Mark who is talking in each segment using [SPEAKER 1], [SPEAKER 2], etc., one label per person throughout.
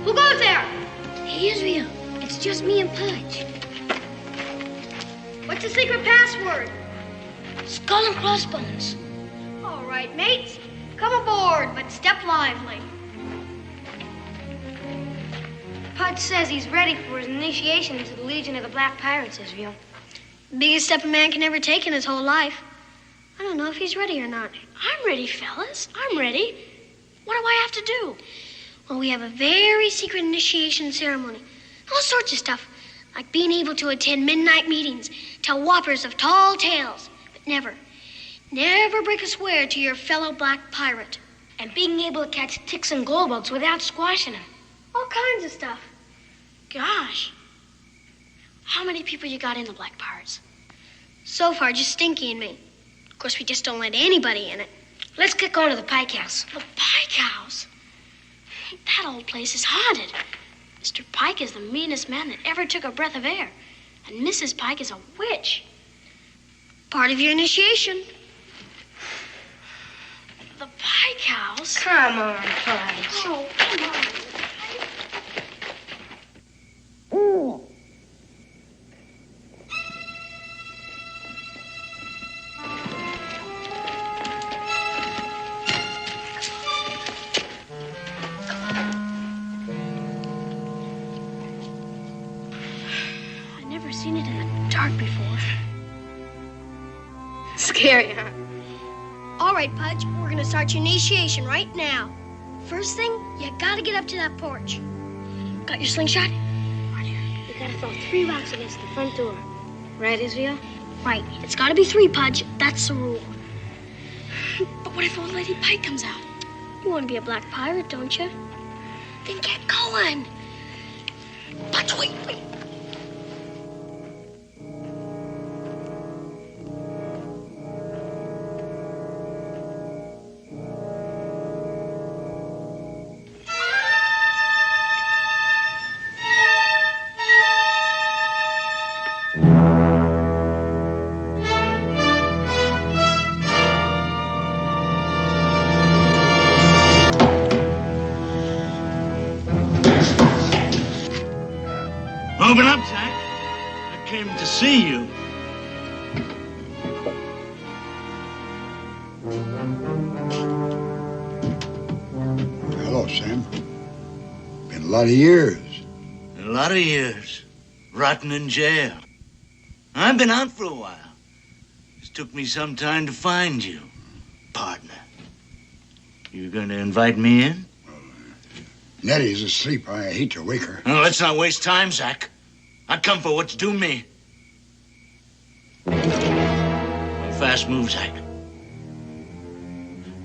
[SPEAKER 1] Who goes there?
[SPEAKER 2] Hey, Israel. It's just me and Pudge.
[SPEAKER 1] What's the secret password?
[SPEAKER 2] Skull and crossbones.
[SPEAKER 1] All right, mates. Come aboard, but step lively.
[SPEAKER 2] Pudge says he's ready for his initiation into the Legion of the Black Pirates, Israel. The biggest step a man can ever take in his whole life. I don't know if he's ready or not.
[SPEAKER 3] I'm ready, fellas. I'm ready. What do I have to do?
[SPEAKER 2] Well, we have a very secret initiation ceremony. All sorts of stuff, like being able to attend midnight meetings, tell whoppers of tall tales, but never break a swear to your fellow black pirate.
[SPEAKER 3] And being able to catch ticks and goldbugs without squashing them.
[SPEAKER 2] All kinds of stuff.
[SPEAKER 3] Gosh. How many people you got in the Black Pirates?
[SPEAKER 2] So far, just Stinky and me. Of course, we just don't let anybody in it.
[SPEAKER 3] Let's get going to the Pike House. The Pike House? That old place is haunted. Mr. Pike is the meanest man that ever took a breath of air. And Mrs. Pike is a witch.
[SPEAKER 2] Part of your initiation.
[SPEAKER 3] The Pike House?
[SPEAKER 2] Come on, Pudge.
[SPEAKER 3] Oh, come on. I've never seen it in the dark before.
[SPEAKER 2] Scary, huh? All right, Pudge, we're gonna start your initiation right now. First thing, you gotta get up to that porch.
[SPEAKER 3] Got your slingshot? You gotta throw 3 rocks against the front door. Right, Israel?
[SPEAKER 2] Right. It's gotta be 3, Pudge. That's the rule.
[SPEAKER 3] But what if old Lady Pike comes out?
[SPEAKER 2] You want to be a black pirate, don't you?
[SPEAKER 3] Then get going. But wait.
[SPEAKER 4] Open up, Zach. I came to see you.
[SPEAKER 5] Hello, Sam. Been a lot of years.
[SPEAKER 4] A lot of years. Rotting in jail. I've been out for a while. It took me some time to find you, partner. You going to invite me in?
[SPEAKER 5] Nettie's asleep. I hate to wake her.
[SPEAKER 4] No, let's not waste time, Zach. I come for what's due me. Fast move, Zach.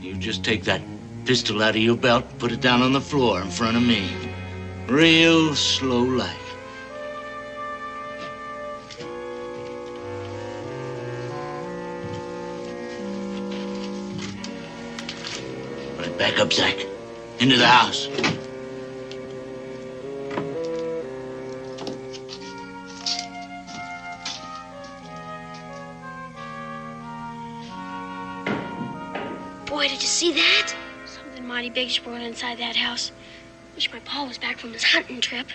[SPEAKER 4] You just take that pistol out of your belt and put it down on the floor in front of me. Real slow like. Right back up, Zach. Into the house.
[SPEAKER 3] Boy, did you see that?
[SPEAKER 2] Something mighty big's brewing inside that house. Wish my pa was back from his hunting trip.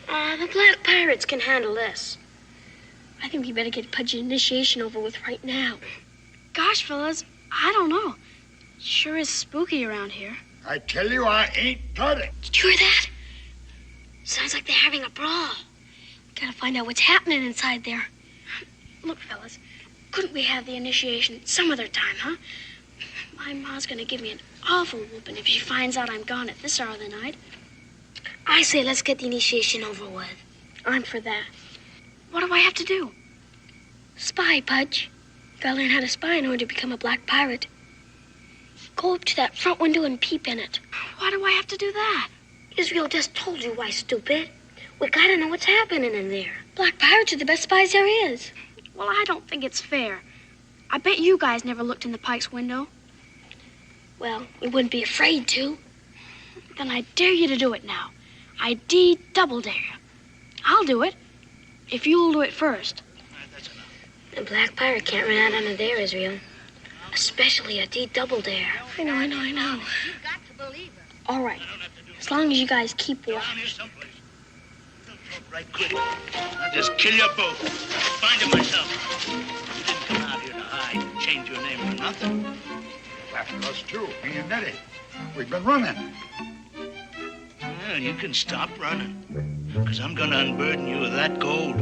[SPEAKER 3] The Black Pirates can handle this.
[SPEAKER 2] I think we better get Pudge's initiation over with right now.
[SPEAKER 3] Gosh, fellas, I don't know. Sure is spooky around here.
[SPEAKER 5] I tell you, I ain't got it.
[SPEAKER 3] Did you hear that? Sounds like they're having a brawl.
[SPEAKER 2] We gotta find out what's happening inside there.
[SPEAKER 3] Look, fellas, couldn't we have the initiation some other time, huh? My ma's gonna give me an awful whooping if she finds out I'm gone at this hour of the night. I say let's get the initiation over with.
[SPEAKER 2] I'm for that.
[SPEAKER 3] What do I have to do?
[SPEAKER 2] Spy, Pudge. Gotta learn how to spy in order to become a black pirate. Go up to that front window and peep in it.
[SPEAKER 3] Why do I have to do that?
[SPEAKER 2] Israel just told you why, stupid. We gotta know what's happening in there. Black pirates are the best spies there is.
[SPEAKER 3] Well, I don't think it's fair. I bet you guys never looked in the Pikes window.
[SPEAKER 2] Well, we wouldn't be afraid to.
[SPEAKER 3] Then I dare you to do it now. I double dare you. I'll do it, if you'll do it first.
[SPEAKER 2] A black pirate can't run out under there, Israel. Especially a double dare. I know.
[SPEAKER 3] All right. As long as you guys keep walking.
[SPEAKER 4] Down here someplace. Don't talk right quick. I'll just kill you both. Find him myself. You didn't come out here to hide and change your name for nothing.
[SPEAKER 5] After us, too. Me and Nettie. We've been running.
[SPEAKER 4] Well, you can stop running. Because I'm going to unburden you of that gold.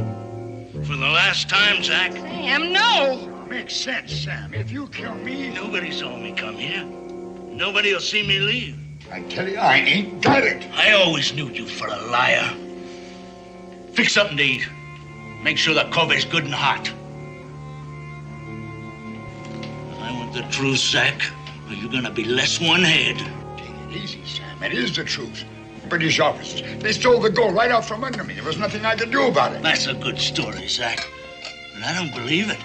[SPEAKER 4] For the last time, Zach.
[SPEAKER 1] Sam, no!
[SPEAKER 5] Makes sense, Sam. If you kill me...
[SPEAKER 4] Nobody saw me come here. Nobody will see me leave.
[SPEAKER 5] I tell you, I ain't got it.
[SPEAKER 4] I always knew you for a liar. Fix something to eat. Make sure the cover's good and hot. I want the truth, Zach, or you're gonna be less one head.
[SPEAKER 5] Take it easy, Sam. It is the truth. British officers. They stole the gold right out from under me. There was nothing I could do about it.
[SPEAKER 4] That's a good story, Zach. But I don't believe it.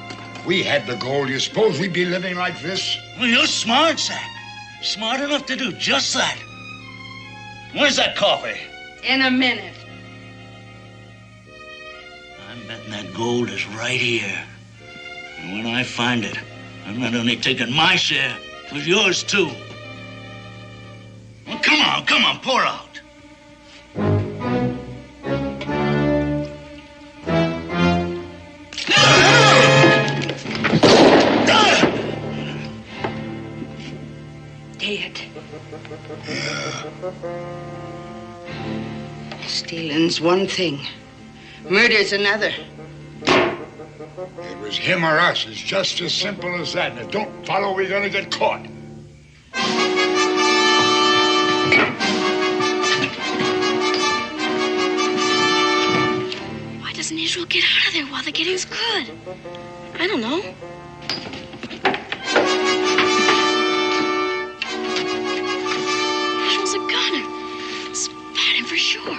[SPEAKER 5] We had the gold. You suppose we'd be living like this?
[SPEAKER 4] Well, you're smart, Zach. Smart enough to do just that. Where's that coffee?
[SPEAKER 1] In a minute.
[SPEAKER 4] I'm betting that gold is right here. And when I find it, I'm not only taking my share, but yours too. Well, come on, pour out.
[SPEAKER 1] Dead. Stealing's one thing. Murder's another.
[SPEAKER 5] It was him or us. It's just as simple as that. And if don't follow, we're gonna get caught.
[SPEAKER 3] Why doesn't Israel get out of there while the getting's good? I don't know. Israel's a gunner. Spot him for sure.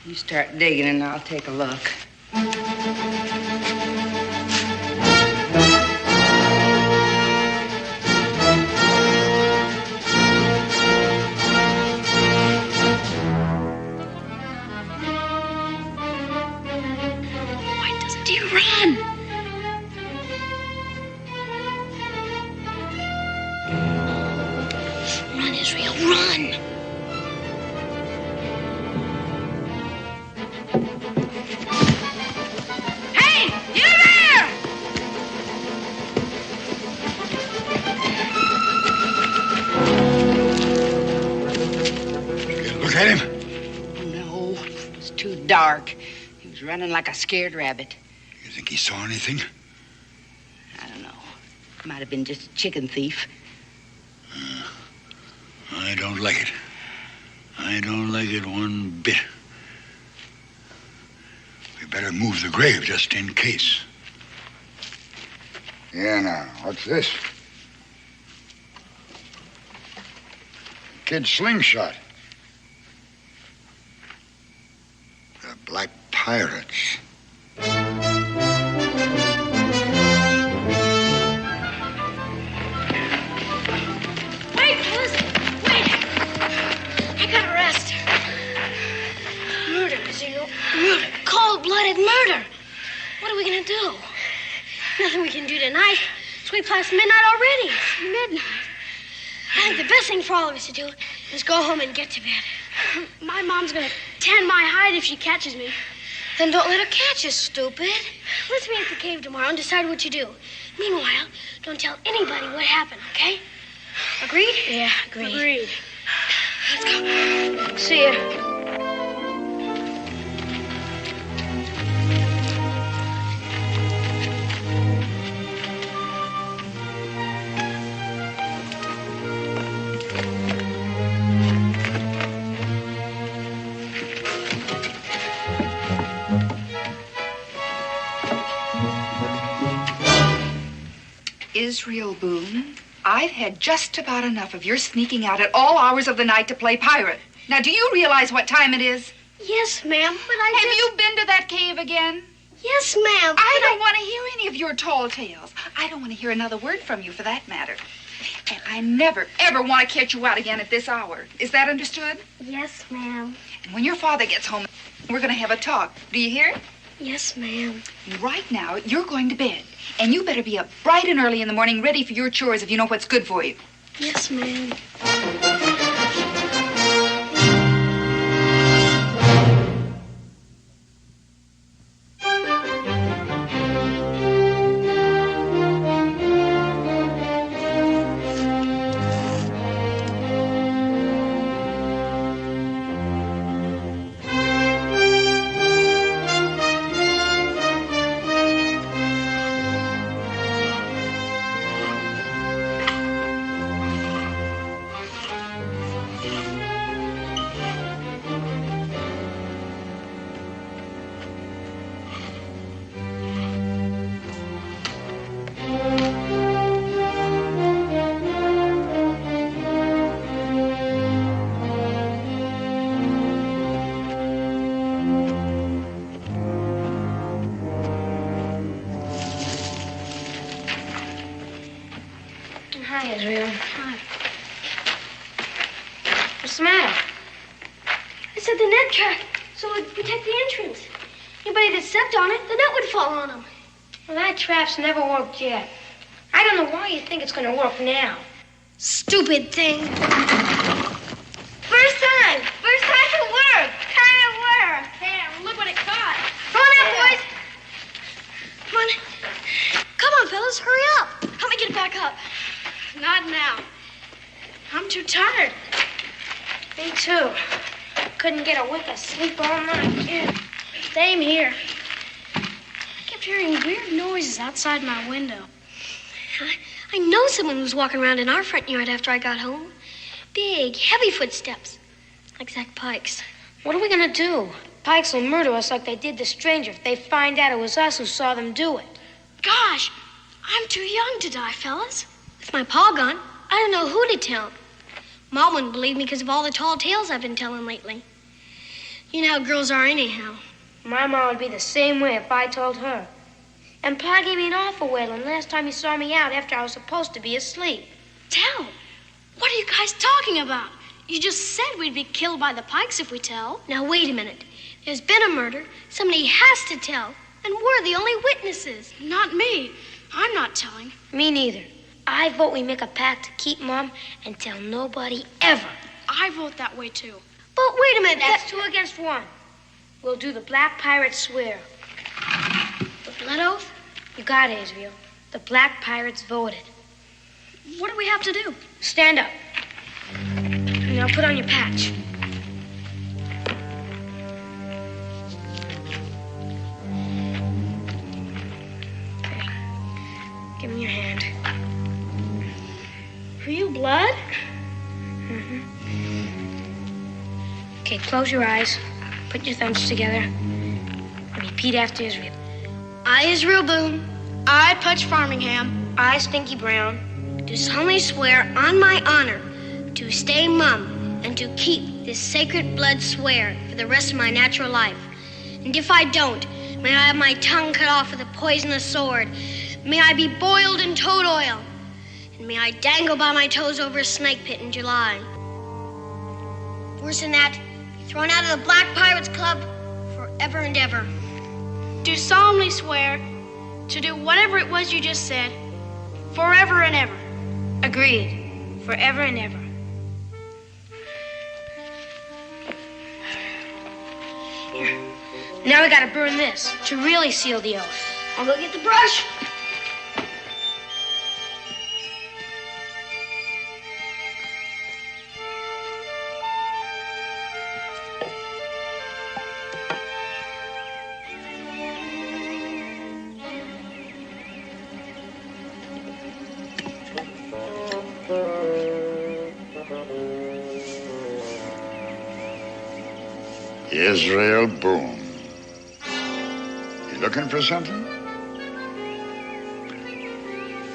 [SPEAKER 1] You start digging and I'll take a look.
[SPEAKER 3] Why doesn't he run? Run, Israel, run!
[SPEAKER 5] Look at him.
[SPEAKER 1] No, it's too dark. He was running like a scared rabbit.
[SPEAKER 5] You think he saw anything?
[SPEAKER 1] I don't know. Might have been just a chicken thief.
[SPEAKER 5] I don't like it. I don't like it one bit. We better move the grave just in case. Yeah, now, what's this? Kid's slingshot. The Black Pirates.
[SPEAKER 3] Wait, listen, wait. I gotta rest. Murder, Zero. Murder. Cold-blooded murder. What are we gonna do? Nothing we can do tonight. It's way past midnight already. Midnight? I think the best thing for all of us to do is go home and get to bed. My mom's gonna tan my hide if she catches me. Then don't let her catch us, stupid. Let's meet at the cave tomorrow and decide what to do. Meanwhile, don't tell anybody what happened, okay? Agreed? Yeah, agreed. Agreed. Let's go. See ya.
[SPEAKER 6] Israel Boone, I've had just about enough of your sneaking out at all hours of the night to play pirate. Now, do you realize what time it is?
[SPEAKER 2] Yes, ma'am, but
[SPEAKER 6] Have you been to that cave again?
[SPEAKER 2] Yes, ma'am.
[SPEAKER 6] I don't want to hear any of your tall tales. I don't want to hear another word from you, for that matter. And I never, ever want to catch you out again at this hour. Is that understood?
[SPEAKER 2] Yes, ma'am.
[SPEAKER 6] And when your father gets home, we're going to have a talk. Do you hear?
[SPEAKER 2] Yes, ma'am.
[SPEAKER 6] And right now, you're going to bed. And you better be up bright and early in the morning, ready for your chores if you know what's good for you.
[SPEAKER 2] Yes, ma'am.
[SPEAKER 3] Hi, Israel. Hi. What's the matter?
[SPEAKER 2] I set the net trap so it would protect the entrance. Anybody that stepped on it, the net would fall on them.
[SPEAKER 3] Well, that trap's never worked yet. I don't know why you think it's going to work now.
[SPEAKER 2] Stupid thing.
[SPEAKER 1] First time it worked. Kind of worked.
[SPEAKER 3] Damn, look what it caught.
[SPEAKER 2] Come on out, boys. Come on. Come on, fellas, hurry up. Help me get it back up.
[SPEAKER 3] Not now. I'm too tired. Me too. Couldn't get a wink of sleep all night. Yeah. Same here. I kept hearing weird noises outside my window.
[SPEAKER 2] I know someone was walking around in our front yard after I got home. Big, heavy footsteps. Like Zach Pikes.
[SPEAKER 3] What are we going to do? Pikes will murder us like they did the stranger if they find out it was us who saw them do it.
[SPEAKER 2] Gosh, I'm too young to die, fellas. With my paw gone, I don't know who to tell. Mom wouldn't believe me because of all the tall tales I've been telling lately. You know how girls are anyhow.
[SPEAKER 3] My mom would be the same way if I told her. And Pa gave me an awful wailing last time he saw me out after I was supposed to be asleep.
[SPEAKER 2] Tell? What are you guys talking about? You just said we'd be killed by the Pikes if we tell. Now, wait a minute. There's been a murder. Somebody has to tell. And we're the only witnesses.
[SPEAKER 1] Not me. I'm not telling.
[SPEAKER 3] Me neither. I vote we make a pact to keep Mom and tell nobody ever.
[SPEAKER 1] I vote that way, too.
[SPEAKER 2] But wait a minute.
[SPEAKER 3] That's 2 against 1. We'll do the Black Pirate swear.
[SPEAKER 2] The blood oath?
[SPEAKER 3] You got it, Israel. The Black Pirates voted.
[SPEAKER 2] What do we have to do?
[SPEAKER 3] Stand up. Now put on your patch. Okay. Give me your hand.
[SPEAKER 2] Are you blood?
[SPEAKER 3] Mm-hmm. Okay, close your eyes. Put your thumbs together. And repeat after Israel.
[SPEAKER 2] I, Israel Boone,
[SPEAKER 1] I, Pudge Farmingham,
[SPEAKER 3] I, Stinky Brown,
[SPEAKER 2] do solemnly swear on my honor to stay mum and to keep this sacred blood swear for the rest of my natural life. And if I don't, may I have my tongue cut off with a poisonous sword. May I be boiled in toad oil. And may I dangle by my toes over a snake pit in July. Worse than that, be thrown out of the Black Pirates Club forever and ever.
[SPEAKER 1] do solemnly swear to do whatever it was you just said, forever and ever.
[SPEAKER 3] Agreed. Forever and ever. Here. Now we gotta burn this to really seal the oath.
[SPEAKER 2] I'll go get the brush.
[SPEAKER 5] Israel Boone. You looking for something?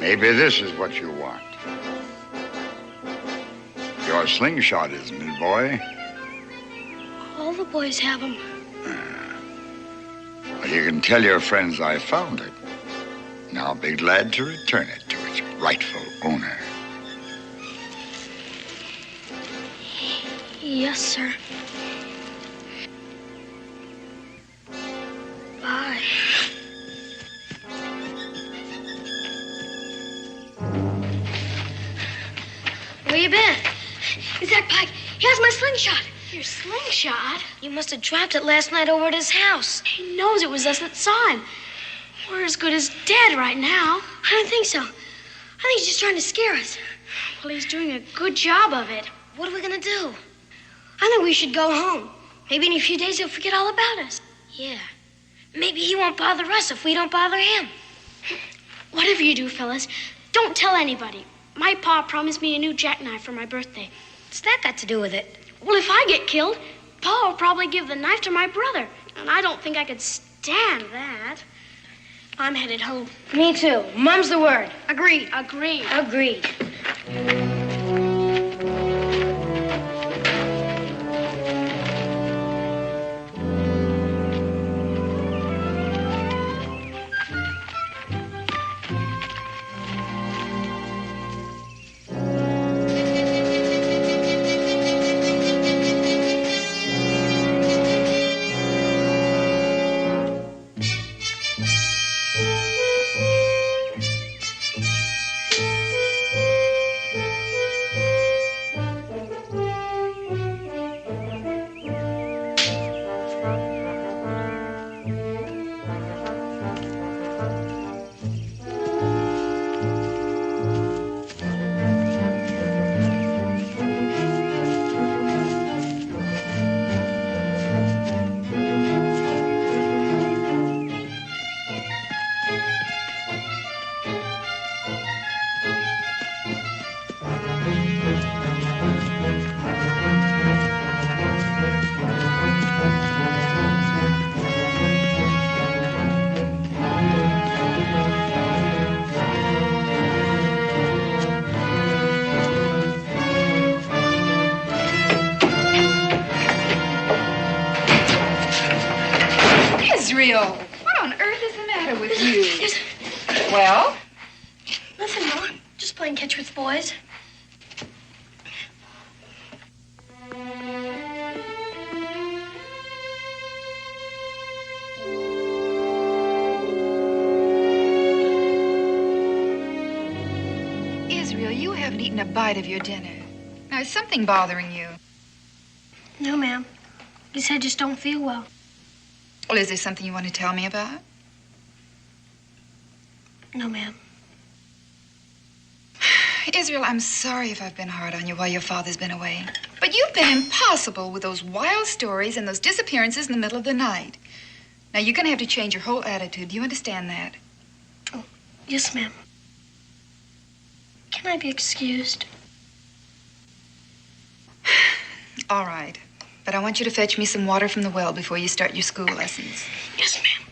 [SPEAKER 5] Maybe this is what you want. Your slingshot, isn't it, boy?
[SPEAKER 2] All the boys have them.
[SPEAKER 5] Well, you can tell your friends I found it. Now be glad to return it to its rightful owner.
[SPEAKER 2] Yes, sir. Bye. Where you been? Is that Pike? He has my slingshot.
[SPEAKER 3] Your slingshot?
[SPEAKER 2] You must have dropped it last night over at his house.
[SPEAKER 3] He knows it was us that saw him. We're as good as dead right now.
[SPEAKER 2] I don't think so. I think he's just trying to scare us.
[SPEAKER 3] Well, he's doing a good job of it.
[SPEAKER 2] What are we gonna do? I think we should go home. Maybe in a few days he'll forget all about us. Yeah. Maybe he won't bother us if we don't bother him.
[SPEAKER 3] Whatever you do, fellas, don't tell anybody. My pa promised me a new jackknife for my birthday.
[SPEAKER 2] What's that got to do with it?
[SPEAKER 3] Well, if I get killed, Pa will probably give the knife to my brother. And I don't think I could stand that. I'm headed home.
[SPEAKER 2] Me too. Mum's the word.
[SPEAKER 3] Agreed.
[SPEAKER 2] Agreed.
[SPEAKER 6] Israel, what on earth is the matter with you? Well?
[SPEAKER 2] Nothing, Ma. Just playing catch with the boys.
[SPEAKER 6] Israel, you haven't eaten a bite of your dinner. Now, is something bothering you?
[SPEAKER 2] No, ma'am. His head just don't feel well.
[SPEAKER 6] Well, is there something you want to tell me about?
[SPEAKER 2] No, ma'am.
[SPEAKER 6] Israel, I'm sorry if I've been hard on you while your father's been away. But you've been impossible with those wild stories and those disappearances in the middle of the night. Now, you're going to have to change your whole attitude. Do you understand that?
[SPEAKER 2] Oh, yes, ma'am. Can I be excused?
[SPEAKER 6] All right. But I want you to fetch me some water from the well before you start your school lessons.
[SPEAKER 2] Yes, ma'am.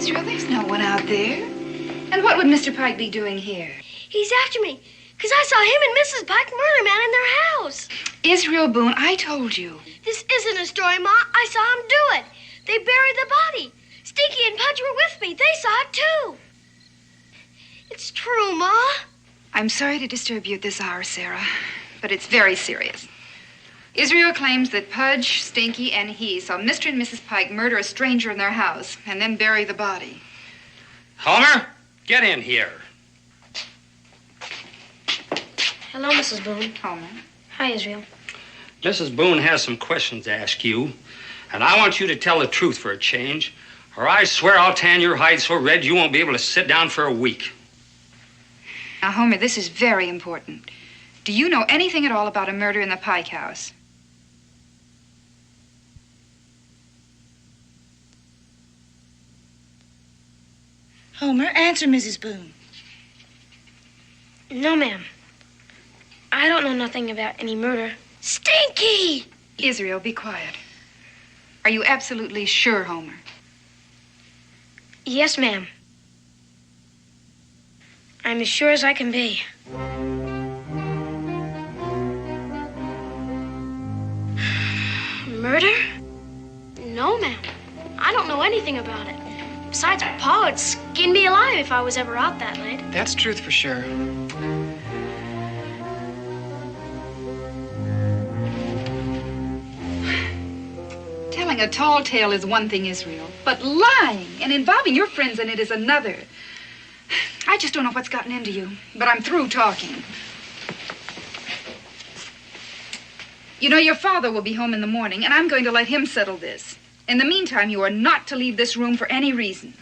[SPEAKER 6] Israel, there's no one out there. And what would Mr. Pike be doing here?
[SPEAKER 2] He's after me, because I saw him and Mrs. Pike murder man in their house.
[SPEAKER 6] Israel Boone, I told you.
[SPEAKER 2] This isn't a story, Ma. I saw him do it. They buried the body. Stinky and Pudge were with me. They saw it, too. It's true, Ma.
[SPEAKER 6] I'm sorry to disturb you at this hour, Sarah, but it's very serious. Israel claims that Pudge, Stinky, and he saw Mr. and Mrs. Pike murder a stranger in their house and then bury the body.
[SPEAKER 7] Homer, get in here.
[SPEAKER 3] Hello, Mrs. Boone.
[SPEAKER 6] Homer.
[SPEAKER 3] Hi, Israel.
[SPEAKER 7] Mrs. Boone has some questions to ask you, and I want you to tell the truth for a change, or I swear I'll tan your hide so red you won't be able to sit down for a week.
[SPEAKER 6] Now, Homer, this is very important. Do you know anything at all about a murder in the Pike house?
[SPEAKER 8] Homer, answer Mrs. Boone.
[SPEAKER 3] No, ma'am. I don't know nothing about any murder.
[SPEAKER 2] Stinky!
[SPEAKER 6] Israel, be quiet. Are you absolutely sure, Homer?
[SPEAKER 3] Yes, ma'am. I'm as sure as I can be. Murder? No, ma'am. I don't know anything about it. Besides, Pa would skin me alive if I was ever out that late.
[SPEAKER 9] That's truth for sure.
[SPEAKER 6] Telling a tall tale is one thing, Israel, but lying and involving your friends in it is another. I just don't know what's gotten into you, but I'm through talking. You know, your father will be home in the morning, and I'm going to let him settle this. In the meantime, you are not to leave this room for any reason.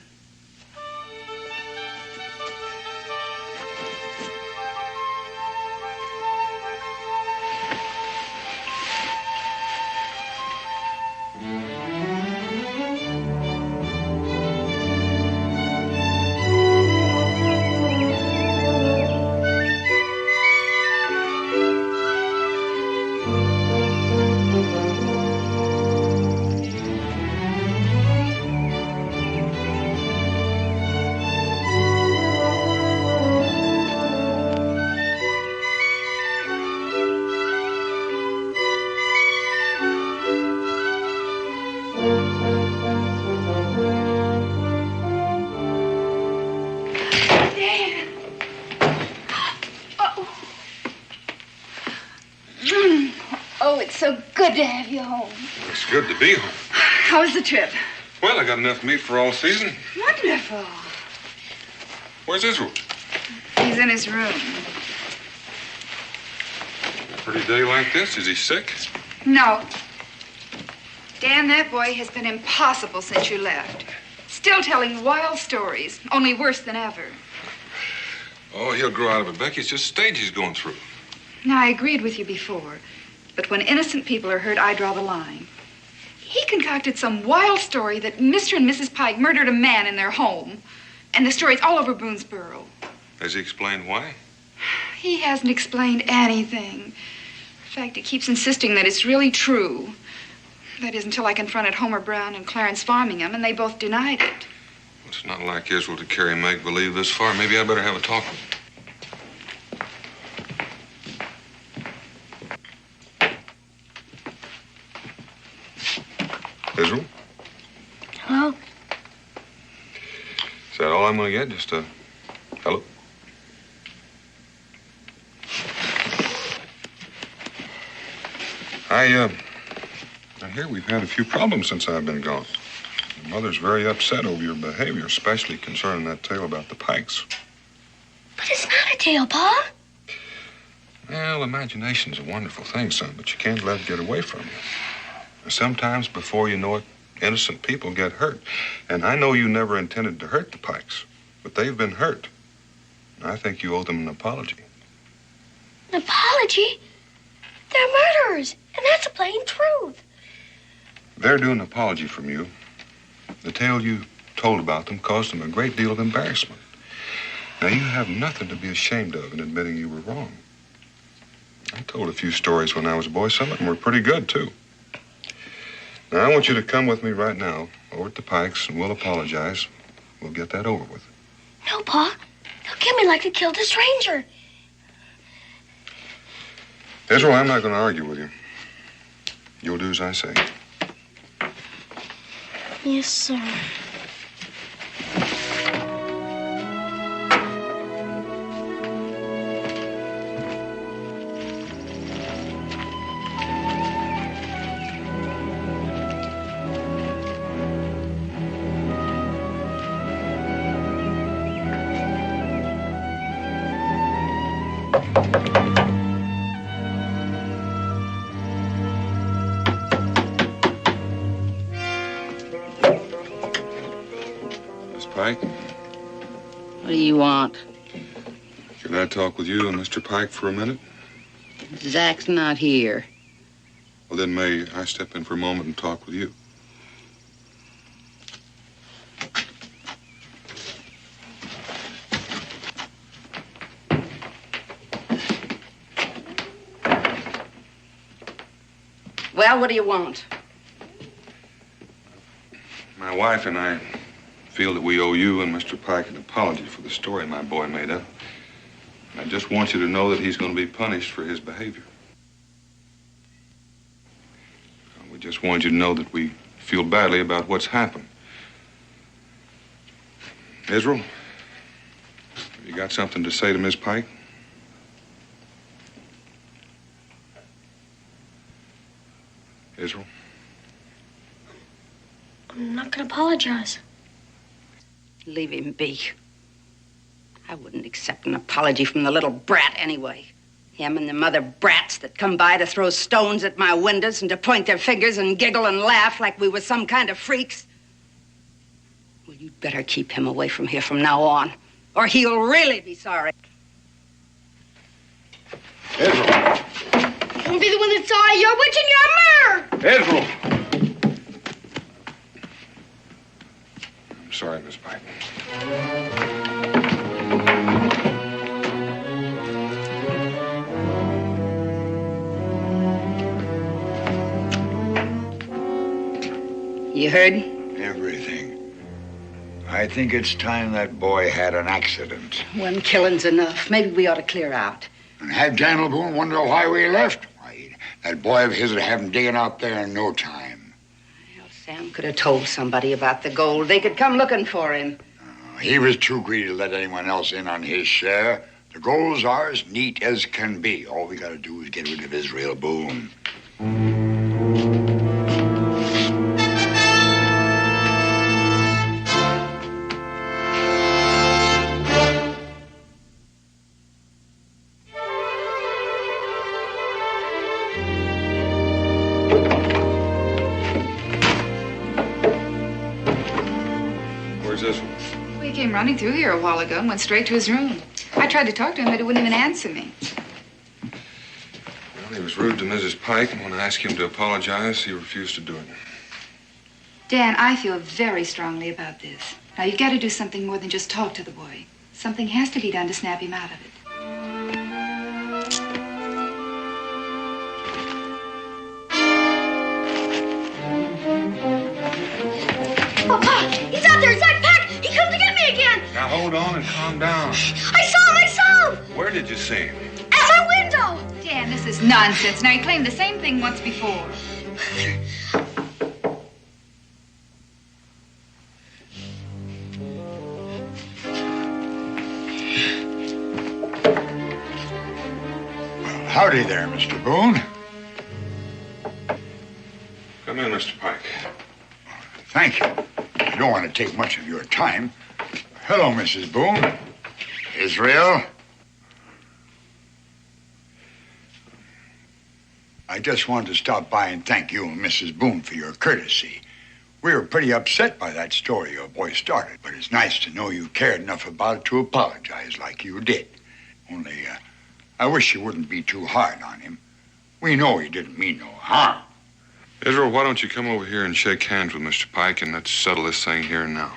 [SPEAKER 6] Oh, it's so good to have you home.
[SPEAKER 10] It's good to be home.
[SPEAKER 6] How was the trip?
[SPEAKER 10] Well, I got enough meat for all season.
[SPEAKER 6] Wonderful.
[SPEAKER 10] Where's Israel?
[SPEAKER 6] He's in his room.
[SPEAKER 10] A pretty day like this? Is he sick?
[SPEAKER 6] No. Dan, that boy has been impossible since you left. Still telling wild stories, only worse than ever.
[SPEAKER 10] Oh, he'll grow out of it, Becky. It's just a stage he's going through.
[SPEAKER 6] Now, I agreed with you before, but when innocent people are hurt, I draw the line. He concocted some wild story that Mr. and Mrs. Pike murdered a man in their home, and the story's all over Boonesboro.
[SPEAKER 10] Has he explained why?
[SPEAKER 6] He hasn't explained anything. In fact, he keeps insisting that it's really true. That is, until I confronted Homer Brown and Clarence Farmingham, and they both denied it.
[SPEAKER 10] It's not like Israel to carry make-believe this far. Maybe I'd better have a talk with him. Israel?
[SPEAKER 3] Hello?
[SPEAKER 10] Is that all I'm going to get? Just a hello? I hear we've had a few problems since I've been gone. Your mother's very upset over your behavior, especially concerning that tale about the Pikes.
[SPEAKER 2] But it's not a tale, Pa.
[SPEAKER 10] Well, imagination's a wonderful thing, son, but you can't let it get away from you. Sometimes, before you know it, innocent people get hurt. And I know you never intended to hurt the Pikes, but they've been hurt. And I think you owe them an apology.
[SPEAKER 2] An apology? They're murderers, and that's a plain truth.
[SPEAKER 10] They're due an apology from you. The tale you told about them caused them a great deal of embarrassment. Now, you have nothing to be ashamed of in admitting you were wrong. I told a few stories when I was a boy. Some of them were pretty good, too. Now, I want you to come with me right now over at the Pikes, and we'll apologize. we'll get that over with.
[SPEAKER 2] No, Pa. They'll kill me like they killed a stranger.
[SPEAKER 10] Israel, I'm not going to argue with you. You'll do as I say.
[SPEAKER 3] Yes, sir.
[SPEAKER 10] Pike,
[SPEAKER 9] What do you want?
[SPEAKER 10] can I talk with you and Mr. Pike for a minute?
[SPEAKER 9] Zach's not here.
[SPEAKER 10] Well, then may I step in for a moment and talk with you?
[SPEAKER 9] Well, what do you want?
[SPEAKER 10] My wife and I feel that we owe you and Mr. Pike an apology for the story my boy made up. I just want you to know that he's going to be punished for his behavior. We just want you to know that we feel badly about what's happened. Israel, have you got something to say to Miss Pike? Israel?
[SPEAKER 3] I'm not going to apologize.
[SPEAKER 9] Leave him be. I wouldn't accept an apology from the little brat anyway. Him and the mother brats that come by to throw stones at my windows and to point their fingers and giggle and laugh like we were some kind of freaks. Well, you'd better keep him away from here from now on, or he'll really be sorry.
[SPEAKER 10] Israel!
[SPEAKER 1] Don't be the one that saw it. You're a witch in your mirror.
[SPEAKER 10] Israel! I'm sorry, Miss Pike.
[SPEAKER 9] You heard?
[SPEAKER 5] Everything. I think it's time that boy had an accident.
[SPEAKER 9] One killing's enough. Maybe we ought to clear out.
[SPEAKER 5] And have Daniel Boone wonder why we left. Why, that boy of his would have him digging out there in no time.
[SPEAKER 9] Well, Sam could have told somebody about the gold. They could come looking for him.
[SPEAKER 5] He was too greedy to let anyone else in on his share. The gold's ours, neat as can be. All we gotta do is get rid of Israel Boone.
[SPEAKER 10] Where's this one?
[SPEAKER 6] He came running through here a while ago and went straight to his room. I tried to talk to him, but he wouldn't even answer me.
[SPEAKER 10] Well, he was rude to Mrs. Pike, and when I asked him to apologize, he refused to do it.
[SPEAKER 6] Dan, I feel very strongly about this. Now, you've got to do something more than just talk to the boy. Something has to be done to snap him out of it.
[SPEAKER 2] Oh, Pa, he's out there. Zach Pack. He come to get me again.
[SPEAKER 10] Now hold on and calm down.
[SPEAKER 2] I saw him.
[SPEAKER 10] Where did you see him?
[SPEAKER 2] At my window.
[SPEAKER 6] Dan, this is nonsense. Now, he claimed the same thing once before.
[SPEAKER 5] Howdy there, Mr. Boone.
[SPEAKER 10] Come in, Mr. Pike.
[SPEAKER 5] Thank you. I don't want to take much of your time. Hello, Mrs. Boone. Israel. I just wanted to stop by and thank you and Mrs. Boone for your courtesy. We were pretty upset by that story your boy started, but it's nice to know you cared enough about it to apologize like you did. Only, I wish you wouldn't be too hard on him. We know he didn't mean no harm.
[SPEAKER 10] Israel, why don't you come over here and shake hands with Mr. Pike, and let's settle this thing here and now.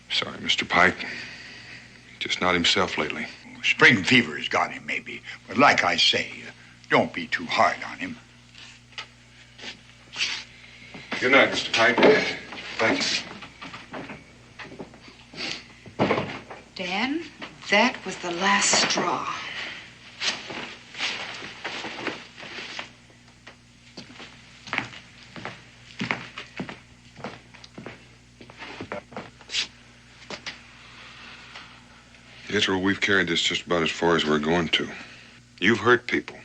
[SPEAKER 10] Sorry, Mr. Pike. Just not himself lately.
[SPEAKER 5] Spring fever's got him, maybe. But like I say, Don't be too hard on him.
[SPEAKER 10] Good night, Mr. Pike. Thank you.
[SPEAKER 6] Dan, that was the last straw.
[SPEAKER 10] Israel, we've carried this just about as far as we're going to. You've hurt people,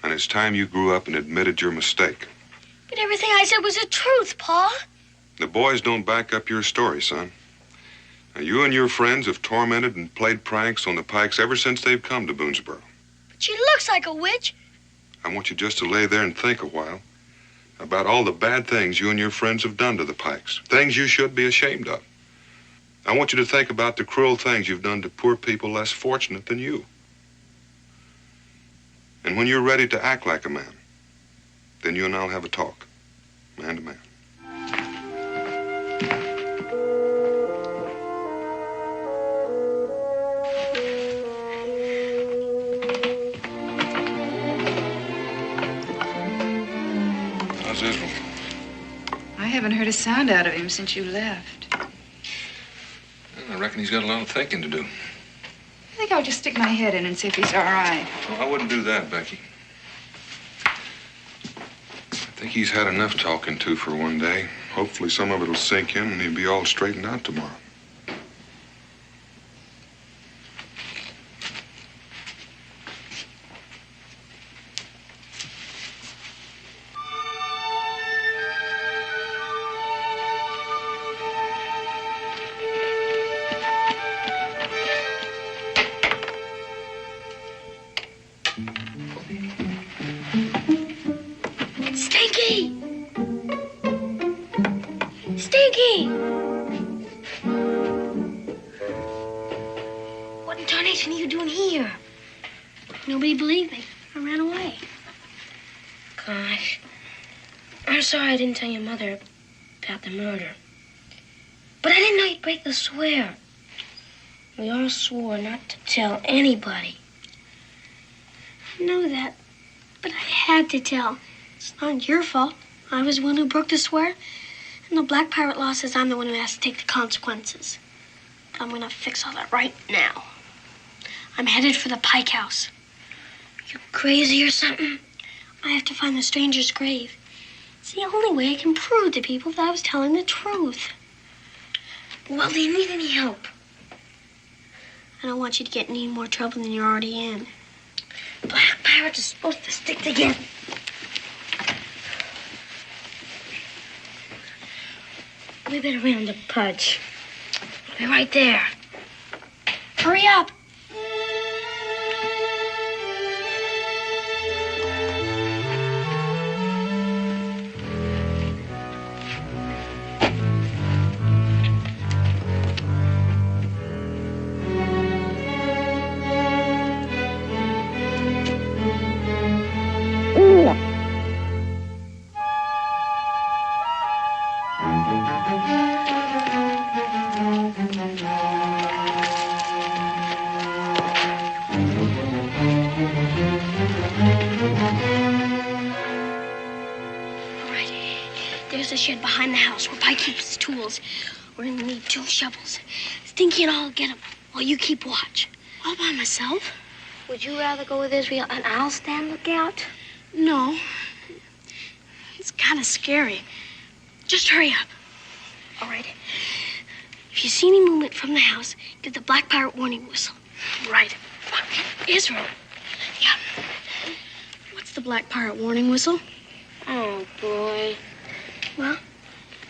[SPEAKER 10] and it's time you grew up and admitted your mistake.
[SPEAKER 2] But everything I said was the truth, Pa.
[SPEAKER 10] The boys don't back up your story, son. Now, you and your friends have tormented and played pranks on the Pikes ever since they've come to Boonesboro.
[SPEAKER 2] But she looks like a witch.
[SPEAKER 10] I want you just to lay there and think a while about all the bad things you and your friends have done to the Pikes, things you should be ashamed of. I want you to think about the cruel things you've done to poor people less fortunate than you. And when you're ready to act like a man, then you and I'll have a talk, man to man. How's Israel?
[SPEAKER 6] I haven't heard a sound out of him since you left.
[SPEAKER 10] I reckon he's got a lot of thinking to do.
[SPEAKER 6] I think I'll just stick my head in and see if he's all right.
[SPEAKER 10] Well, I wouldn't do that, Becky. I think he's had enough talking to for one day. Hopefully some of it'll sink in and he'll be all straightened out tomorrow.
[SPEAKER 2] Stinky! Stinky! What in tarnation are you doing here?
[SPEAKER 3] Nobody believed me. I ran away.
[SPEAKER 2] Gosh. I'm sorry I didn't tell your mother about the murder. But I didn't know you'd break the swear. We all swore not to tell anybody.
[SPEAKER 3] I know that, but I had to tell. It's not your fault. I was the one who broke the swear, and the Black Pirate law says I'm the one who has to take the consequences. I'm gonna fix all that right now. I'm headed for the Pike house.
[SPEAKER 2] You crazy or something?
[SPEAKER 3] I have to find the stranger's grave. It's the only way I can prove to people that I was telling the truth.
[SPEAKER 2] Well, do you need any help?
[SPEAKER 3] I don't want you to get in any more trouble than you're already in.
[SPEAKER 2] Black pirates are supposed to stick together. We better round up Pudge. We'll be right there.
[SPEAKER 3] Hurry up!
[SPEAKER 2] There's a shed behind the house where Pike keeps his tools. We're gonna need 2 shovels. Stinky and I'll get them while you keep watch.
[SPEAKER 3] All by myself?
[SPEAKER 2] Would you rather go with Israel and I'll stand lookout?
[SPEAKER 3] No. It's kind of scary. Just hurry up.
[SPEAKER 2] All right. If you see any movement from the house, give the Black Pirate warning whistle.
[SPEAKER 3] Right. Israel.
[SPEAKER 2] Yeah.
[SPEAKER 3] What's the Black Pirate warning whistle?
[SPEAKER 2] Oh, boy. Well,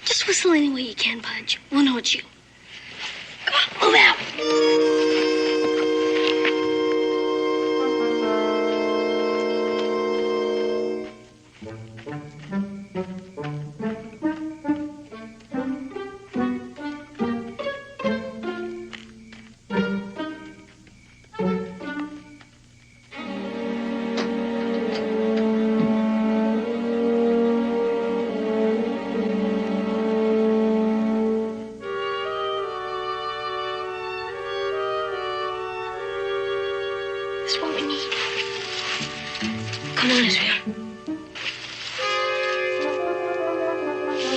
[SPEAKER 2] just whistle any way you can, Pudge. We'll know it's you. Come on, move out. That's what we need.
[SPEAKER 3] Come on, Israel.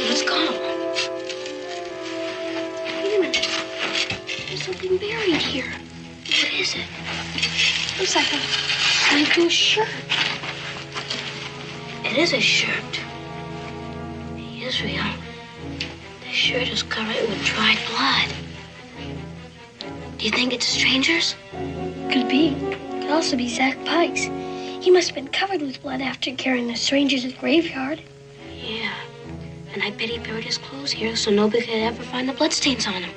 [SPEAKER 3] Let's go. Wait a minute. There's something buried here. What is it? Looks like a blank shirt. It is a shirt. Israel, the shirt is covered with dried blood. Do you think it's strangers?
[SPEAKER 2] Could be. Could also be Zach Pikes. He must have been covered with blood after carrying the strangers to the graveyard.
[SPEAKER 3] Yeah. And I bet he buried his clothes here so nobody could ever find the bloodstains on him.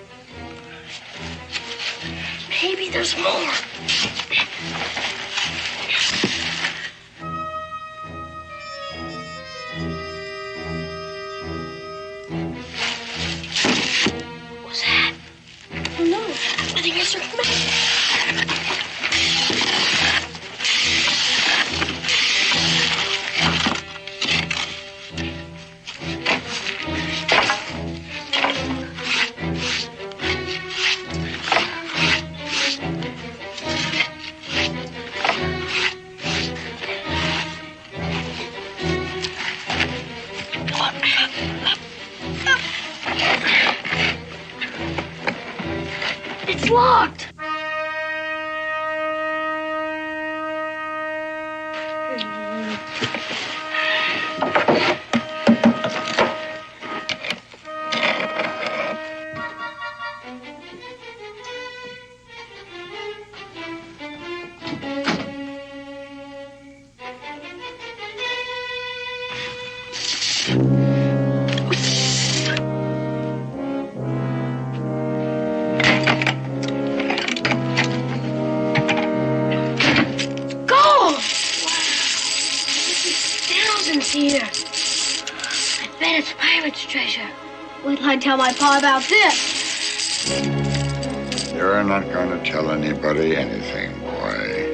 [SPEAKER 3] Maybe there's more. What's that?
[SPEAKER 2] Oh, no. I think it's circling back.
[SPEAKER 3] It's locked. Here. I bet it's pirate's treasure.
[SPEAKER 2] Wait till I tell my pa about this.
[SPEAKER 5] You're not going to tell anybody anything, boy.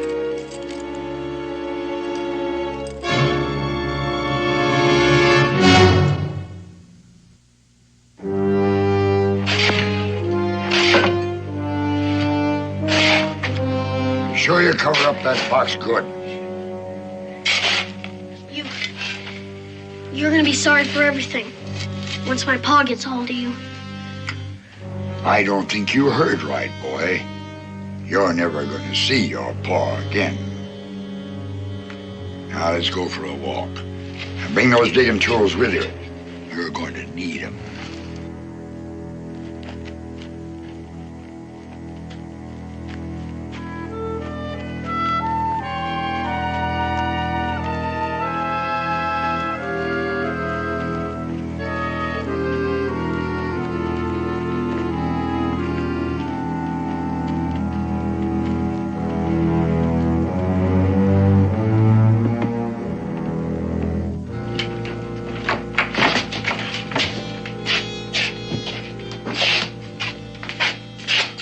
[SPEAKER 5] You sure you cover up that box good?
[SPEAKER 2] You're gonna be sorry for everything once my pa gets hold of you.
[SPEAKER 5] I don't think you heard right, boy. You're never going to see your pa again. Now let's go for a walk. And bring those digging tools with you. You're going to need them.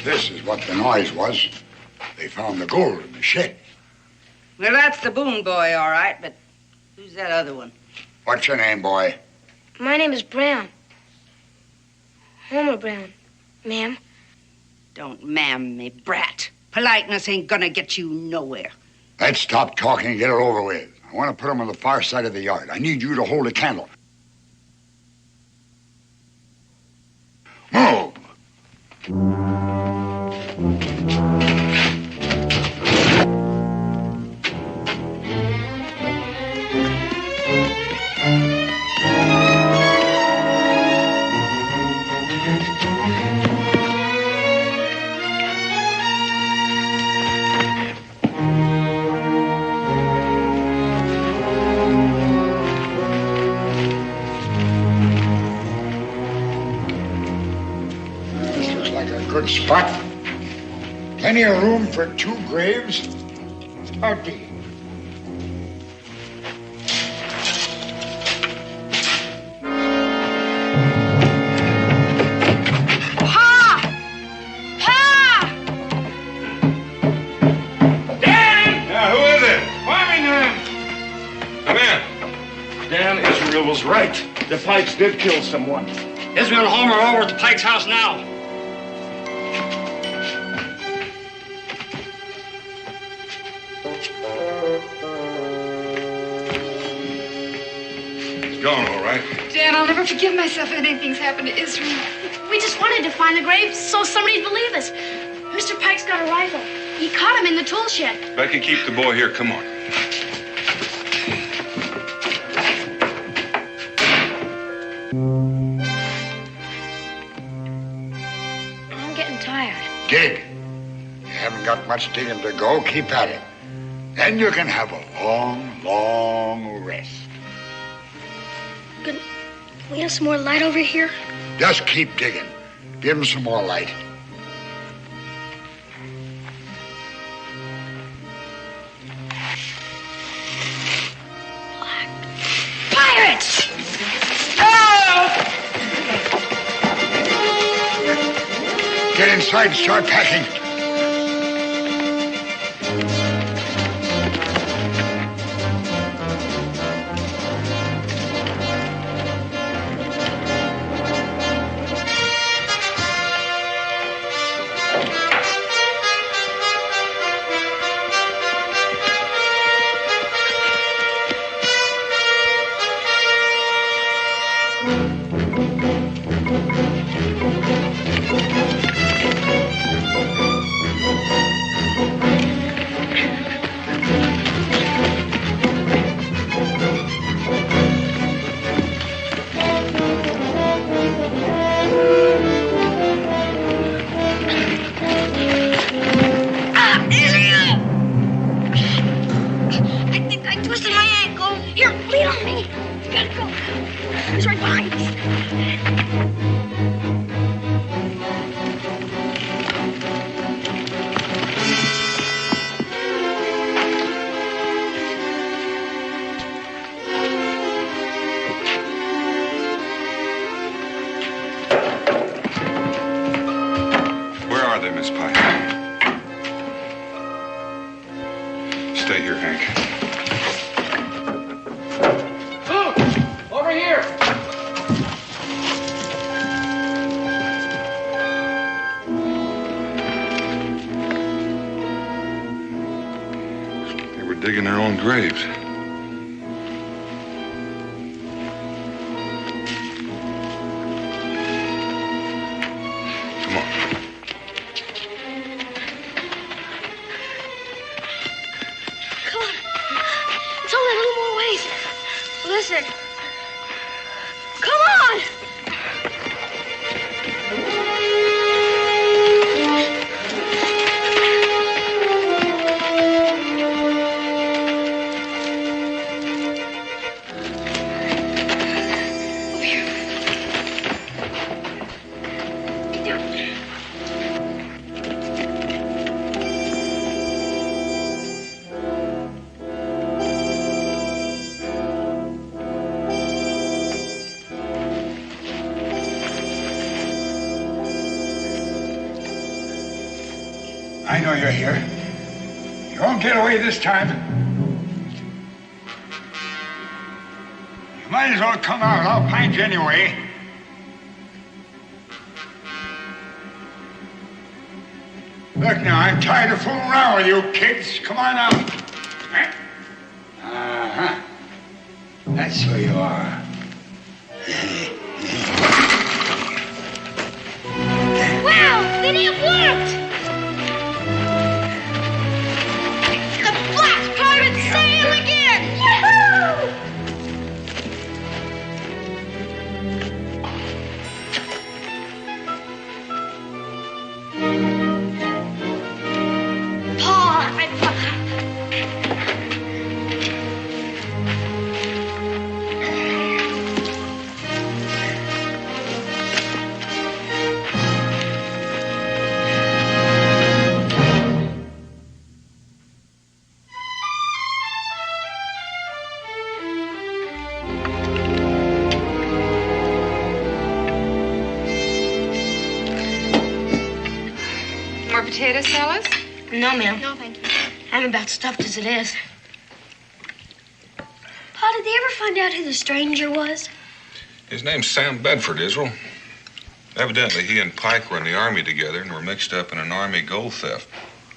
[SPEAKER 5] This is what the noise was. They found the gold in the shed.
[SPEAKER 9] Well, that's the Boone boy, all right, but who's that other one?
[SPEAKER 5] What's your name, boy?
[SPEAKER 3] My name is Brown. Homer Brown, ma'am.
[SPEAKER 9] Don't ma'am me, brat. Politeness ain't gonna get you nowhere.
[SPEAKER 5] Let's stop talking and get it over with. I want to put them on the far side of the yard. I need you to hold a candle. Move! Good spot. Plenty of room for 2 graves. Start digging.
[SPEAKER 7] Pa! Pa! Dan!
[SPEAKER 10] Yeah, who is it?
[SPEAKER 7] Birmingham!
[SPEAKER 10] Come in.
[SPEAKER 11] Dan, Israel was right. The Pikes did kill someone.
[SPEAKER 7] Israel and Homer are over at the Pikes' house now.
[SPEAKER 10] Gone, all right.
[SPEAKER 6] Dan, I'll never forgive myself if anything's happened to Israel.
[SPEAKER 1] We just wanted to find the grave so somebody'd believe us. Mr. Pikes got a rifle. He caught him in the tool shed.
[SPEAKER 10] Becky, keep the boy here. Come on.
[SPEAKER 3] I'm getting tired.
[SPEAKER 5] Dig. You haven't got much digging to go. Keep at it. Then you can have a long, long rest.
[SPEAKER 3] Can we have some more light over here?
[SPEAKER 5] Just keep digging. Give him some more light.
[SPEAKER 3] Pirates!
[SPEAKER 5] Get inside and start packing.
[SPEAKER 10] Miss Pike. Stay here, Hank.
[SPEAKER 11] Boone! Over here!
[SPEAKER 10] They were digging their own graves.
[SPEAKER 3] Listen. Come on! Over here.
[SPEAKER 5] I know you're here. You won't get away this time. You might as well come out. I'll find you anyway. Look now, I'm tired of fooling around with you kids. Come on out. Uh-huh. That's who you are.
[SPEAKER 2] Wow, then it worked! Sail again! Yahoo!
[SPEAKER 6] More potato salads?
[SPEAKER 3] No, ma'am.
[SPEAKER 1] No, thank you.
[SPEAKER 3] I'm about stuffed as it is.
[SPEAKER 2] Pa, did they ever find out who the stranger was?
[SPEAKER 10] His name's Sam Bedford, Israel. Evidently, he and Pike were in the Army together and were mixed up in an Army gold theft.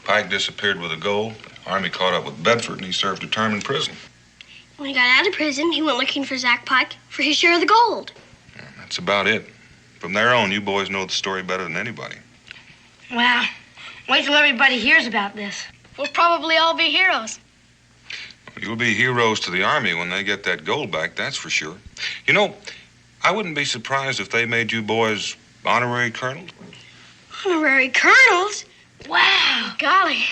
[SPEAKER 10] Pike disappeared with the gold. The Army caught up with Bedford, and he served a term in prison.
[SPEAKER 2] When he got out of prison, he went looking for Zach Pike for his share of the gold.
[SPEAKER 10] That's about it. From there on, you boys know the story better than anybody.
[SPEAKER 3] Wow. Wait till everybody hears about this.
[SPEAKER 1] We'll probably all be heroes.
[SPEAKER 10] You'll be heroes to the Army when they get that gold back, that's for sure. You know, I wouldn't be surprised if they made you boys honorary colonels.
[SPEAKER 2] Honorary colonels?
[SPEAKER 3] Wow.
[SPEAKER 2] Golly.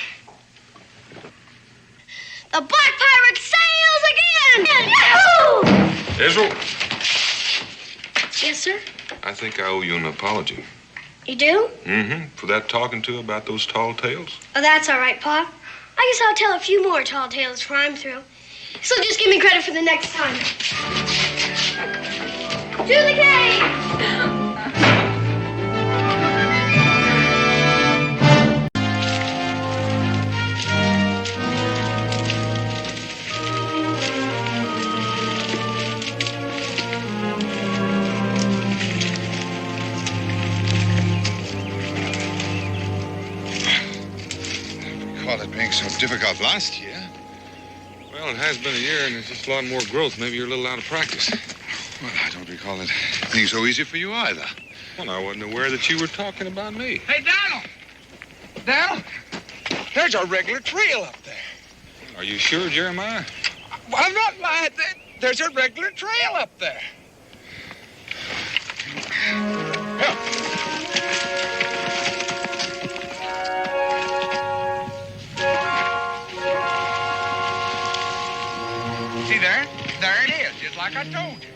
[SPEAKER 2] The Black Pirate sails again! Yahoo!
[SPEAKER 10] Israel,
[SPEAKER 2] Yes, sir?
[SPEAKER 10] I think I owe you an apology.
[SPEAKER 2] You do?
[SPEAKER 10] Mm-hmm. For that talking to about those tall tales.
[SPEAKER 2] Oh, that's all right, Pa. I guess I'll tell a few more tall tales before I'm through. So just give me credit for the next time. To the cave!
[SPEAKER 12] It being so difficult last year.
[SPEAKER 10] Well, it has been a year, and there's just a lot more growth. Maybe you're a little out of practice.
[SPEAKER 12] Well, I don't recall it being so easy for you either.
[SPEAKER 10] Well, I wasn't aware that you were talking about me.
[SPEAKER 13] Hey, Donald! Donald, there's a regular trail up there.
[SPEAKER 10] Are you sure, Jeremiah?
[SPEAKER 13] Well, I'm not lying. There's a regular trail up there. Help. See there? There it is, just like I told you.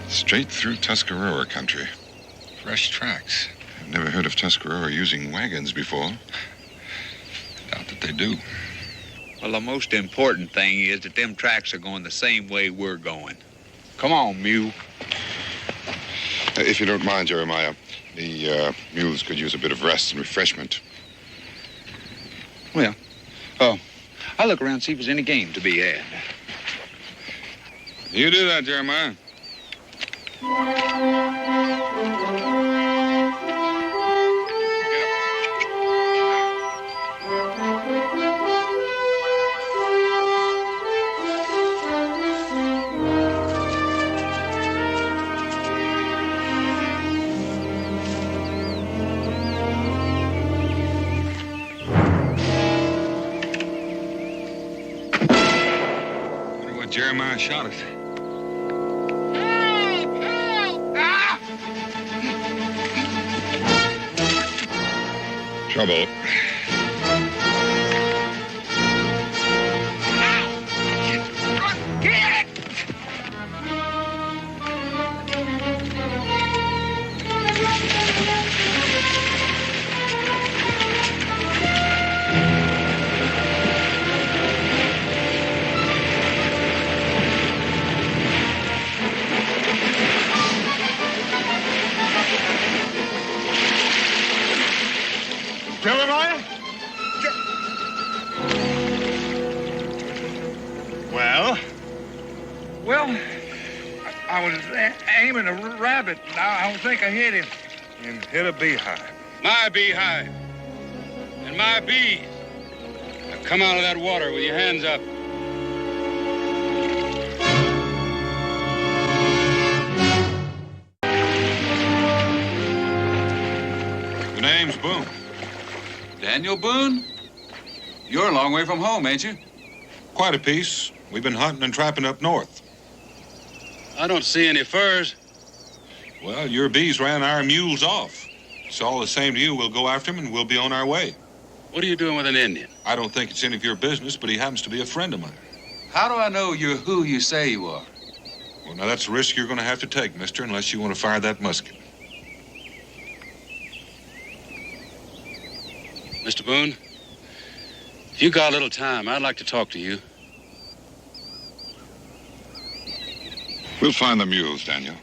[SPEAKER 12] Straight through Tuscarora country. Fresh tracks. I've never heard of Tuscarora using wagons before.
[SPEAKER 10] Doubt that they do.
[SPEAKER 14] Well, the most important thing is that them tracks are going the same way we're going. Come on, mule.
[SPEAKER 12] If you don't mind, Jeremiah, the mules could use a bit of rest and refreshment.
[SPEAKER 14] Well, I'll look around and see if there's any game to be had.
[SPEAKER 10] You do that, Jeremiah. Jeremiah shot us.
[SPEAKER 13] Help! Help! Ah!
[SPEAKER 12] Trouble.
[SPEAKER 13] Get it! Jeremiah? Well? Well, I was aiming a rabbit, and I don't think I hit him.
[SPEAKER 10] And hit a beehive.
[SPEAKER 7] My beehive. And my bees. Now come out of that water with your hands up.
[SPEAKER 10] Your name's Boone.
[SPEAKER 14] Daniel Boone? You're a long way from home, ain't you?
[SPEAKER 10] Quite a piece. We've been hunting and trapping up north.
[SPEAKER 7] I don't see any furs.
[SPEAKER 10] Well, your bees ran our mules off. It's all the same to you. We'll go after him and we'll be on our way.
[SPEAKER 7] What are you doing with an Indian?
[SPEAKER 10] I don't think it's any of your business, but he happens to be a friend of mine.
[SPEAKER 14] How do I know you're who you say you are?
[SPEAKER 10] Well, now that's a risk you're going to have to take, mister, unless you want to fire that musket.
[SPEAKER 7] Mr. Boone, if you got a little time, I'd like to talk to you.
[SPEAKER 12] We'll find the mules, Daniel.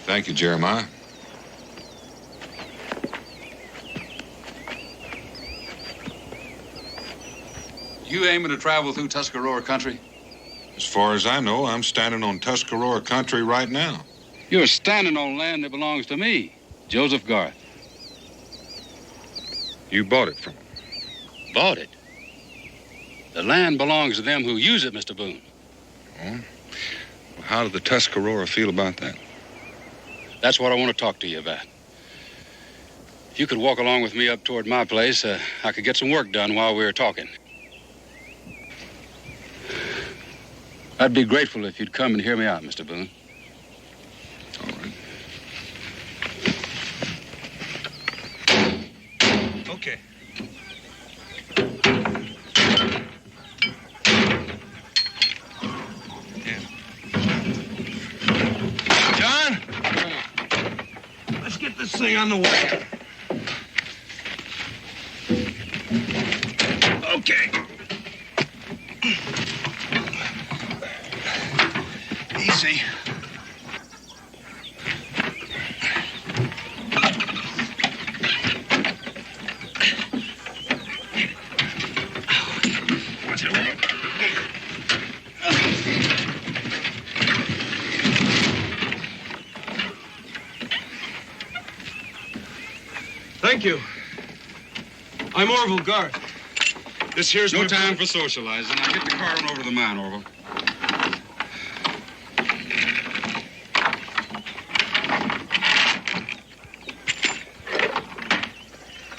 [SPEAKER 10] Thank you, Jeremiah.
[SPEAKER 15] You aiming to travel through Tuscarora country?
[SPEAKER 10] As far as I know, I'm standing on Tuscarora country right now.
[SPEAKER 16] You're standing on land that belongs to me, Joseph Garth.
[SPEAKER 10] You bought it from him.
[SPEAKER 16] Bought it? The land belongs to them who use it, Mr. Boone.
[SPEAKER 10] Oh? Well, how do the Tuscarora feel about that?
[SPEAKER 16] That's what I want to talk to you about. If you could walk along with me up toward my place, I could get some work done while we were talking. I'd be grateful if you'd come and hear me out, Mr. Boone.
[SPEAKER 10] All right.
[SPEAKER 13] Okay.
[SPEAKER 11] John? Let's get this thing on the way. Okay. Easy. Watch it.
[SPEAKER 17] Thank you. I'm Orville Garth. This here's
[SPEAKER 16] no time for socializing. Now get the car on over to the mine, Orville.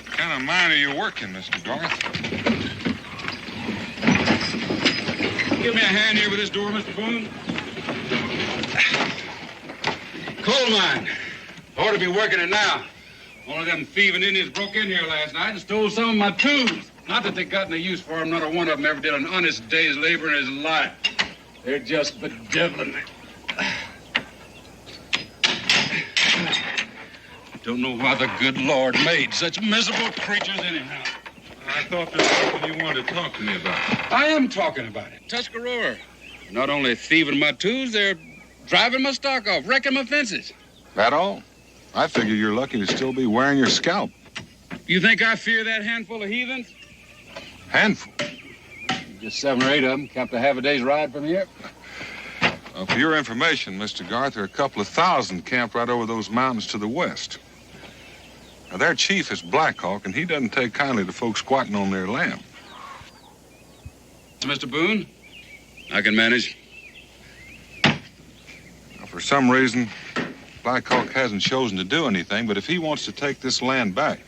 [SPEAKER 10] What kind of mine are you working, Mr. Garth?
[SPEAKER 16] Give me a hand here with this door, Mr. Boone. Coal mine. Ought to be working it now. One of them thieving Indians broke in here last night and stole some of my tools. Not that they got any use for them. Not a one of them ever did an honest day's labor in his life. They're just bedeviling me. Don't know why the good Lord made such miserable creatures anyhow.
[SPEAKER 10] I thought there was something you wanted to talk to me about.
[SPEAKER 16] I am talking about it. Tuscarora. Not only thieving my tools, they're driving my stock off, wrecking my fences.
[SPEAKER 10] That all? I figure you're lucky to still be wearing your scalp.
[SPEAKER 16] You think I fear that handful of heathens?
[SPEAKER 10] Handful?
[SPEAKER 16] Just 7 or 8 of them, camped a half a day's ride from here.
[SPEAKER 10] Well, for your information, Mr. Garth, there are a couple of thousand camped right over those mountains to the west. Now, their chief is Black Hawk, and he doesn't take kindly to folks squatting on their land.
[SPEAKER 16] Mr. Boone, I can manage.
[SPEAKER 10] Now, for some reason, Black Hawk hasn't chosen to do anything, but if he wants to take this land back...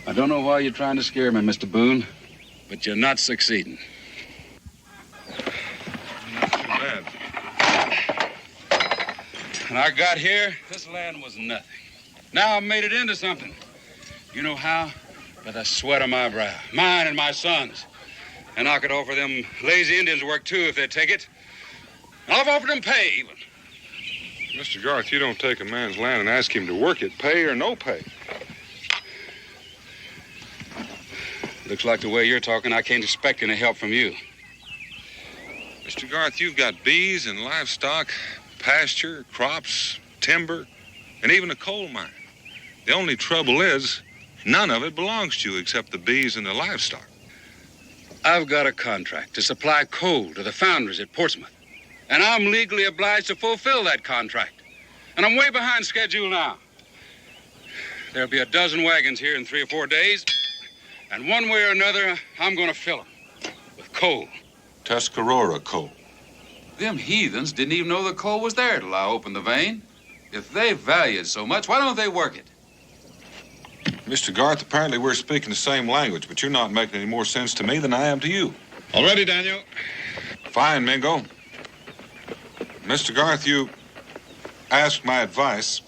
[SPEAKER 16] I don't know why you're trying to scare me, Mr. Boone, but you're not succeeding.
[SPEAKER 10] Not too bad.
[SPEAKER 16] When I got here, this land was nothing. Now I've made it into something. You know how? By the sweat of my brow. Mine and my sons. And I could offer them lazy Indians work, too, if they'd take it. And I've offered them pay, even.
[SPEAKER 10] Mr. Garth, you don't take a man's land and ask him to work it, pay or no pay.
[SPEAKER 16] Looks like the way you're talking, I can't expect any help from you.
[SPEAKER 10] Mr. Garth, you've got bees and livestock, pasture, crops, timber, and even a coal mine. The only trouble is, none of it belongs to you except the bees and the livestock.
[SPEAKER 16] I've got a contract to supply coal to the foundries at Portsmouth. And I'm legally obliged to fulfill that contract. And I'm way behind schedule now. There'll be a dozen wagons here in 3 or 4 days. And one way or another, I'm going to fill them with coal.
[SPEAKER 10] Tuscarora coal.
[SPEAKER 15] Them heathens didn't even know the coal was there till I opened the vein. If they value it so much, why don't they work it?
[SPEAKER 10] Mr. Garth, apparently we're speaking the same language, but you're not making any more sense to me than I am to you.
[SPEAKER 16] All ready, Daniel?
[SPEAKER 10] Fine, Mingo. Mr. Garth, you asked my advice.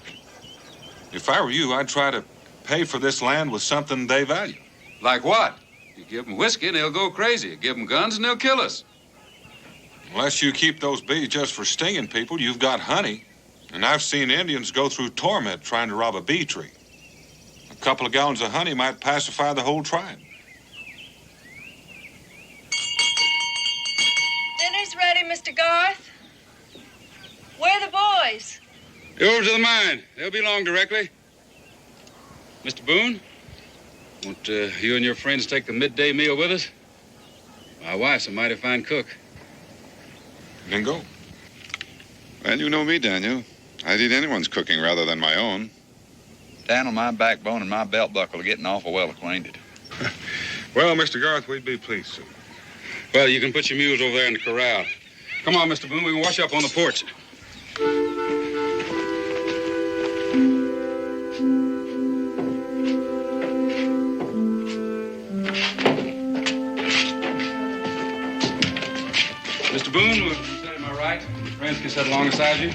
[SPEAKER 10] If I were you, I'd try to pay for this land with something they value.
[SPEAKER 15] Like what? You give them whiskey and they'll go crazy. You give them guns and they'll kill us.
[SPEAKER 10] Unless you keep those bees just for stinging people, you've got honey. And I've seen Indians go through torment trying to rob a bee tree. A couple of gallons of honey might pacify the whole tribe.
[SPEAKER 18] Dinner's ready, Mr. Garth. Where are the boys?
[SPEAKER 16] You're over to the mine. They'll be along directly. Mr. Boone, won't you and your friends take the midday meal with us? My wife's a mighty fine cook.
[SPEAKER 10] Then go.
[SPEAKER 12] Well, you know me, Daniel. I'd eat anyone's cooking rather than my own.
[SPEAKER 14] Daniel, my backbone and my belt buckle are getting awful well acquainted.
[SPEAKER 10] Well, Mr. Garth, we'd be pleased, sir.
[SPEAKER 16] Well, you can put your mules over there in the corral. Come on, Mr. Boone, we can wash up on the porch. Mr. Boone, will you sit at my right? Friends can sit alongside you.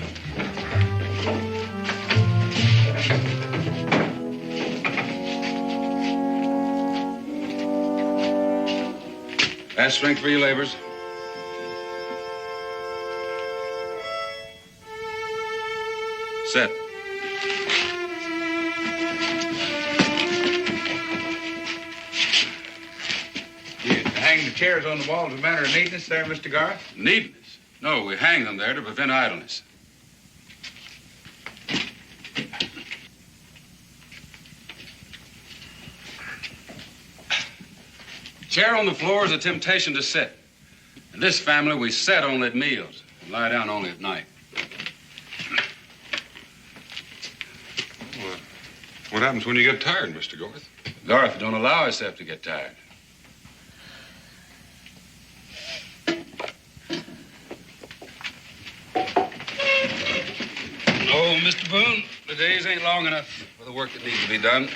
[SPEAKER 16] Add strength for your labors. Set.
[SPEAKER 14] You hang the chairs on the wall as a matter of neatness there, Mr. Garth?
[SPEAKER 16] Neatness? No, we hang them there to prevent idleness. Chair on the floor is a temptation to sit. In this family, we sit only at meals and lie down only at night.
[SPEAKER 10] What happens when you get tired, Mr. Garth?
[SPEAKER 16] Garth don't allow himself to get tired. Oh, Mr. Boone, the days ain't long enough for the work that needs to be done.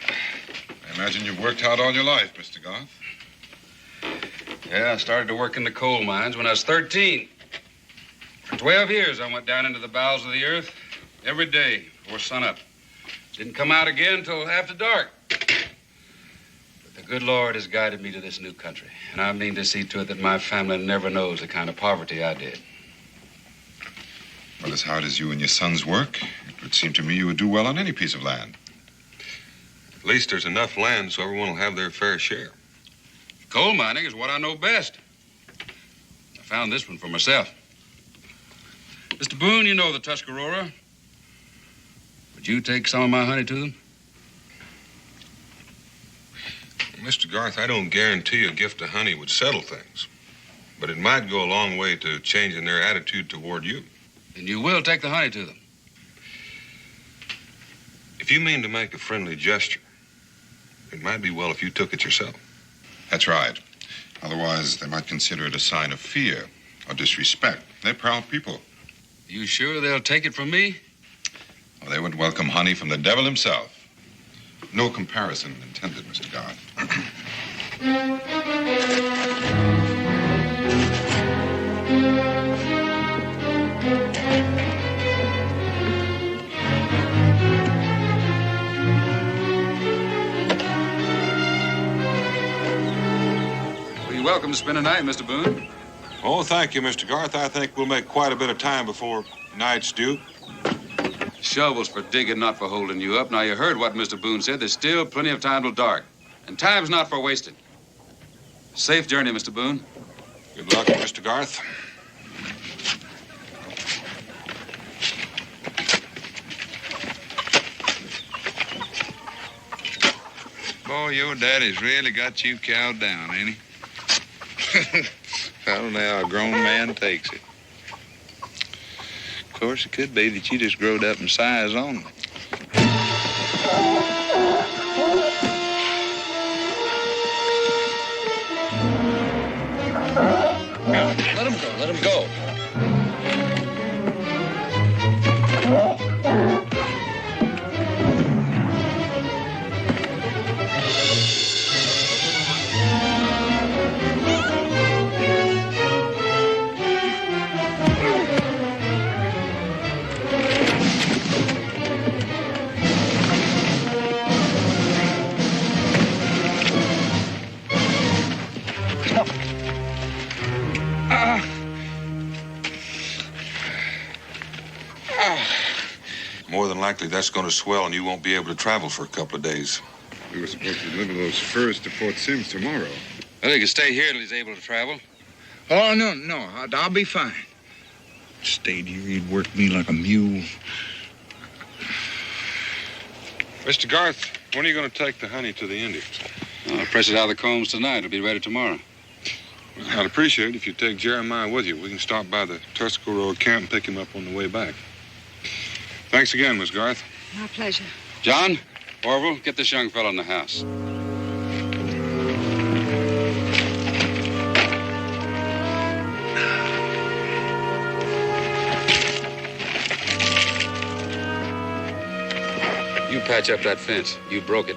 [SPEAKER 12] I imagine you've worked hard all your life, Mr. Garth.
[SPEAKER 16] Yeah, I started to work in the coal mines when I was 13. For 12 years, I went down into the bowels of the earth every day before sunup. Didn't come out again till after dark. But the good Lord has guided me to this new country, and I mean to see to it that my family never knows the kind of poverty I did.
[SPEAKER 12] Well, as hard as you and your sons work, it would seem to me you would do well on any piece of land.
[SPEAKER 10] At least there's enough land so everyone will have their fair share.
[SPEAKER 16] Coal mining is what I know best. I found this one for myself. Mr. Boone, you know the Tuscarora. Would you take some of my honey to them?
[SPEAKER 10] Mr. Garth, I don't guarantee a gift of honey would settle things, but it might go a long way to changing their attitude toward you.
[SPEAKER 16] And you will take the honey to them?
[SPEAKER 10] If you mean to make a friendly gesture, it might be well if you took it yourself.
[SPEAKER 12] That's right. Otherwise, they might consider it a sign of fear or disrespect. They're proud people.
[SPEAKER 16] You sure they'll take it from me?
[SPEAKER 12] Well, they would welcome honey from the devil himself. No comparison intended, Mr. Garth.
[SPEAKER 15] You're welcome to spend a night, Mr. Boone.
[SPEAKER 10] Oh, thank you, Mr. Garth. I think we'll make quite a bit of time before night's due.
[SPEAKER 15] Shovels for digging, not for holding you up. Now, you heard what Mr. Boone said. There's still plenty of time till dark. And time's not for wasting. Safe journey, Mr. Boone.
[SPEAKER 10] Good luck, Mr. Garth.
[SPEAKER 14] Boy, your daddy's really got you cowed down, ain't he? I don't know how a grown man takes it. Of course, it could be that you just growed up in size only.
[SPEAKER 11] Let him go. Let him go.
[SPEAKER 10] More than likely, that's going to swell, and you won't be able to travel for a couple of days.
[SPEAKER 12] We were supposed to deliver those furs to Fort Sims tomorrow.
[SPEAKER 16] Well, he can stay here till he's able to travel.
[SPEAKER 13] Oh, no. I'll be fine. Stayed here, he'd work me like a mule.
[SPEAKER 10] Mr. Garth, when are you going to take the honey to the Indians?
[SPEAKER 16] I'll press it out of the combs tonight. It'll be ready tomorrow.
[SPEAKER 10] I'd appreciate it if you'd take Jeremiah with you. We can stop by the Tuscarora camp and pick him up on the way back. Thanks again, Miss Garth.
[SPEAKER 9] My pleasure.
[SPEAKER 14] John, Orville, get this young fellow in the house. You patch up that fence. You broke it.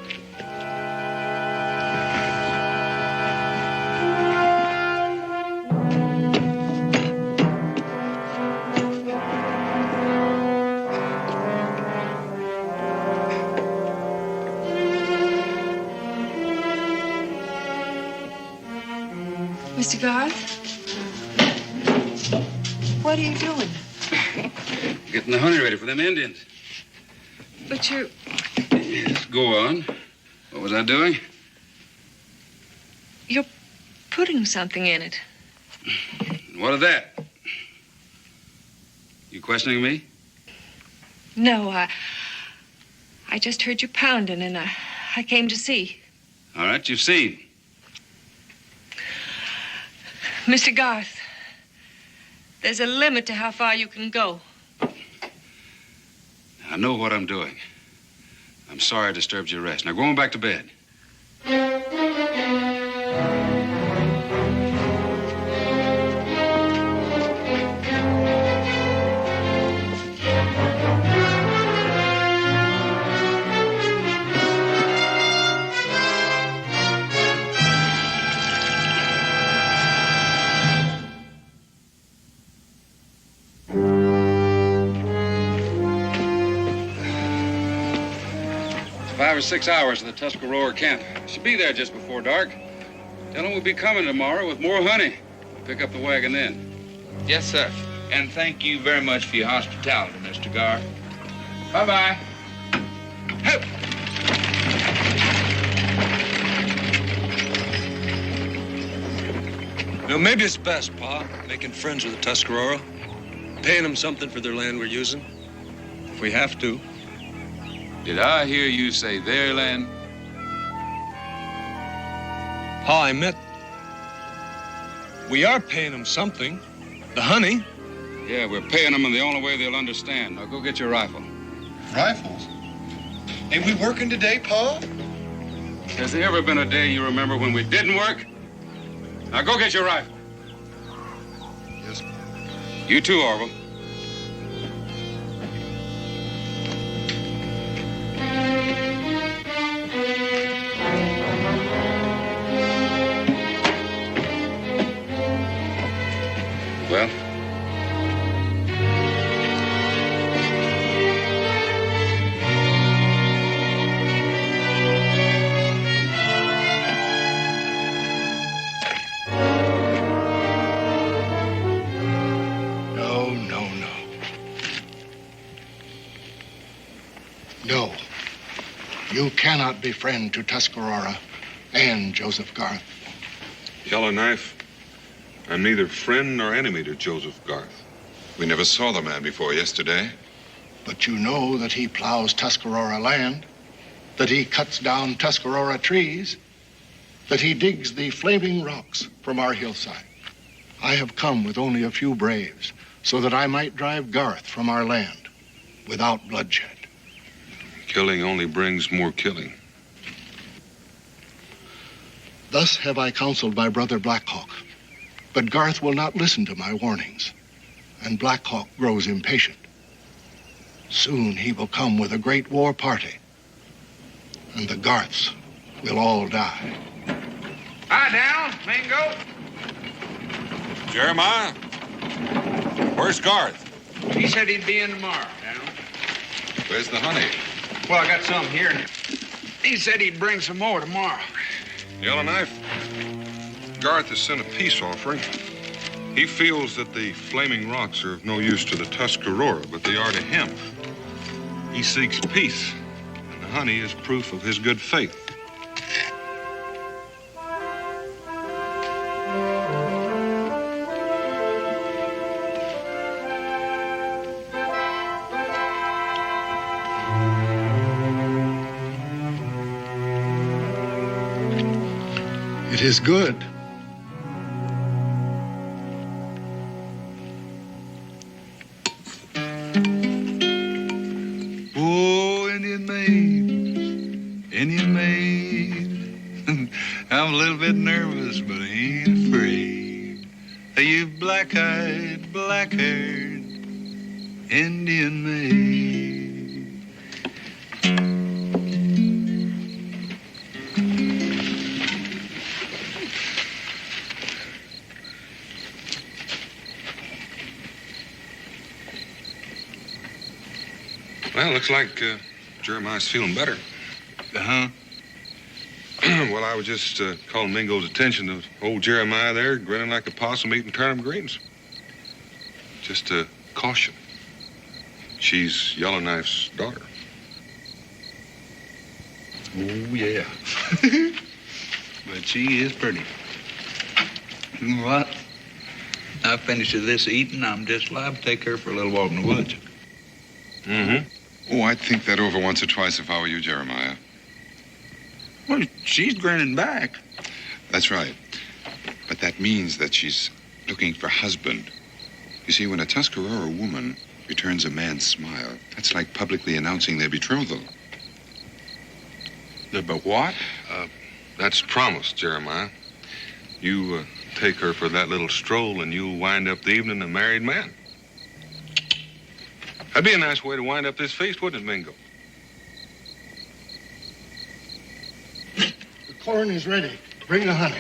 [SPEAKER 18] Mr. Garth? What are you doing?
[SPEAKER 14] Getting the honey ready for them Indians.
[SPEAKER 18] But you're...
[SPEAKER 14] Yes, go on. What was I doing?
[SPEAKER 18] You're putting something in it.
[SPEAKER 14] What of that? You questioning me?
[SPEAKER 18] No, I just heard you pounding, and I came to see.
[SPEAKER 14] All right, you've seen.
[SPEAKER 18] Mr. Garth, there's a limit to how far you can go.
[SPEAKER 14] I know what I'm doing. I'm sorry I disturbed your rest. Now go on back to bed. 5 or 6 hours to the Tuscarora camp. Should be there just before dark. Tell them we'll be coming tomorrow with more honey. Pick up the wagon then.
[SPEAKER 13] Yes, sir. And thank you very much for your hospitality, Mr. Garth. Bye-bye.
[SPEAKER 17] You know, maybe it's best, Pa, making friends with the Tuscarora, paying them something for their land we're using, if we have to.
[SPEAKER 15] Did I hear you say their land?
[SPEAKER 17] Pa, I meant we are paying them something. The honey.
[SPEAKER 14] Yeah, we're paying them in the only way they'll understand. Now go get your rifle.
[SPEAKER 19] Rifles? Ain't we working today, Pa?
[SPEAKER 14] Has there ever been a day you remember when we didn't work? Now go get your rifle.
[SPEAKER 19] Yes, Pa.
[SPEAKER 14] You too, Orville. Well?
[SPEAKER 19] No. You cannot be friend to Tuscarora and Joseph Garth.
[SPEAKER 10] Yellowknife, I'm neither friend nor enemy to Joseph Garth.
[SPEAKER 12] We never saw the man before yesterday.
[SPEAKER 19] But you know that he plows Tuscarora land, that he cuts down Tuscarora trees, that he digs the flaming rocks from our hillside. I have come with only a few braves so that I might drive Garth from our land without bloodshed.
[SPEAKER 10] Killing only brings more killing.
[SPEAKER 19] Thus have I counseled my brother Blackhawk, but Garth will not listen to my warnings, and Blackhawk grows impatient. Soon he will come with a great war party, and the Garths will all die.
[SPEAKER 13] Hi, down, Mingo.
[SPEAKER 16] Jeremiah, where's Garth?
[SPEAKER 13] He said he'd be in tomorrow, down.
[SPEAKER 12] Where's the honey?
[SPEAKER 13] Well, I got some here. He said he'd bring some more tomorrow.
[SPEAKER 10] Yellowknife, Garth has sent a peace offering. He feels that the flaming rocks are of no use to the Tuscarora, but they are to him. He seeks peace, and the honey is proof of his good faith.
[SPEAKER 19] It is good.
[SPEAKER 20] Indian maid. I'm a little bit nervous, but I ain't afraid. You black-eyed, black-haired Indian maid.
[SPEAKER 10] Well, looks like Jeremiah's feeling better.
[SPEAKER 20] Uh-huh.
[SPEAKER 10] Well, I was just calling Mingo's attention to old Jeremiah there, grinning like a possum eating turnip greens. Just a caution. She's Yellowknife's daughter.
[SPEAKER 20] Oh, yeah. But she is pretty. You know what? I finished this eating. I'm just liable to take her for a little walk in the woods.
[SPEAKER 10] Mm-hmm.
[SPEAKER 12] Oh, I'd think that over once or twice if I were you, Jeremiah.
[SPEAKER 20] Well, she's grinning back.
[SPEAKER 12] That's right. But that means that she's looking for husband. You see, when a Tuscarora woman returns a man's smile, that's like publicly announcing their betrothal.
[SPEAKER 20] But what?
[SPEAKER 10] That's promise, Jeremiah. You take her for that little stroll and you'll wind up the evening a married man. That'd be a nice way to wind up this feast, wouldn't it, Mingo?
[SPEAKER 19] The corn is ready. Bring the honey.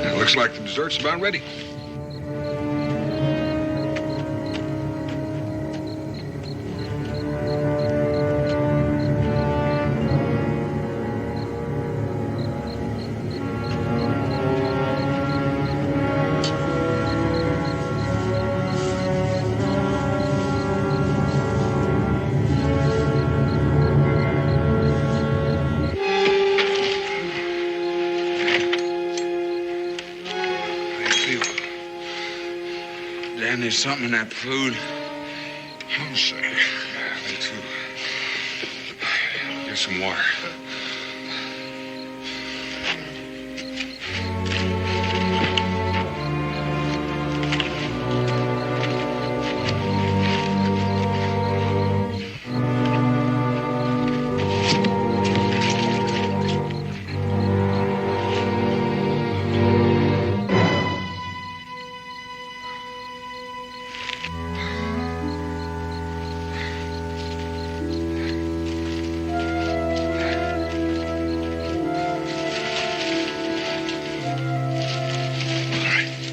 [SPEAKER 10] It looks like the dessert's about ready.
[SPEAKER 20] Damn, there's something in that food.
[SPEAKER 10] I'm sorry. Me too. Get some water.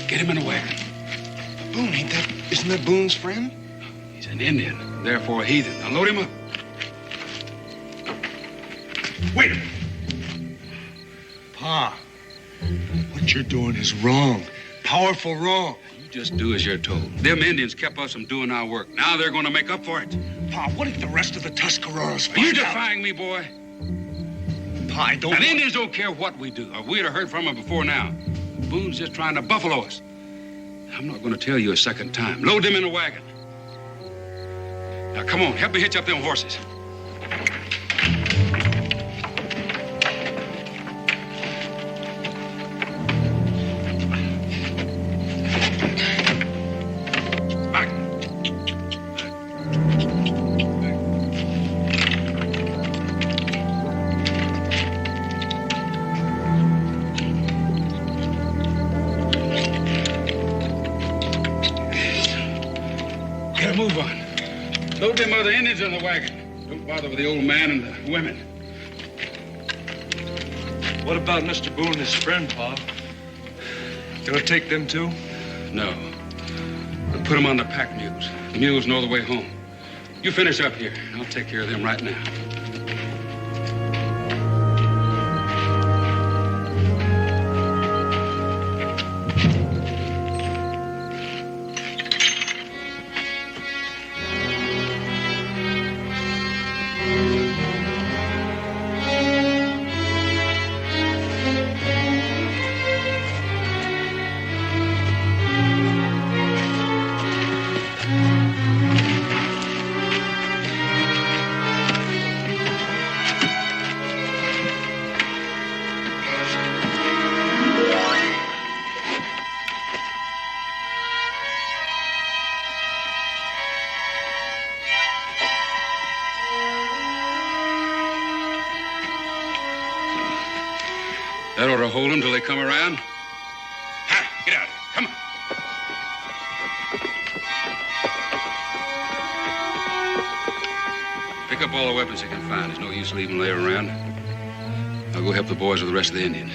[SPEAKER 16] Get him in a wagon.
[SPEAKER 17] Boone, isn't that Boone's friend?
[SPEAKER 16] He's an Indian, therefore a heathen. Now load him up.
[SPEAKER 17] Wait a minute. Pa, what you're doing is wrong. Powerful wrong.
[SPEAKER 16] You just do as you're told. Them Indians kept us from doing our work. Now they're going to make up for it.
[SPEAKER 17] Pa, what if the rest of the Tuscaroras
[SPEAKER 16] Are you
[SPEAKER 17] find out?
[SPEAKER 16] defying me, boy?
[SPEAKER 17] Pa, I don't...
[SPEAKER 16] And Indians don't care what we do, or we'd have heard from them before now. Boone's just trying to buffalo us. I'm not going to tell you a second time. Load them in a wagon. Now, come on, help me hitch up them horses. Move on. Load them other Indians in the wagon. Don't bother with the old man and the women.
[SPEAKER 17] What about Mr. Boone and his friend, Pa? Gonna take them too?
[SPEAKER 16] No. We'll put them on the pack mules. The mules know the way home. You finish up here. I'll take care of them right now.
[SPEAKER 14] That ought to hold them till they come around. Ha! Get out of here. Come on. Pick up all the weapons you can find. There's no use leaving them laying around. I'll go help the boys with the rest of the Indians.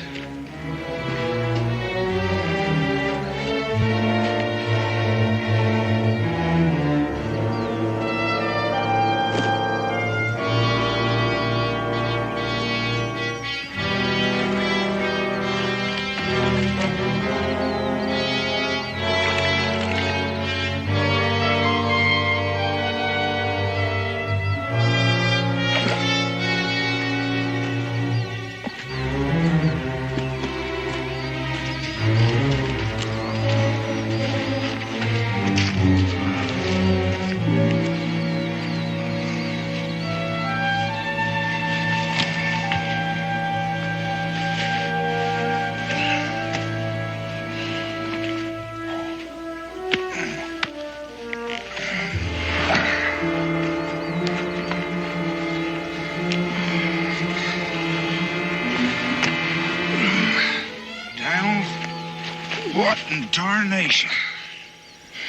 [SPEAKER 5] Tarnation.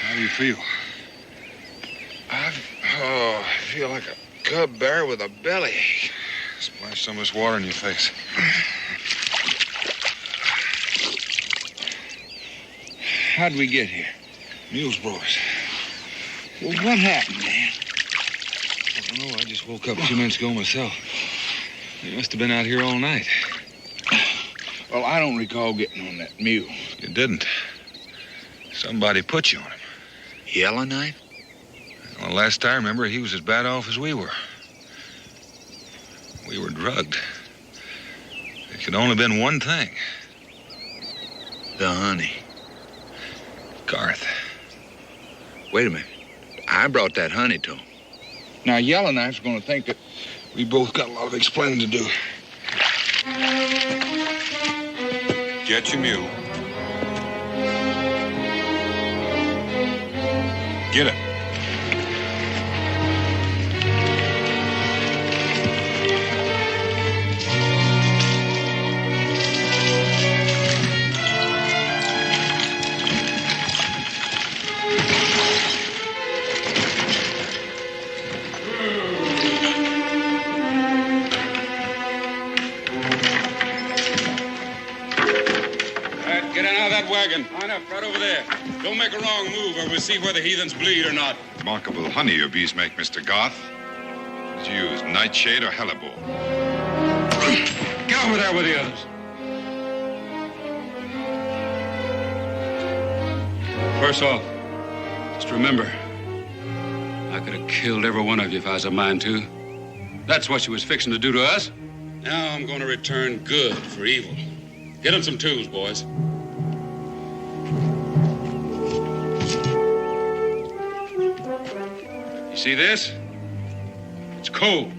[SPEAKER 10] How do you feel?
[SPEAKER 5] I feel like a cub bear with a bellyache.
[SPEAKER 10] Splash some of this water in your face.
[SPEAKER 5] How'd we get here?
[SPEAKER 10] Mules brought us.
[SPEAKER 5] Well, what happened, Dan?
[SPEAKER 17] I don't know. I just woke up a few minutes ago myself. You must have been out here all night.
[SPEAKER 5] Well, I don't recall getting on that mule.
[SPEAKER 10] You didn't. Somebody put you on him.
[SPEAKER 5] Yellowknife?
[SPEAKER 10] Well, last I remember, he was as bad off as we were. We were drugged. It could only have been one thing.
[SPEAKER 5] The honey.
[SPEAKER 10] Garth.
[SPEAKER 5] Wait a minute. I brought that honey to him. Now, Yellowknife's going to think that
[SPEAKER 10] we both got a lot of explaining to do.
[SPEAKER 12] Get your mule. Get it.
[SPEAKER 14] Wagon. Line up right over there. Don't make a wrong move or we'll see whether heathens bleed or not.
[SPEAKER 12] Remarkable honey your bees make, Mr. Garth. Did you use nightshade or hellebore?
[SPEAKER 14] Get over there with the others. First off, just remember, I could have killed every one of you if I was a mind to. That's what you was fixing to do to us. Now I'm going to return good for evil. Get them some tools, boys. You see this? It's coal.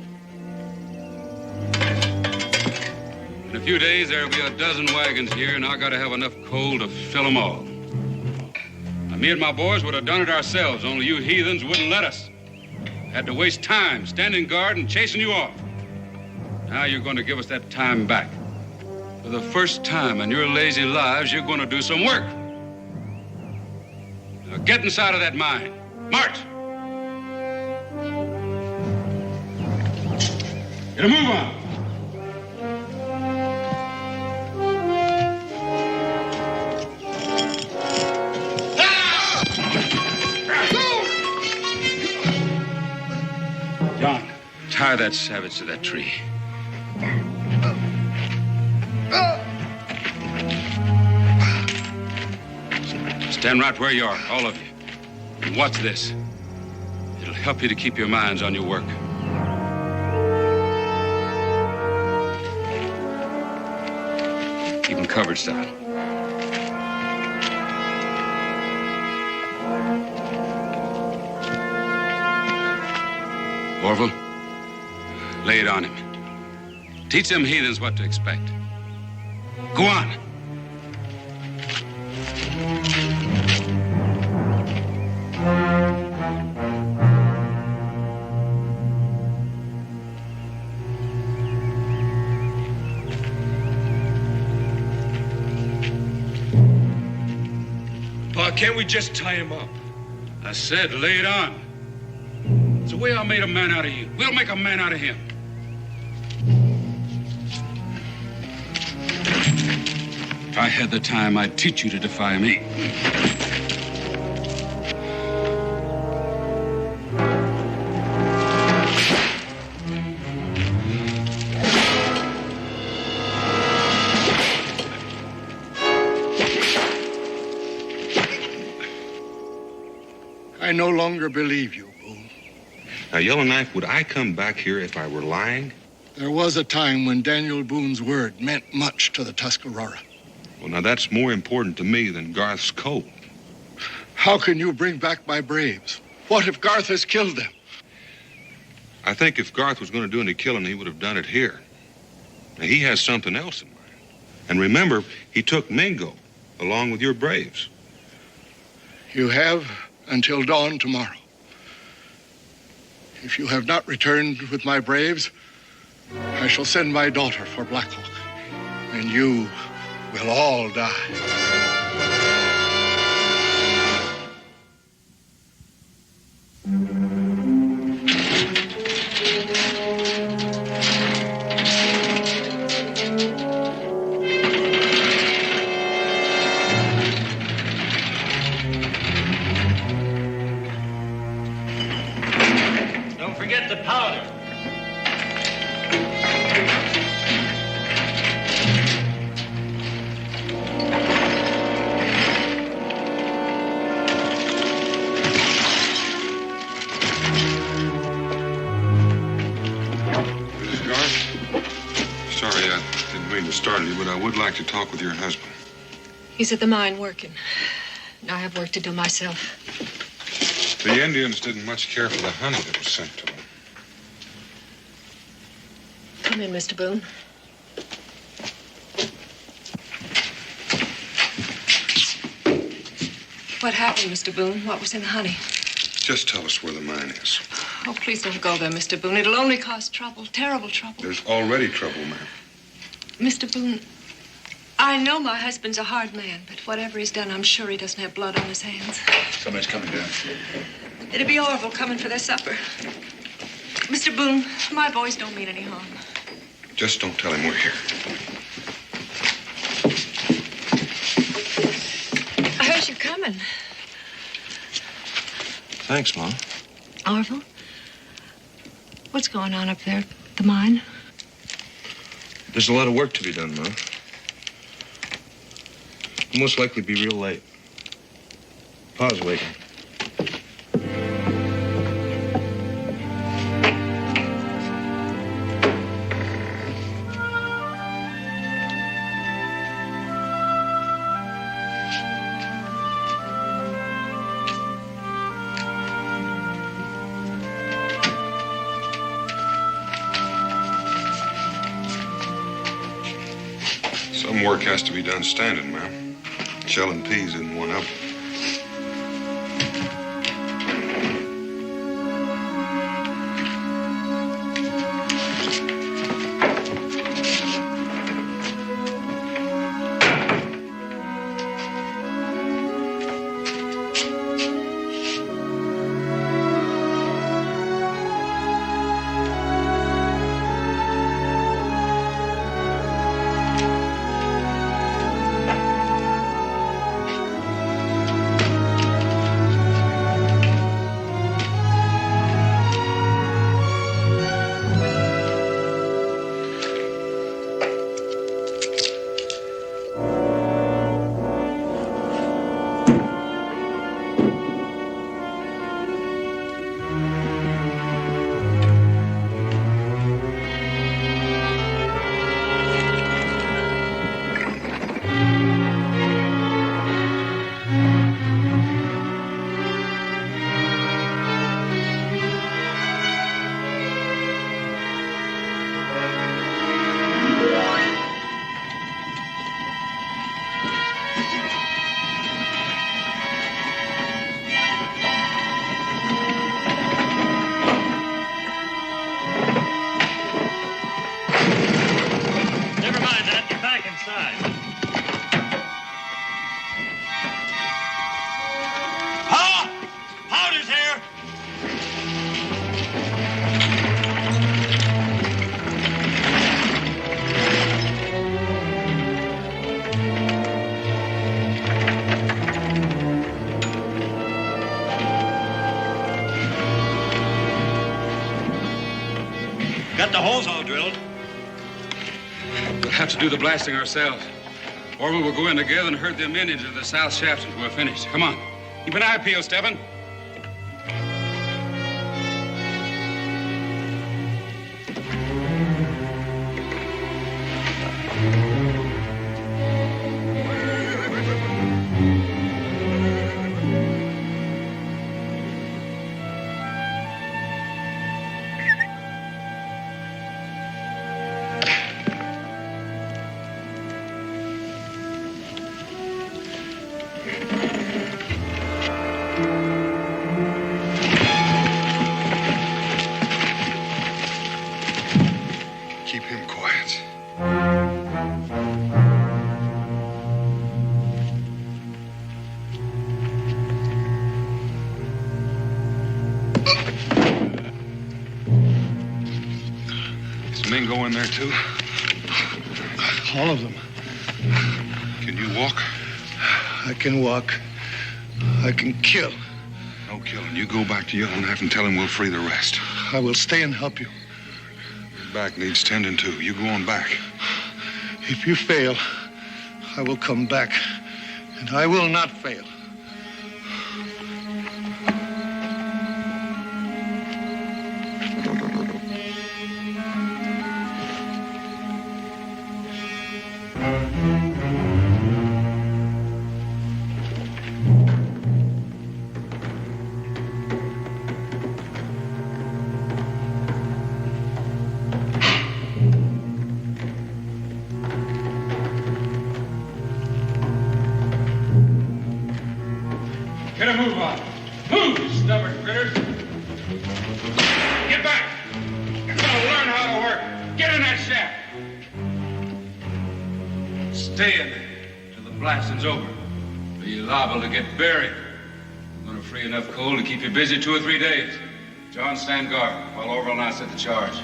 [SPEAKER 14] In a few days, there'll be a dozen wagons here, and I gotta have enough coal to fill them all. Now, me and my boys would have done it ourselves, only you heathens wouldn't let us. Had to waste time standing guard and chasing you off. Now you're going to give us that time back. For the first time in your lazy lives, you're going to do some work. Now get inside of that mine. March! Get a move on. John, tie that savage to that tree. Stand right where you are, all of you. And watch this. It'll help you to keep your minds on your work. Keep them covered, style. Orville, lay it on him. Teach them heathens what to expect. Go on.
[SPEAKER 17] can't we just tie him up?
[SPEAKER 14] I said lay it on. It's the way I made a man out of you. We'll make a man out of him. If I had the time, I'd teach you to defy me.
[SPEAKER 19] I no longer believe you, Boone.
[SPEAKER 10] Now, Yellowknife, would I come back here if I were lying?
[SPEAKER 19] There was a time when Daniel Boone's word meant much to the Tuscarora.
[SPEAKER 10] Well, now, that's more important to me than Garth's coat.
[SPEAKER 19] How can you bring back my braves? What if Garth has killed them?
[SPEAKER 10] I think if Garth was going to do any killing, he would have done it here. Now, he has something else in mind. And remember, he took Mingo along with your braves.
[SPEAKER 19] You have until dawn tomorrow. If you have not returned with my braves, I shall send my daughter for Black Hawk, and you will all die.
[SPEAKER 4] Don't forget the powder.
[SPEAKER 10] Mrs. Garth? Sorry, I didn't mean to startle you, but I would like to talk with your husband.
[SPEAKER 18] He's at the mine working. I have work to do myself.
[SPEAKER 10] The Indians didn't much care for the honey that was sent to them.
[SPEAKER 18] Come in, Mr. Boone. What happened, Mr. Boone? What was in the honey?
[SPEAKER 10] Just tell us where the mine is.
[SPEAKER 18] Oh, please don't go there, Mr. Boone. It'll only cause trouble, terrible trouble.
[SPEAKER 10] There's already trouble, ma'am.
[SPEAKER 18] Mr. Boone, I know my husband's a hard man, but whatever he's done, I'm sure he doesn't have blood on his hands.
[SPEAKER 12] Somebody's coming down.
[SPEAKER 18] It'd be Orville coming for their supper. Mr. Boone, my boys don't mean any harm.
[SPEAKER 10] Just don't tell him we're here.
[SPEAKER 18] I heard you coming.
[SPEAKER 10] Thanks, Mom.
[SPEAKER 18] Orville, what's going on up there at the mine?
[SPEAKER 10] There's a lot of work to be done, Mom. We'll most likely be real late. Pa's waiting. Some work has to be done standing, ma'am. Shelling peas isn't one of them.
[SPEAKER 11] Got the holes all drilled.
[SPEAKER 14] We'll have to do the blasting ourselves. Or we will go in together and herd them Indians into the south shafts until we're finished. Come on. Keep an eye peeled, Stebbin.
[SPEAKER 12] Keep him quiet.
[SPEAKER 10] Does men go in there too?
[SPEAKER 19] All of them.
[SPEAKER 10] Can you walk?
[SPEAKER 19] I can walk. I can kill.
[SPEAKER 10] No killing. You go back to Yellowknife and tell him we'll free the rest.
[SPEAKER 19] I will stay and help you.
[SPEAKER 10] Your back needs tending to. You go on back.
[SPEAKER 19] If you fail, I will come back. And I will not fail.
[SPEAKER 14] Get a move on. Move, you stubborn critters. Get back. You're gonna learn how to work. Get in that shaft. Stay in there till the blasting's over. Or you're liable to get buried. I'm gonna free enough coal to keep you busy 2 or 3 days. John, stand guard while Orville and I set the charge.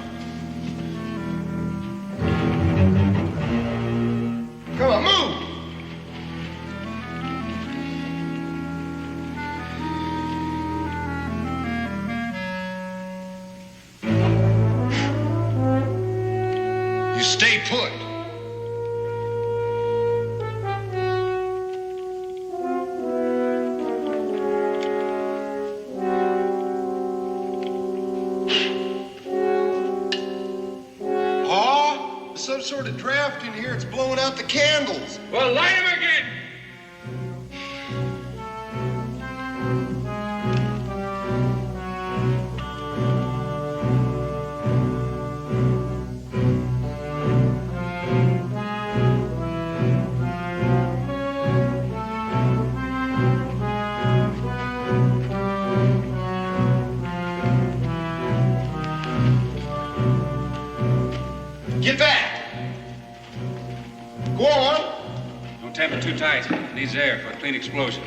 [SPEAKER 11] Come on, move! You stay put. Pa, there's some sort of draft in here. It's blowing out the candles.
[SPEAKER 14] Well, light him again.
[SPEAKER 11] Get back! Go on!
[SPEAKER 14] Don't tamp it too tight. It needs air for a clean explosion.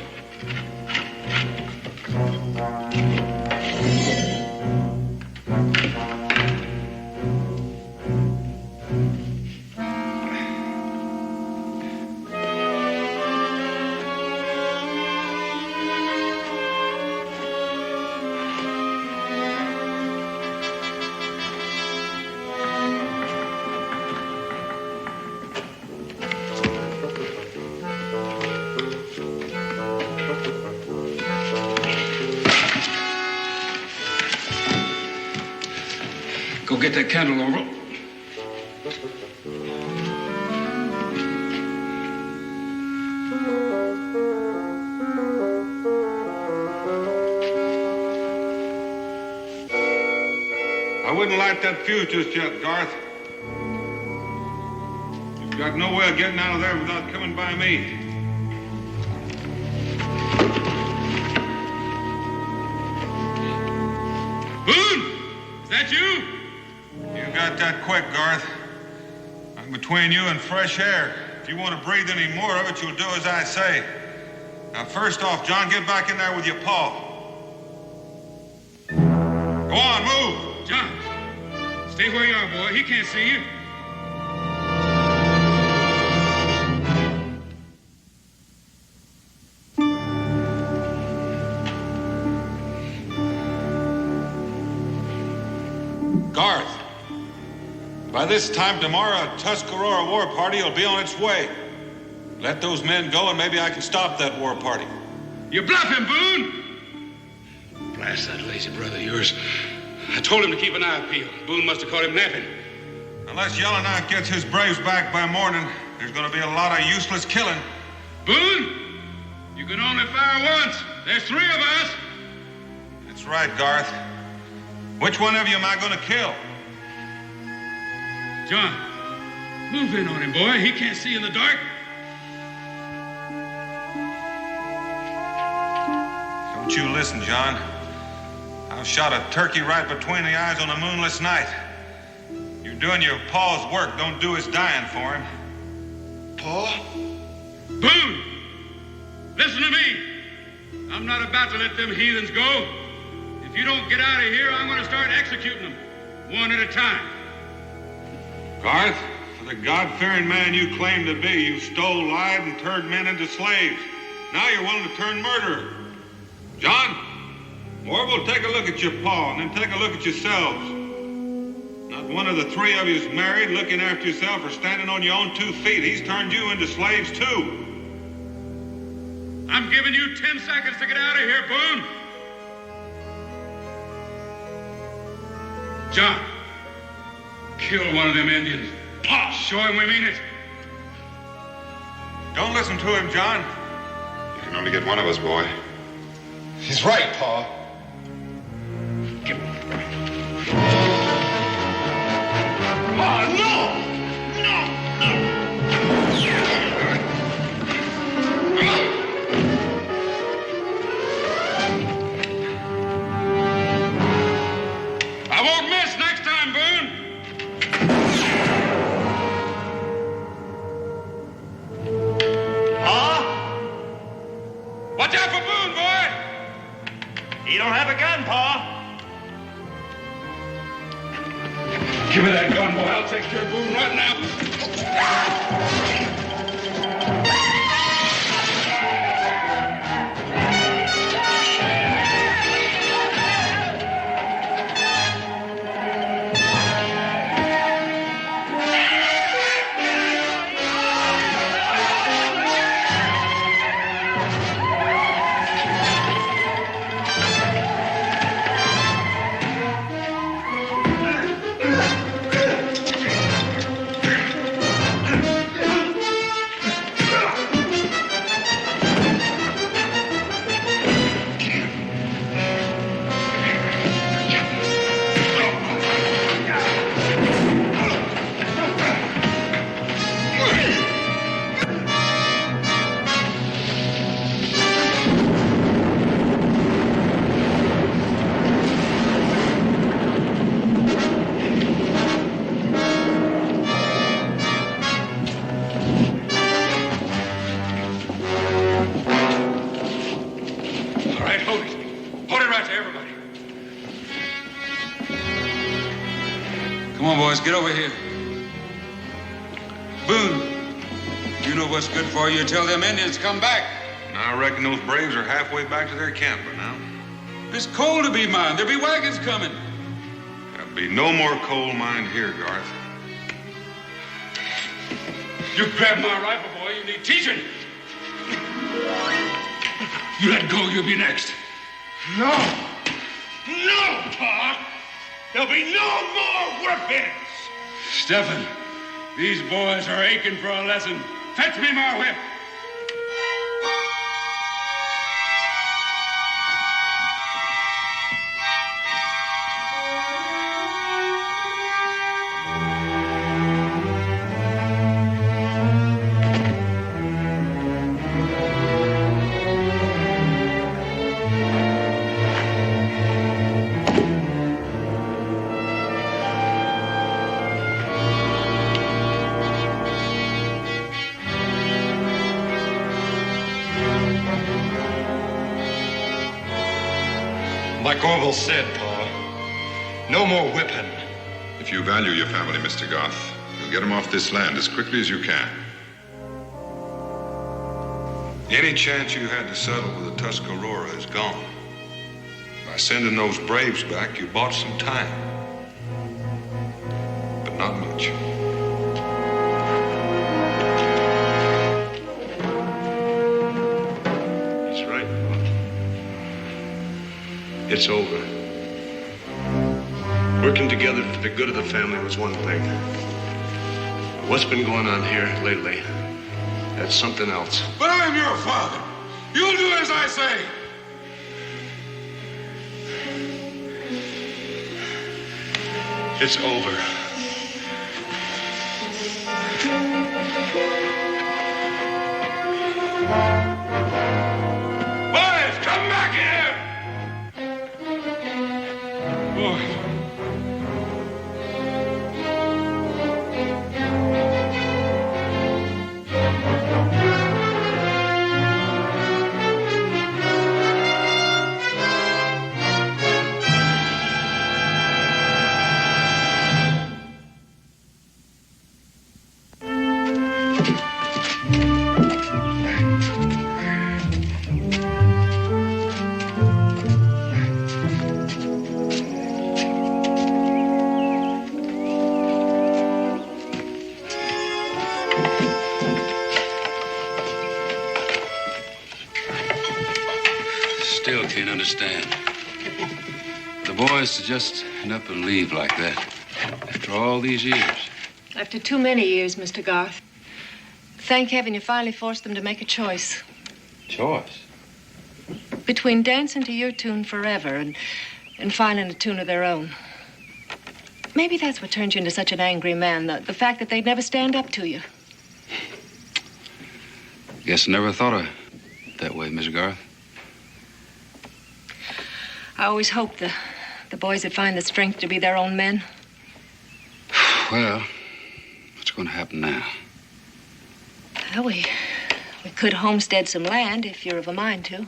[SPEAKER 14] Go get that candle, Orville.
[SPEAKER 10] I wouldn't light that fuse just yet, Garth. You've got no way of getting out of there without coming by me.
[SPEAKER 14] Boone! Is that you?
[SPEAKER 10] You got that quick, Garth. I'm between you and fresh air. If you want to breathe any more of it, you'll do as I say. Now, first off, John, get back in there with your paw. Go on, move.
[SPEAKER 14] John, stay where you are, boy. He can't see you.
[SPEAKER 10] Garth,
[SPEAKER 12] By this time tomorrow, a Tuscarora war party will be on its way. Let those men go and maybe I can stop that war party.
[SPEAKER 14] You're bluffing, Boone! Blast that lazy brother of yours. I told him to keep an eye peeled. Boone must have caught him napping.
[SPEAKER 12] Unless Yellowknife gets his braves back by morning, there's going to be a lot of useless killing.
[SPEAKER 14] Boone, you can only fire once. There's 3 of us.
[SPEAKER 12] That's right, Garth. Which one of you am I going to kill?
[SPEAKER 14] John, move in on him, boy. He can't see in the dark.
[SPEAKER 12] Don't you listen, John. I've shot a turkey right between the eyes on a moonless night. You're doing your paw's work. Don't do his dying for him.
[SPEAKER 19] Pa?
[SPEAKER 14] Boone, listen to me. I'm not about to let them heathens go. If you don't get out of here, I'm going to start executing them, one at a time.
[SPEAKER 12] Garth, for the God-fearing man you claim to be, you stole, lied, and turned men into slaves. Now you're willing to turn murderer. John, Orville, take a look at your pa, and then take a look at yourselves. Not one of the 3 of you is married, looking after yourself, or standing on your own 2 feet. He's turned you into slaves, too.
[SPEAKER 14] I'm giving you 10 seconds to get out of here, Boone. John, kill one of them Indians. Show him we mean it.
[SPEAKER 12] Don't listen to him, John. You can only get one of us, boy.
[SPEAKER 19] He's right, Pa.
[SPEAKER 11] Oh, no!
[SPEAKER 14] I won't miss next time, Boone. Watch out for Boone, boy!
[SPEAKER 11] He don't have a gun, Pa.
[SPEAKER 14] Give me that gun, boy. I'll take care of Boone right now.
[SPEAKER 15] Come on, boys, get over here. Boone, you know what's good for you. Tell them Indians come back.
[SPEAKER 12] I reckon those braves are halfway back to their camp by now.
[SPEAKER 15] There's coal to be mined. There'll be wagons coming.
[SPEAKER 12] There'll be no more coal mined here, Garth.
[SPEAKER 14] You grab my rifle, boy. You need teaching. You let go, you'll be next.
[SPEAKER 11] No! No, Pa! There'll be no more whippings!
[SPEAKER 14] Stephen, these boys are aching for a lesson. Fetch me my whip.
[SPEAKER 17] Like Orville said, Pa, no more whipping.
[SPEAKER 12] If you value your family, Mr. Garth, you'll get them off this land as quickly as you can. Any chance you had to settle with the Tuscarora is gone. By sending those braves back, you bought some time. But
[SPEAKER 10] Not much. He's right, Pa. It's over. Working together for the good of the family was one thing. What's been going on here lately, that's something else.
[SPEAKER 12] But I'm your father. You'll do as I say.
[SPEAKER 10] It's over.
[SPEAKER 12] Boys, come back here! Boy.
[SPEAKER 14] Still can't understand. The boys to just end up and leave like that after all these years.
[SPEAKER 18] After too many years, Mr. Garth. Thank heaven you finally forced them to make a choice.
[SPEAKER 14] Choice?
[SPEAKER 18] Between dancing to your tune forever and finding a tune of their own. Maybe that's what turned you into such an angry man, the fact that they'd never stand up to you.
[SPEAKER 14] Guess I never thought of it that way, Miss Garth.
[SPEAKER 18] I always hoped the boys would find the strength to be their own men.
[SPEAKER 14] Well, what's going to happen now?
[SPEAKER 18] Well, we could homestead some land if you're of a mind to.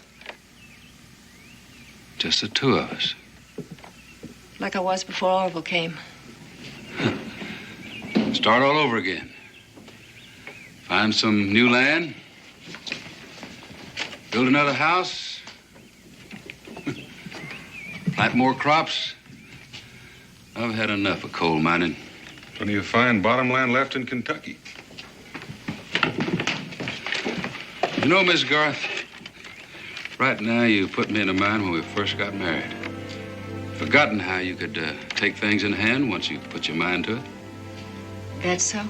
[SPEAKER 14] Just the two of us.
[SPEAKER 18] Like I was before Orville came.
[SPEAKER 14] Start all over again. Find some new land. Build another house. Plant more crops. I've had enough of coal mining.
[SPEAKER 10] Plenty of fine bottom land left in Kentucky.
[SPEAKER 14] You know, Miss Garth, right now you put me in a mind when we first got married. Forgotten how you could take things in hand once you put your mind to it.
[SPEAKER 18] That's so?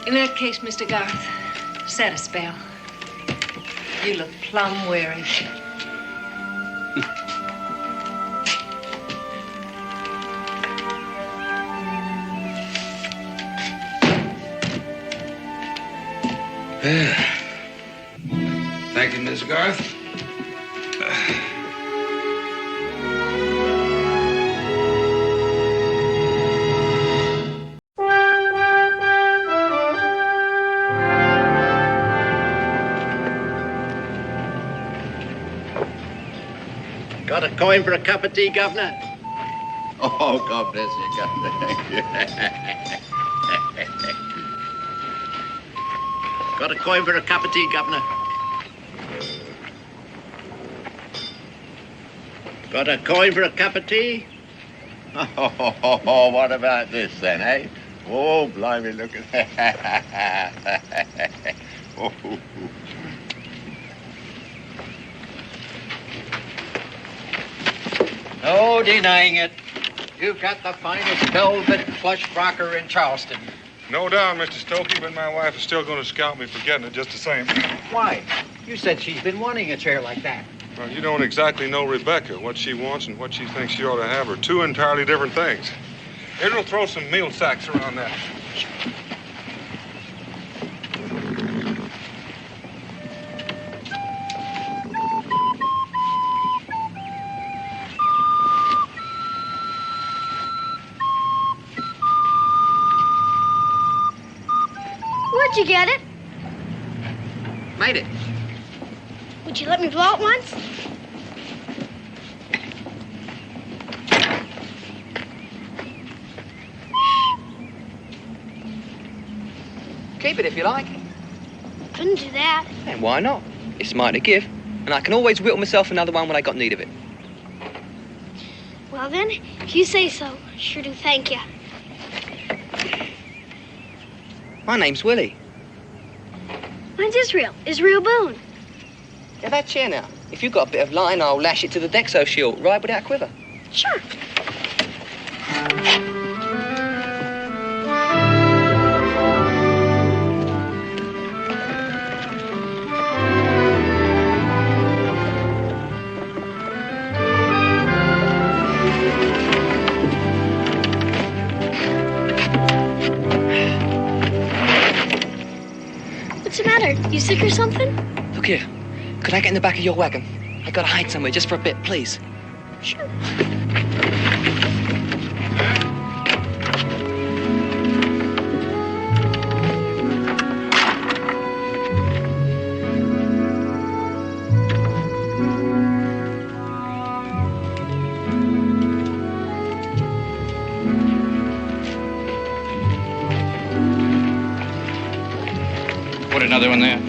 [SPEAKER 18] In that case, Mr. Garth, set a spell. You look plumb weary.
[SPEAKER 14] Thank you, Miss Garth.
[SPEAKER 21] Got a coin for a cup of tea, Governor? Oh, God bless you, Governor. Thank you. Got a coin for a cup of tea, Governor? Got a coin for a cup of tea? Oh, what about this then, eh? Oh, blimey, look at that. Oh. No denying it. You've got the finest velvet plush rocker in Charleston.
[SPEAKER 10] No doubt, Mr. Stokey, but my wife is still going to scout me for getting it just the same.
[SPEAKER 21] Why? You said she's been wanting a chair like that.
[SPEAKER 10] Well, you don't exactly know Rebecca. What she wants and what she thinks she ought to have are two entirely different things. Maybe we'll throw some meal sacks around that.
[SPEAKER 2] Where'd you get it?
[SPEAKER 21] Made it.
[SPEAKER 2] Would you let me blow it once?
[SPEAKER 21] Keep it if you like.
[SPEAKER 2] couldn't do that.
[SPEAKER 8] And why not? It's mine to give, and I can always whittle myself another one when I got need of it.
[SPEAKER 2] Well then, if you say so, sure do thank you.
[SPEAKER 8] My name's Willie.
[SPEAKER 2] Mine's Israel Boone.
[SPEAKER 8] Yeah, that chair now. If you've got a bit of line, I'll lash it to the deck so she'll ride without a quiver.
[SPEAKER 2] Sure. What's the matter? You sick or something?
[SPEAKER 8] Look here. Could I get in the back of your wagon? I gotta hide somewhere just for a bit, please.
[SPEAKER 2] Sure.
[SPEAKER 7] Put another one there.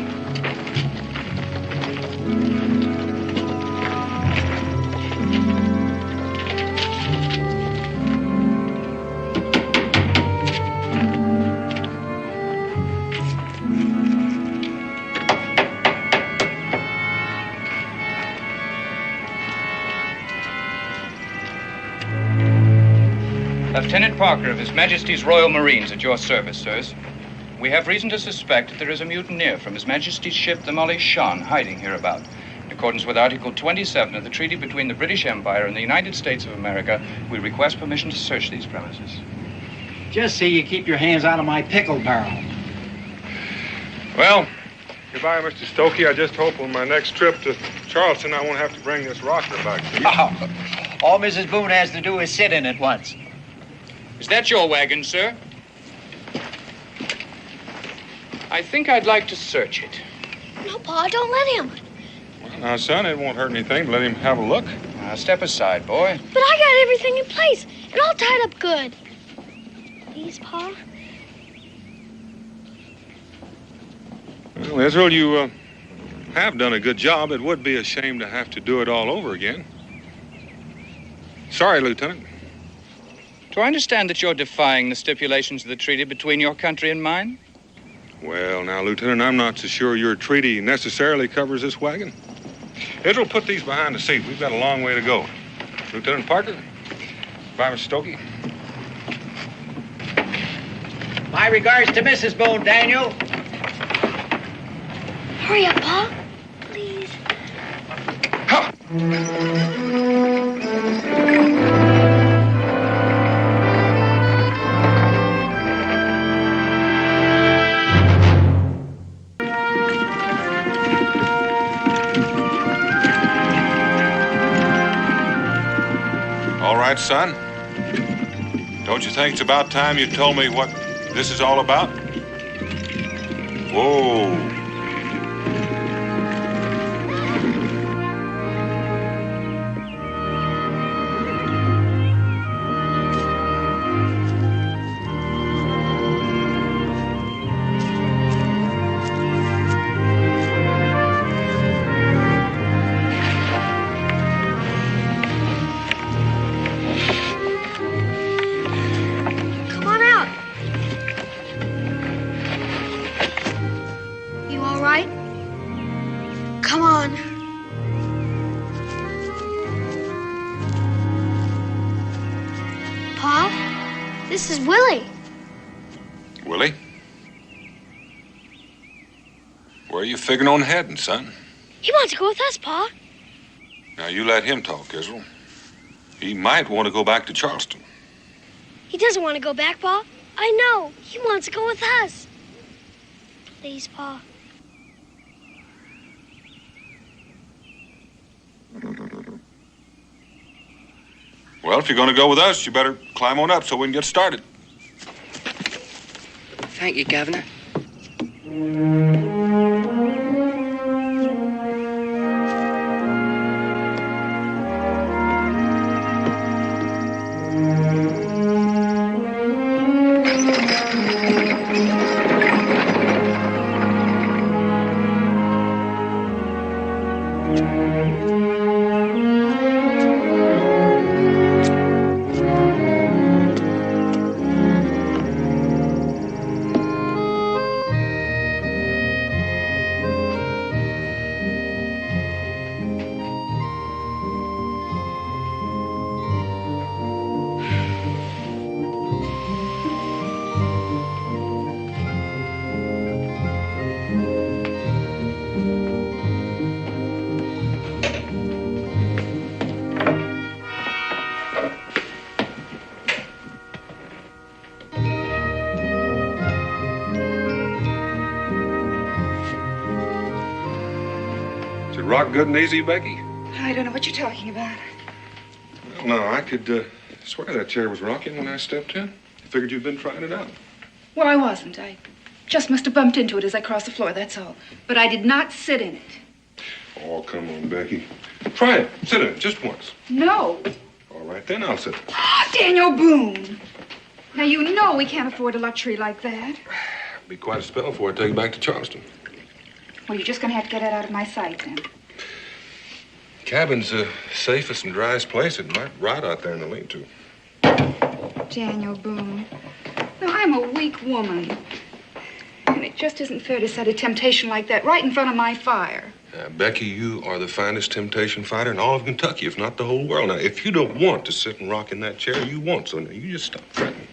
[SPEAKER 7] Lieutenant Parker of His Majesty's Royal Marines at your service, sirs. We have reason to suspect that there is a mutineer from His Majesty's ship, the Molly Sean, hiding hereabout. In accordance with Article 27 of the treaty between the British Empire and the United States of America, we request permission to search these premises.
[SPEAKER 22] Just see you keep your hands out of my pickle barrel.
[SPEAKER 10] Well, goodbye, Mr. Stokey. I just hope on my next trip to Charleston I won't have to bring this rocker back to you.
[SPEAKER 22] Oh, all Mrs. Boone has to do is sit in it once.
[SPEAKER 7] Is that your wagon, sir? I think I'd like to search it.
[SPEAKER 2] No, Pa, don't let him.
[SPEAKER 10] Well, now, son, it won't hurt anything to let him have a look.
[SPEAKER 7] Now, step aside, boy.
[SPEAKER 2] But I got everything in place and all tied up good. Please, Pa.
[SPEAKER 10] Well, Israel, you have done a good job. It would be a shame to have to do it all over again. Sorry, Lieutenant.
[SPEAKER 7] Do I understand that you're defying the stipulations of the treaty between your country and mine?
[SPEAKER 10] Well, now, Lieutenant, I'm not so sure your treaty necessarily covers this wagon. Israel, put these behind the seat. We've got a long way to go. Lieutenant Parker. Bye, Mr. Stokey.
[SPEAKER 22] My regards to Mrs. Boone, Daniel.
[SPEAKER 2] Hurry up, Pa. Please.
[SPEAKER 12] All right, son. Don't you think it's about time you told me what this is all about? Whoa.
[SPEAKER 2] Come on out. You all right? Come on. Pa, this is Willie.
[SPEAKER 12] Willie? Where are you figuring on heading, son?
[SPEAKER 2] He wants to go with us, Pa.
[SPEAKER 12] Now, you let him talk, Israel. He might want to go back to Charleston.
[SPEAKER 2] He doesn't want to go back, Pa. I know. He wants to go with us. Please, Pa.
[SPEAKER 12] Well, if you're going to go with us, you better climb on up so we can get started.
[SPEAKER 8] Thank you, Governor.
[SPEAKER 10] it rock good and easy, Becky?
[SPEAKER 1] I don't know what you're talking about.
[SPEAKER 10] Well, no, I could swear that chair was rocking when I stepped in. I figured you'd been trying it out.
[SPEAKER 1] Well, I wasn't. I just must have bumped into it as I crossed the floor, that's all. But I did not sit in it.
[SPEAKER 10] Oh, come on, Becky. Try it. Sit in it just once.
[SPEAKER 1] No.
[SPEAKER 10] All right, then I'll sit.
[SPEAKER 1] Daniel Boone. Now, you know we can't afford a luxury like that.
[SPEAKER 10] It'll be quite a spell before I take you back to Charleston.
[SPEAKER 1] Well, you're just going to have to get it out of my sight, then.
[SPEAKER 10] Cabin's the safest and driest place. It might rot out there in the lean-to.
[SPEAKER 1] Daniel Boone. Now, I'm a weak woman. And it just isn't fair to set a temptation like that right in front of my fire.
[SPEAKER 10] Becky, you are the finest temptation fighter in all of Kentucky, if not the whole world. Now, if you don't want to sit and rock in that chair, you won't. So now you just stop fretting.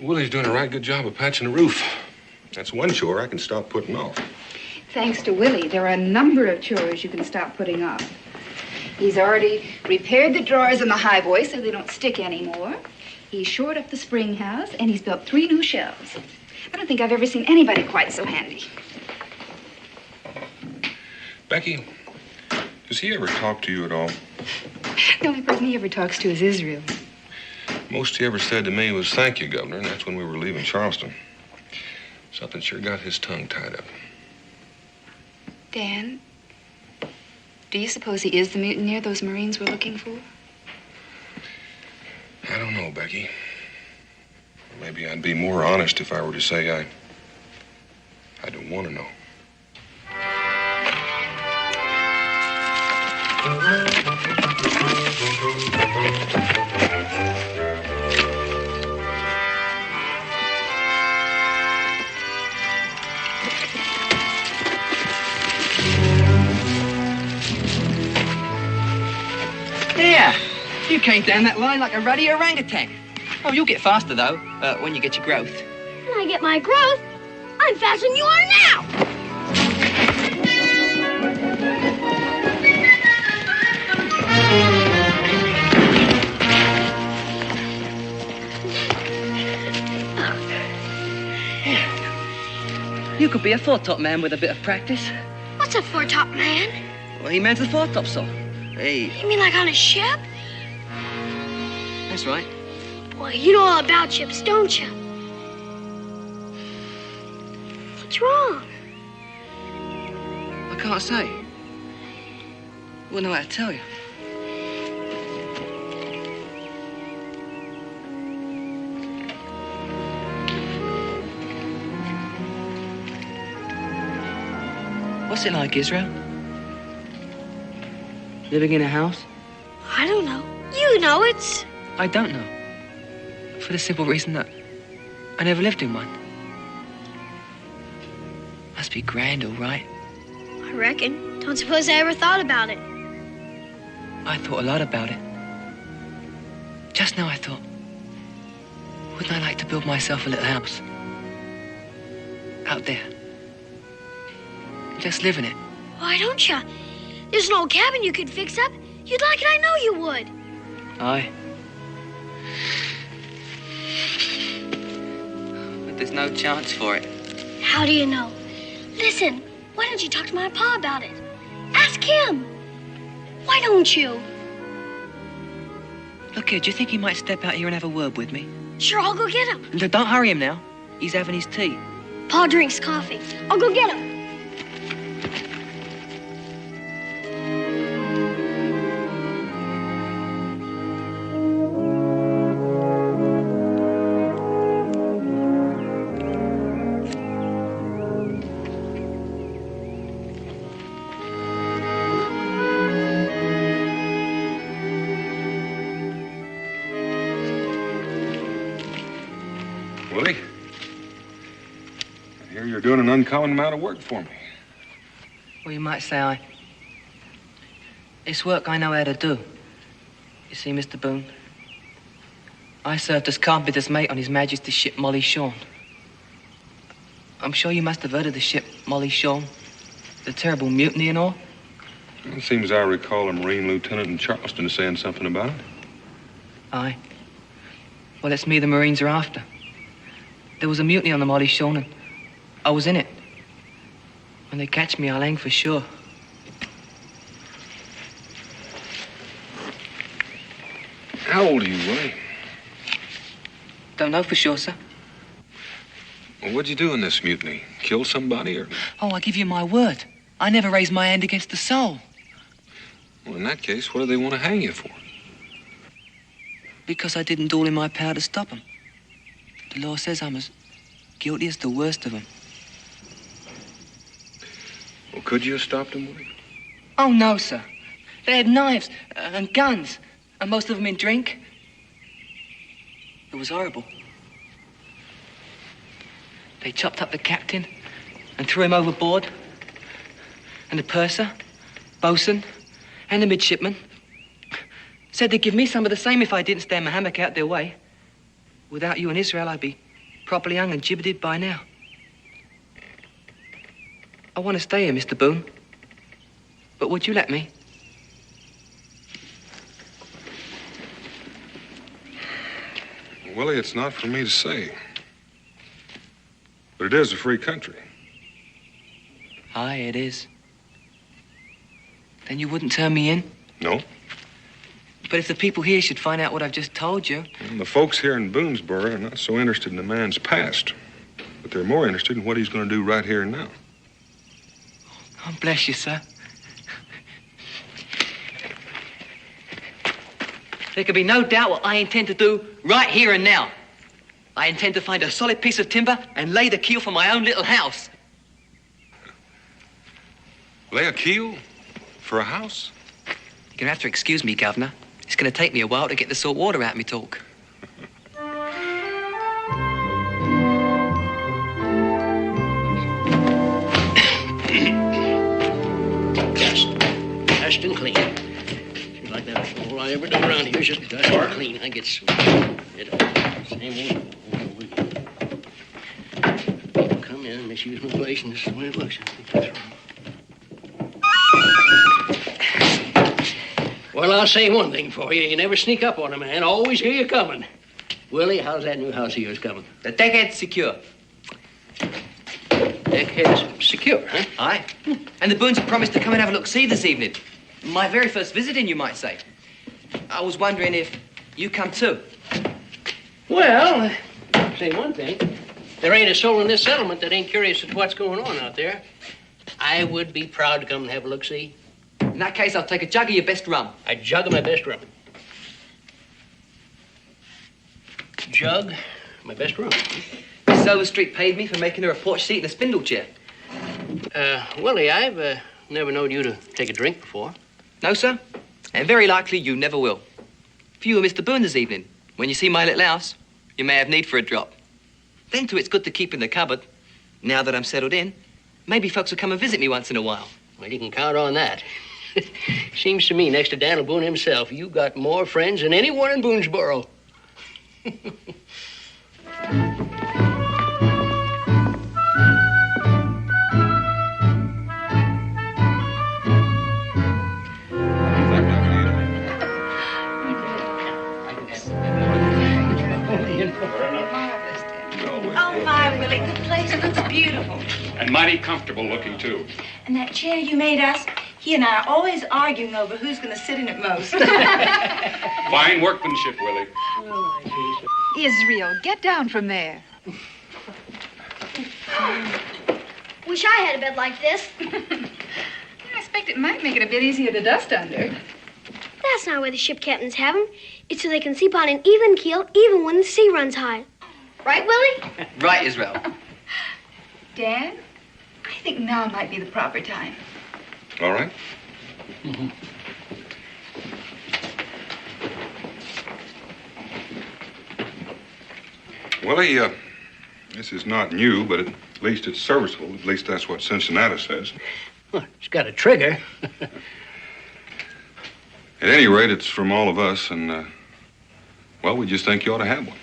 [SPEAKER 10] Willie's doing a right good job of patching the roof. That's one chore I can stop putting off.
[SPEAKER 1] Thanks to Willie, there are a number of chores you can stop putting off. He's already repaired the drawers in the highboy so they don't stick anymore. He's shored up the spring house, and he's built 3 new shelves. I don't think I've ever seen anybody quite so handy.
[SPEAKER 10] Becky, does he ever talk to you at all?
[SPEAKER 1] The only person he ever talks to is Israel.
[SPEAKER 10] Most he ever said to me was, "Thank you, Governor," and that's when we were leaving Charleston. Something sure got his tongue tied up.
[SPEAKER 1] Dan, do you suppose he is the mutineer those Marines were looking for?
[SPEAKER 10] I don't know, Becky. Maybe I'd be more honest if I were to say I don't want to know.
[SPEAKER 8] Yeah, you came down that line like a ruddy orangutan. Oh, you'll get faster, though, when you get your growth.
[SPEAKER 2] When I get my growth, I'm faster than you are now.
[SPEAKER 8] You could be a foretop man with a bit of practice.
[SPEAKER 2] What's a foretop man?
[SPEAKER 8] Well, he mans the foretopsail. Hey.
[SPEAKER 2] You mean like on a ship?
[SPEAKER 8] That's right.
[SPEAKER 2] Boy, you know all about ships, don't you? What's wrong?
[SPEAKER 8] I can't say. Wouldn't know how to tell you. What's it like, Israel? Living in a house?
[SPEAKER 2] I don't know. You know it's...
[SPEAKER 8] I don't know. For the simple reason that I never lived in one. Must be grand, all right.
[SPEAKER 2] I reckon. Don't suppose I ever thought about it.
[SPEAKER 8] I thought a lot about it. Just now I thought, wouldn't I like to build myself a little house? Out there. Just live in it.
[SPEAKER 2] Why don't you? There's an old cabin you could fix up. You'd like it, I know you would.
[SPEAKER 8] Aye. But there's no chance for it.
[SPEAKER 2] How do you know? Listen, why don't you talk to my pa about it? Ask him. Why don't you?
[SPEAKER 8] Look here, do you think he might step out here and have a word with me?
[SPEAKER 2] Sure, I'll go get him.
[SPEAKER 8] Don't hurry him now. He's having his tea.
[SPEAKER 2] Pa drinks coffee. I'll go get him.
[SPEAKER 10] Willie, I hear you're doing an uncommon amount of work for me.
[SPEAKER 8] Well, you might say it's work I know how to do. You see, Mr. Boone, I served as carpenter's mate on His Majesty's ship Molly Shawn. I'm sure you must have heard of the ship Molly Shawn, the terrible mutiny and all.
[SPEAKER 10] It seems I recall a Marine lieutenant in Charleston saying something about it.
[SPEAKER 8] Aye. Well, it's me the Marines are after. There was a mutiny on the Molly Shawn, and I was in it. When they catch me, I'll hang for sure.
[SPEAKER 10] How old are you, Willie?
[SPEAKER 8] Don't know for sure, sir.
[SPEAKER 10] Well, what'd you do in this mutiny? Kill somebody or...
[SPEAKER 8] Oh, I give you my word. I never raised my hand against a soul.
[SPEAKER 10] Well, in that case, what do they want to hang you for?
[SPEAKER 8] Because I didn't do all in my power to stop them. The law says I'm as guilty as the worst of them.
[SPEAKER 10] Well, could you have stopped them, Willie?
[SPEAKER 8] Oh, no, sir. They had knives and guns, and most of them in drink. It was horrible. They chopped up the captain and threw him overboard. And the purser, bosun, and the midshipman said they'd give me some of the same if I didn't stand my hammock out their way. Without you and Israel, I'd be properly hung and gibbeted by now. I want to stay here, Mr. Boone. But would you let me?
[SPEAKER 10] Willie, it's not for me to say. But it is a free country.
[SPEAKER 8] Aye, it is. Then you wouldn't turn me in?
[SPEAKER 10] No.
[SPEAKER 8] But if the people here should find out what I've just told you...
[SPEAKER 10] And the folks here in Boonesboro are not so interested in the man's past. But they're more interested in what he's going to do right here and now.
[SPEAKER 8] Oh, bless you, sir. There can be no doubt what I intend to do right here and now. I intend to find a solid piece of timber and lay the keel for my own little house.
[SPEAKER 10] Lay a keel for a house?
[SPEAKER 8] You're going to have to excuse me, Governor. It's going to take me a while to get the salt water out of me talk.
[SPEAKER 3] Dust and clean. Seems like that's all I ever do around here is just dust and clean. I get sweet. Same old come in and misuse my place, and this is the way it looks. Well, I'll say one thing for you. You never sneak up on a man. Always hear you coming. Willie, how's that new house of yours coming?
[SPEAKER 8] The deckhead's secure.
[SPEAKER 3] Deckhead's secure, huh?
[SPEAKER 8] Aye. And the Boones have promised to come and have a look-see this evening. My very first visiting, you might say. I was wondering if you come too.
[SPEAKER 3] Well, I'll say one thing. There ain't a soul in this settlement that ain't curious as to what's going on out there. I would be proud to come and have a look-see.
[SPEAKER 8] In that case, I'll take a jug of your best rum.
[SPEAKER 3] A jug of my best rum. Jug, my best rum.
[SPEAKER 8] Miss Overstreet paid me for making her a porch seat and a spindle chair.
[SPEAKER 3] Willie, I've never known you to take a drink before.
[SPEAKER 8] No, sir. And very likely you never will. For you and Mr. Boone this evening, when you see my little house, you may have need for a drop. Then, too, it's good to keep in the cupboard. Now that I'm settled in, maybe folks will come and visit me once in a while.
[SPEAKER 3] Well, you can count on that. Seems to me, next to Daniel Boone himself, you got more friends than anyone in Boonesboro.
[SPEAKER 6] Oh, my, Willie, the place looks beautiful.
[SPEAKER 14] And mighty comfortable looking, too.
[SPEAKER 6] And that chair you made us, he and I are always arguing over who's going to sit in it most.
[SPEAKER 14] Fine workmanship, Willie.
[SPEAKER 1] Israel, get down from there.
[SPEAKER 2] Wish I had a bed like this.
[SPEAKER 1] I expect it might make it a bit easier to dust under.
[SPEAKER 2] That's not where the ship captains have them. It's so they can sleep on an even keel even when the sea runs high. Right, Willie?
[SPEAKER 8] Right, Israel.
[SPEAKER 1] Dan, I think now might be the proper time.
[SPEAKER 10] All right. Willie, this is not new, but at least it's serviceable. At least that's what Cincinnati says.
[SPEAKER 3] Well, it's got a trigger.
[SPEAKER 10] At any rate, it's from all of us, and, well, we just think you ought to have one.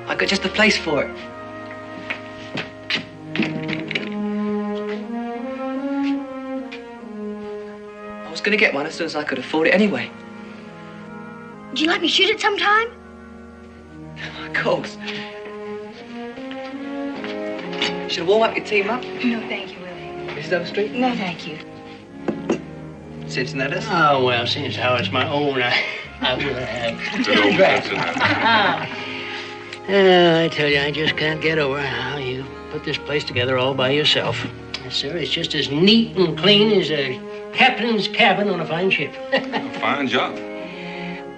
[SPEAKER 8] I got just the place for it. I was going to get one as soon as I could afford it anyway.
[SPEAKER 2] Would you let me shoot it sometime?
[SPEAKER 8] Of course. Should I warm up your team up?
[SPEAKER 1] No, thank you, Willie.
[SPEAKER 8] Mrs. Overstreet?
[SPEAKER 1] No, thank you.
[SPEAKER 8] Cincinnatus?
[SPEAKER 3] Oh, well, since how it's my own, I will have.
[SPEAKER 10] Good old
[SPEAKER 3] I tell you, I just can't get over how you put this place together all by yourself. Yes, sir, it's just as neat and clean as a captain's cabin on a fine ship.
[SPEAKER 10] Fine job.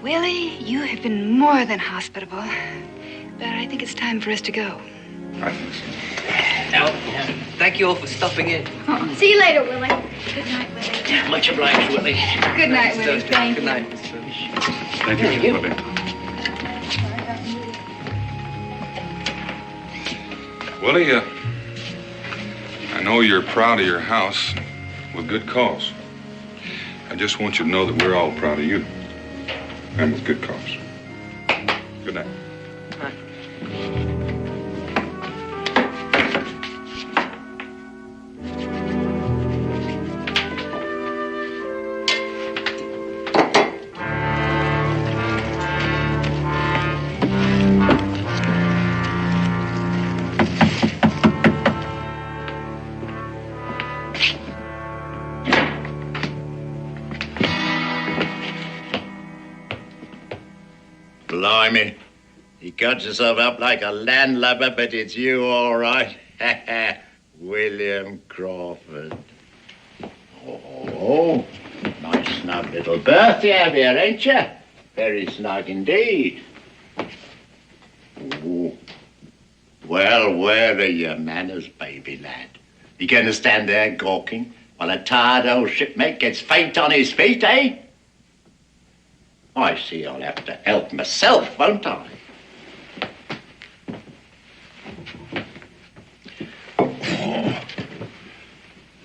[SPEAKER 1] Willie, you have been more than hospitable. But I think it's time for us to go.
[SPEAKER 10] I think so.
[SPEAKER 8] Now, thank you all for stopping in.
[SPEAKER 2] See you later, Willie.
[SPEAKER 1] Good night, Willie.
[SPEAKER 3] Much obliged, Willie.
[SPEAKER 1] Good night, Willie. Thank
[SPEAKER 8] Good
[SPEAKER 1] you.
[SPEAKER 8] night.
[SPEAKER 10] Thank you, Mr. Willie. Willie, I know you're proud of your house with good cause. I just want you to know that we're all proud of you. And with good cause. Good night.
[SPEAKER 21] Blimey. He cuts himself up like a landlubber, but it's you all right. William Crawford. Oh, nice snug little berth you have here, ain't you? Very snug indeed. Ooh. Well, where are your manners, baby lad? You going to stand there gawking while a tired old shipmate gets faint on his feet, eh? I see I'll have to help myself, won't I?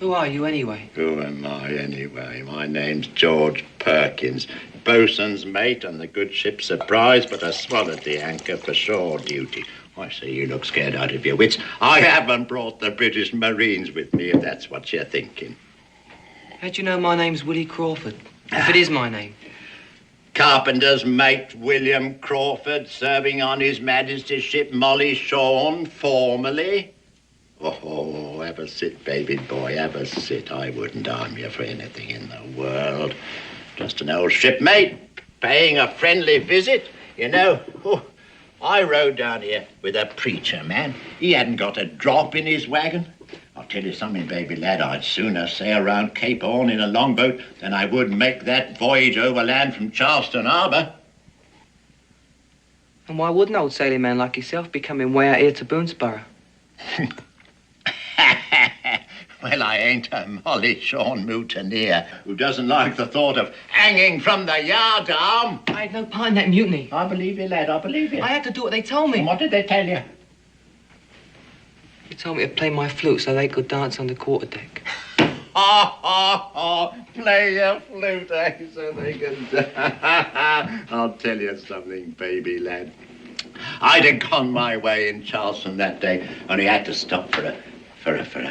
[SPEAKER 8] Who are you, anyway?
[SPEAKER 21] Who am I, anyway? My name's George Perkins, bosun's mate on the good ship Surprise, but I swallowed the anchor for shore duty. I see you look scared out of your wits. I haven't brought the British Marines with me, if that's what you're thinking.
[SPEAKER 8] How'd you know my name's Willie Crawford? If it is my name.
[SPEAKER 21] Carpenter's mate, William Crawford, serving on His Majesty's ship Molly Shawn, formerly. Oh, have a sit, baby boy, have a sit. I wouldn't harm you for anything in the world. Just an old shipmate, paying a friendly visit. You know, I rode down here with a preacher, man. He hadn't got a drop in his wagon. I'll tell you something, baby lad, I'd sooner sail around Cape Horn in a longboat than I would make that voyage overland from Charleston Harbor.
[SPEAKER 8] And why wouldn't an old sailing man like yourself be coming way out here to Boonesborough?
[SPEAKER 21] Well, I ain't a Molly Shawn mutineer who doesn't like the thought of hanging from the yardarm.
[SPEAKER 8] I had no part in that mutiny.
[SPEAKER 21] I believe you, lad, I believe you.
[SPEAKER 8] I had to do what they told me.
[SPEAKER 21] And what did they tell you?
[SPEAKER 8] They told me to play my flute so they could dance on the quarterdeck.
[SPEAKER 21] Play your flute, eh, so they can dance. I'll tell you something, baby lad. I'd have gone my way in Charleston that day, only I had to stop for a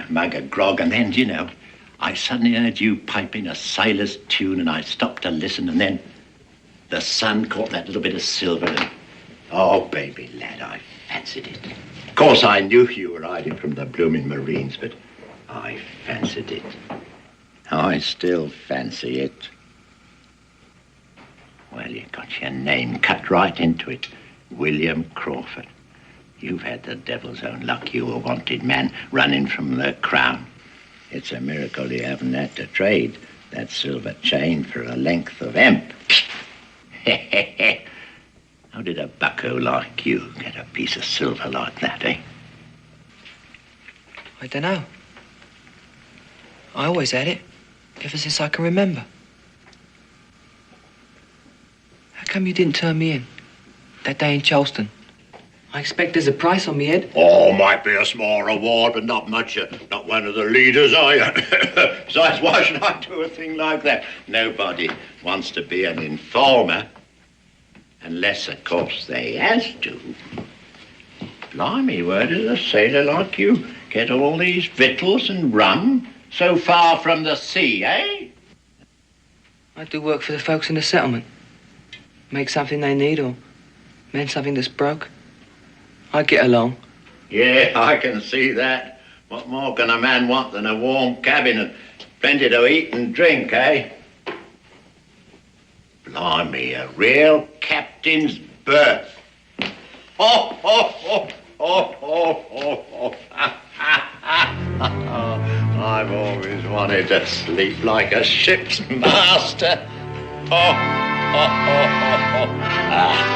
[SPEAKER 21] mug of grog, and then, you know, I suddenly heard you piping a sailor's tune, and I stopped to listen, and then the sun caught that little bit of silver, and, oh, baby lad, I fancied it. Of course, I knew you were hiding from the blooming Marines, but I fancied it. I still fancy it. Well, you got your name cut right into it. William Crawford. You've had the devil's own luck, you a wanted man running from the crown. It's a miracle you haven't had to trade that silver chain for a length of hemp. How did a bucko like you get a piece of silver like that, eh?
[SPEAKER 8] I don't know. I always had it, ever since I can remember. How come you didn't turn me in that day in Charleston? I expect there's a price on me head.
[SPEAKER 21] Oh, might be a small reward, but not much. Not one of the leaders, are you? Besides, why should I do a thing like that? Nobody wants to be an informer. Unless, of course, they has to. Blimey, where does a sailor like you get all these victuals and rum so far from the sea, eh?
[SPEAKER 8] I do work for the folks in the settlement. make something they need or mend something that's broke, I'd get along.
[SPEAKER 21] Yeah, I can see that. What more can a man want than a warm cabin and plenty to eat and drink, eh? Blimey, a real captain's berth. Oh, oh, oh, oh, oh, oh, oh. I've always wanted to sleep like a ship's master. Oh, oh, oh, oh, oh. Ah.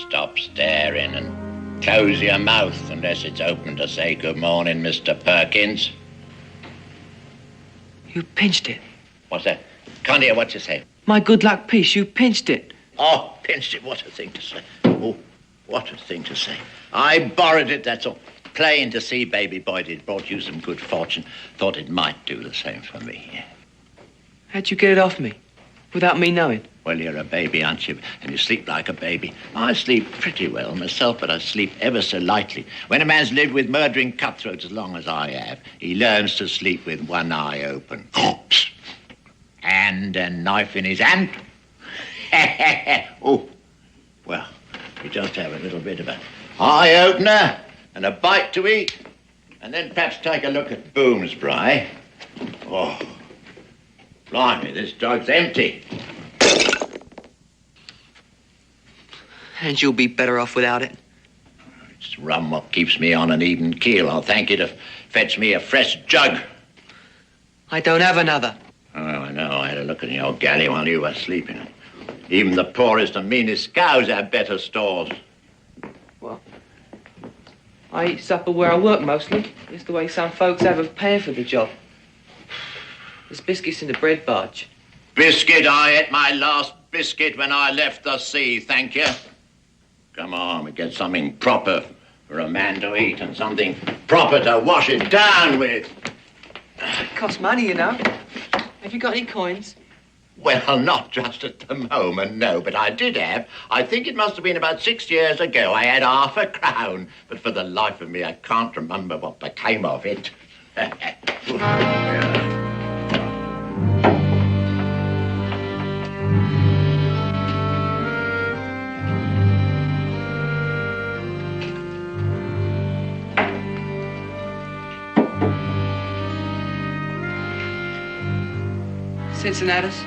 [SPEAKER 21] Stop staring and close your mouth unless it's open to say good morning, Mr. Perkins.
[SPEAKER 8] You pinched it.
[SPEAKER 21] What's that? Can't hear what you say.
[SPEAKER 8] My good luck piece, you pinched it.
[SPEAKER 21] Oh, pinched it. What a thing to say. Oh, what a thing to say. I borrowed it, that's all. Plain to see, baby boy, it brought you some good fortune. Thought it might do the same for me.
[SPEAKER 8] How'd you get it off me? Without me knowing?
[SPEAKER 21] Well, you're a baby, aren't you? And you sleep like a baby. I sleep pretty well myself, but I sleep ever so lightly. When a man's lived with murdering cutthroats as long as I have, he learns to sleep with one eye open. And a knife in his hand. Oh, well, you just have a little bit of an eye-opener and a bite to eat, and then perhaps take a look at Boone's braai. Oh, blimey, this jug's empty.
[SPEAKER 8] And you'll be better off without it.
[SPEAKER 21] It's rum what keeps me on an even keel. I'll thank you to fetch me a fresh jug.
[SPEAKER 8] I don't have another.
[SPEAKER 21] Oh, I know. I had a look in the old galley while you were sleeping. Even the poorest and meanest cows have better stores.
[SPEAKER 8] Well, I eat supper where I work mostly. It's the way some folks have of paying for the job. There's biscuits in the bread barge.
[SPEAKER 21] Biscuit? I ate my last biscuit when I left the sea, thank you. Come on, we get something proper for a man to eat and something proper to wash it down with.
[SPEAKER 8] It costs money, you know. Have you got any coins?
[SPEAKER 21] Well, not just at the moment, no, but I did have. I think it must have been about 6 years ago. I had half a crown, but for the life of me, I can't remember what became of it.
[SPEAKER 8] Cincinnatus?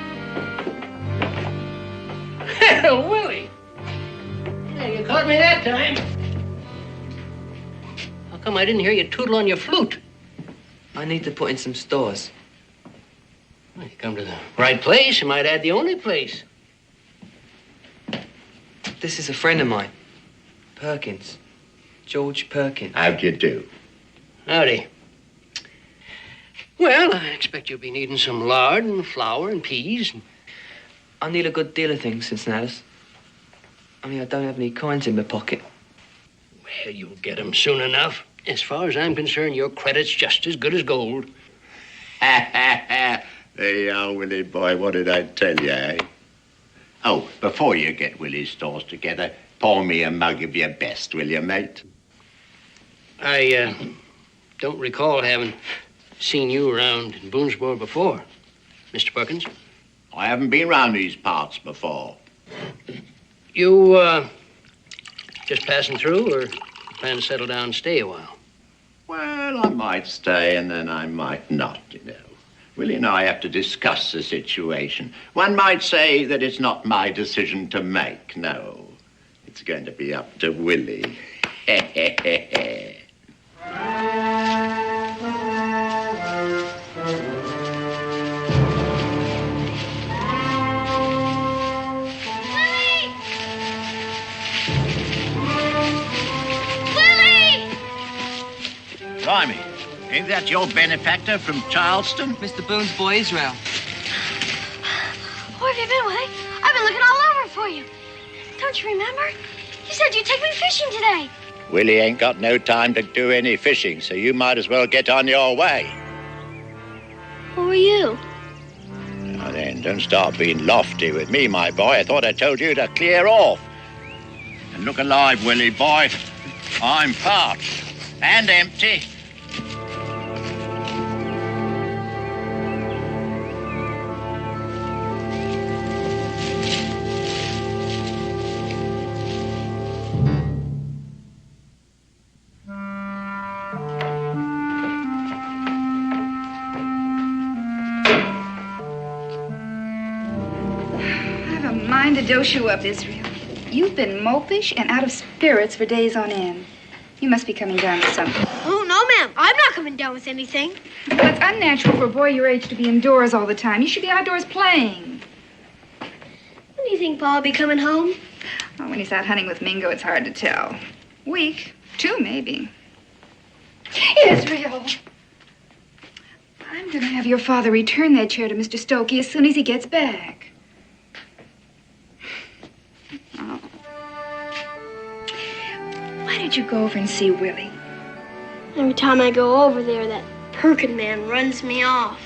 [SPEAKER 3] Willie! Hey, you caught me that time. How come I didn't hear you tootle on your flute?
[SPEAKER 8] I need to put in some stores.
[SPEAKER 3] Well, you come to the right place. You might add the only place.
[SPEAKER 8] This is a friend of mine. Perkins. George Perkins.
[SPEAKER 21] How'd you do?
[SPEAKER 3] Howdy. Well, I expect you'll be needing some lard and flour and peas.
[SPEAKER 8] I need a good deal of things, Cincinnatus. Only I don't have any coins in my pocket.
[SPEAKER 3] Well, you'll get 'em soon enough. As far as I'm concerned, your credit's just as good as gold.
[SPEAKER 21] There you are, Willie boy. What did I tell you, eh? Oh, before you get Willie's stores together, pour me a mug of your best, will you, mate?
[SPEAKER 3] I don't recall having seen you around in Boonesboro before, Mr. Perkins.
[SPEAKER 21] I haven't been round these parts before.
[SPEAKER 3] You, just passing through, or plan to settle down and stay a while?
[SPEAKER 21] Well, I might stay and then I might not, you know. Willie and I have to discuss the situation. One might say that it's not my decision to make, no. It's going to be up to Willie. Blimey. Ain't that your benefactor from Charleston?
[SPEAKER 8] Mr. Boone's boy, Israel.
[SPEAKER 2] Where have you been, Willie? I've been looking all over for you. Don't you remember? You said you'd take me fishing today.
[SPEAKER 21] Willie ain't got no time to do any fishing, so you might as well get on your way.
[SPEAKER 2] Who are you?
[SPEAKER 21] Now then, don't start being lofty with me, my boy. I thought I told you to clear off. And look alive, Willie boy. I'm parched and empty.
[SPEAKER 1] To dose you up, Israel. You've been mopish and out of spirits for days on end. You must be coming down with something.
[SPEAKER 2] Oh, no, ma'am. I'm not coming down with anything.
[SPEAKER 1] Well, it's unnatural for a boy your age to be indoors all the time. You should be outdoors playing.
[SPEAKER 2] When do you think Paul will be coming home?
[SPEAKER 1] Oh, when he's out hunting with Mingo, it's hard to tell. Week, 2 maybe. Israel! I'm going to have your father return that chair to Mr. Stokey as soon as he gets back. Oh. Why don't you go over and see Willie?
[SPEAKER 2] Every time I go over there, that Perkin man runs me off.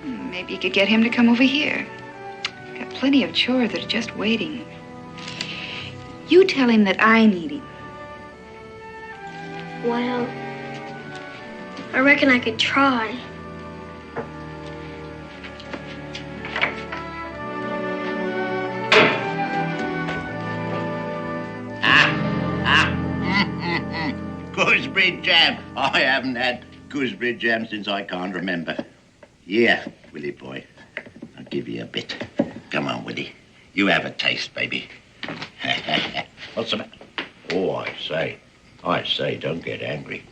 [SPEAKER 1] Maybe you could get him to come over here. Got plenty of chores that are just waiting. You tell him that I need him.
[SPEAKER 2] Well, I reckon I could try.
[SPEAKER 21] Gooseberry jam. I haven't had gooseberry jam since I can't remember. Yeah, Willie boy. I'll give you a bit. Come on, Willie. You have a taste, baby. What's the matter? Oh, I say, don't get angry.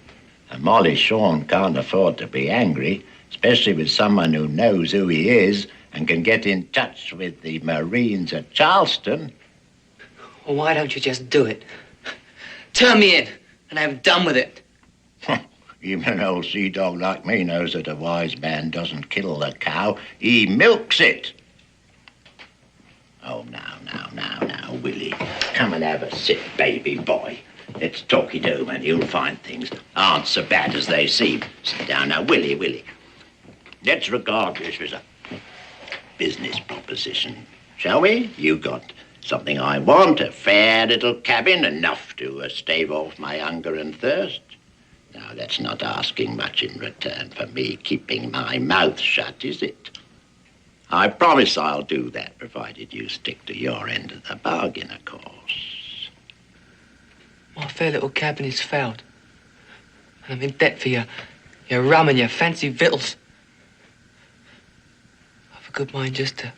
[SPEAKER 21] And Molly Shawn can't afford to be angry, especially with someone who knows who he is and can get in touch with the Marines at Charleston.
[SPEAKER 8] Well, why don't you just do it? Turn me in, and have done with it.
[SPEAKER 21] Even an old sea dog like me knows that a wise man doesn't kill the cow, he milks it. Oh, now, Willie. Come and have a sit, baby boy. Let's talk it over and you'll find things aren't so bad as they seem. Sit down now, Willie. Let's regard this as a business proposition, shall we? You got something I want, a fair little cabin, enough to stave off my hunger and thirst. Now, that's not asking much in return for me keeping my mouth shut, is it? I promise I'll do that, provided you stick to your end of the bargain, of course.
[SPEAKER 8] My fair little cabin is fouled. And I'm in debt for your rum and your fancy victuals. I've a good mind just to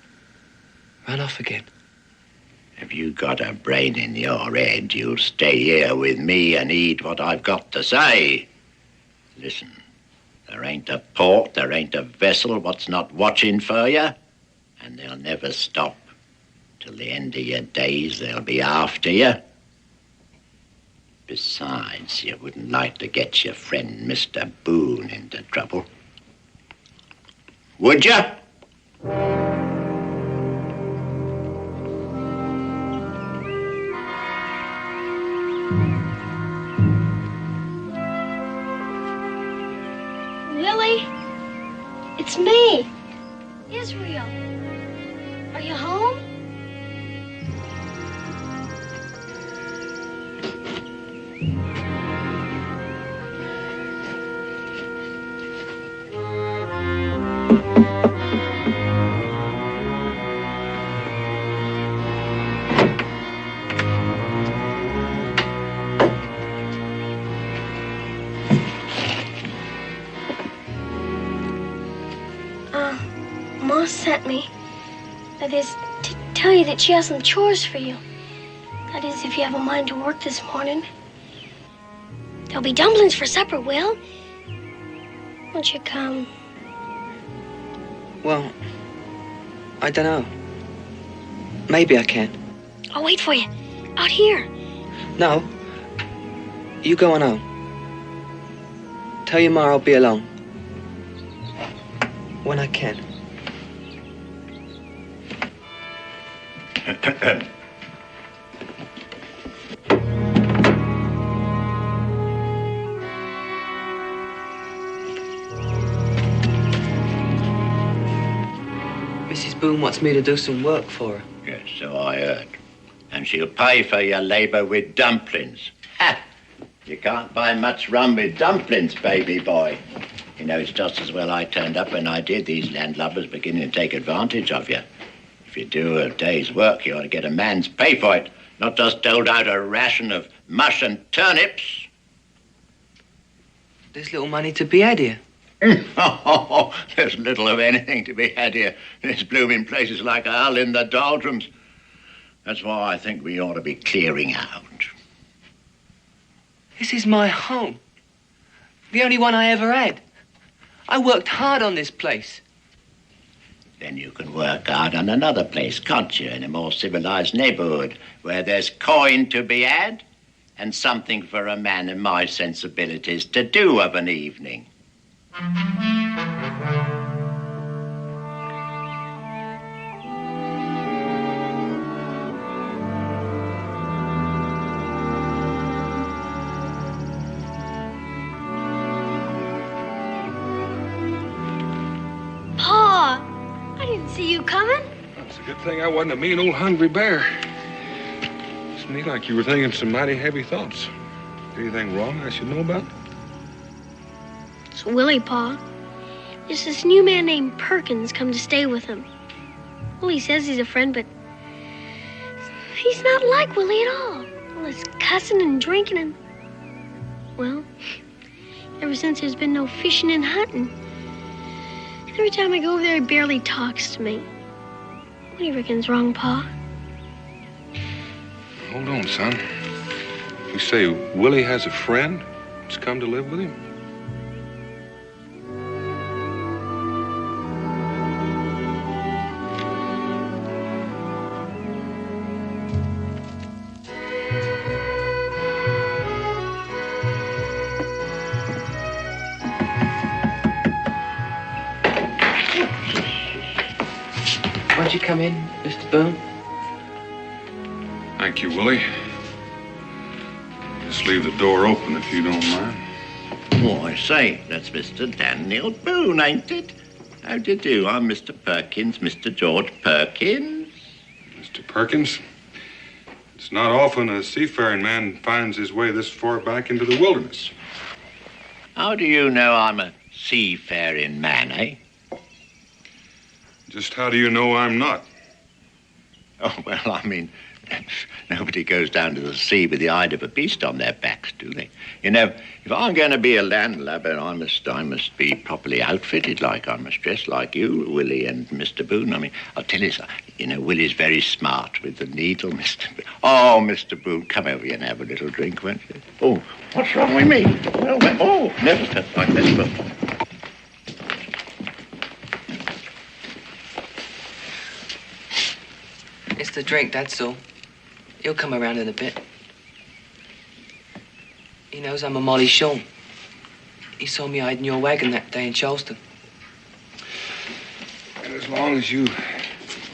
[SPEAKER 8] run off again.
[SPEAKER 21] If you got a brain in your head, you'll stay here with me and eat what I've got to say. Listen, there ain't a port, there ain't a vessel what's not watching for you, and they'll never stop. Till the end of your days, they'll be after you. Besides, you wouldn't like to get your friend Mr. Boone into trouble. Would you?
[SPEAKER 2] Lily, it's me, Israel. Are you home? Ma sent me. That is, to tell you that she has some chores for you. That is, if you have a mind to work this morning. There'll be dumplings for supper, Will. Won't you come?
[SPEAKER 8] Well, I don't know. Maybe I can.
[SPEAKER 2] I'll wait for you. Out here.
[SPEAKER 8] No. You go on home. Tell your ma I'll be along. When I can. Mrs. Boone wants me to do some work for her.
[SPEAKER 21] Yes, so I heard. And she'll pay for your labor with dumplings. Ha! You can't buy much rum with dumplings, baby boy. You know, it's just as well I turned up when I did. These landlubbers beginning to take advantage of you. If you do a day's work, you ought to get a man's pay for it, not just doled out a ration of mush and turnips.
[SPEAKER 8] There's little money to be had here.
[SPEAKER 21] There's little of anything to be had here. This blooming place is like a hell in the doldrums. That's why I think we ought to be clearing out.
[SPEAKER 8] This is my home. The only one I ever had. I worked hard on this place.
[SPEAKER 21] Then you can work hard on another place, can't you? In a more civilized neighborhood where there's coin to be had and something for a man of my sensibilities to do of an evening.
[SPEAKER 2] Pa, I didn't see you coming.
[SPEAKER 10] It's a good thing I wasn't a mean old hungry bear. It's me like you were thinking some mighty heavy thoughts. Anything wrong I should know about?
[SPEAKER 2] It's Willie, Pa. There's this new man named Perkins come to stay with him. Well, he says he's a friend, but he's not like Willie at all. All this cussing and drinking and... Well, ever since there's been no fishing and hunting, every time I go over there, he barely talks to me. What do you reckon's wrong, Pa?
[SPEAKER 10] Hold on, son. You say Willie has a friend that's come to live with him?
[SPEAKER 8] Won't you come in, Mr. Boone?
[SPEAKER 10] Thank you, Willie. Just leave the door open if you don't mind.
[SPEAKER 21] Oh, I say, that's Mr. Daniel Boone, ain't it? How do you do? I'm Mr. Perkins, Mr. George Perkins.
[SPEAKER 10] Mr. Perkins, it's not often a seafaring man finds his way this far back into the wilderness.
[SPEAKER 21] How do you know I'm a seafaring man, eh?
[SPEAKER 10] Just how do you know I'm not?
[SPEAKER 21] Oh, well, I mean, nobody goes down to the sea with the hide of a beast on their backs, do they? You know, if I'm going to be a landlubber, I must be properly outfitted like. I must dress like you, Willie and Mr. Boone. I mean, I'll tell you, you know, Willie's very smart with the needle, Mr. Boone. Oh, Mr. Boone, come over here and have a little drink, won't you? Oh, what's wrong with me? Oh, never felt like this before.
[SPEAKER 8] It's the drink, that's all. He'll come around in a bit. He knows I'm a Molly Shawn. He saw me hiding your wagon that day in Charleston.
[SPEAKER 10] And as long as you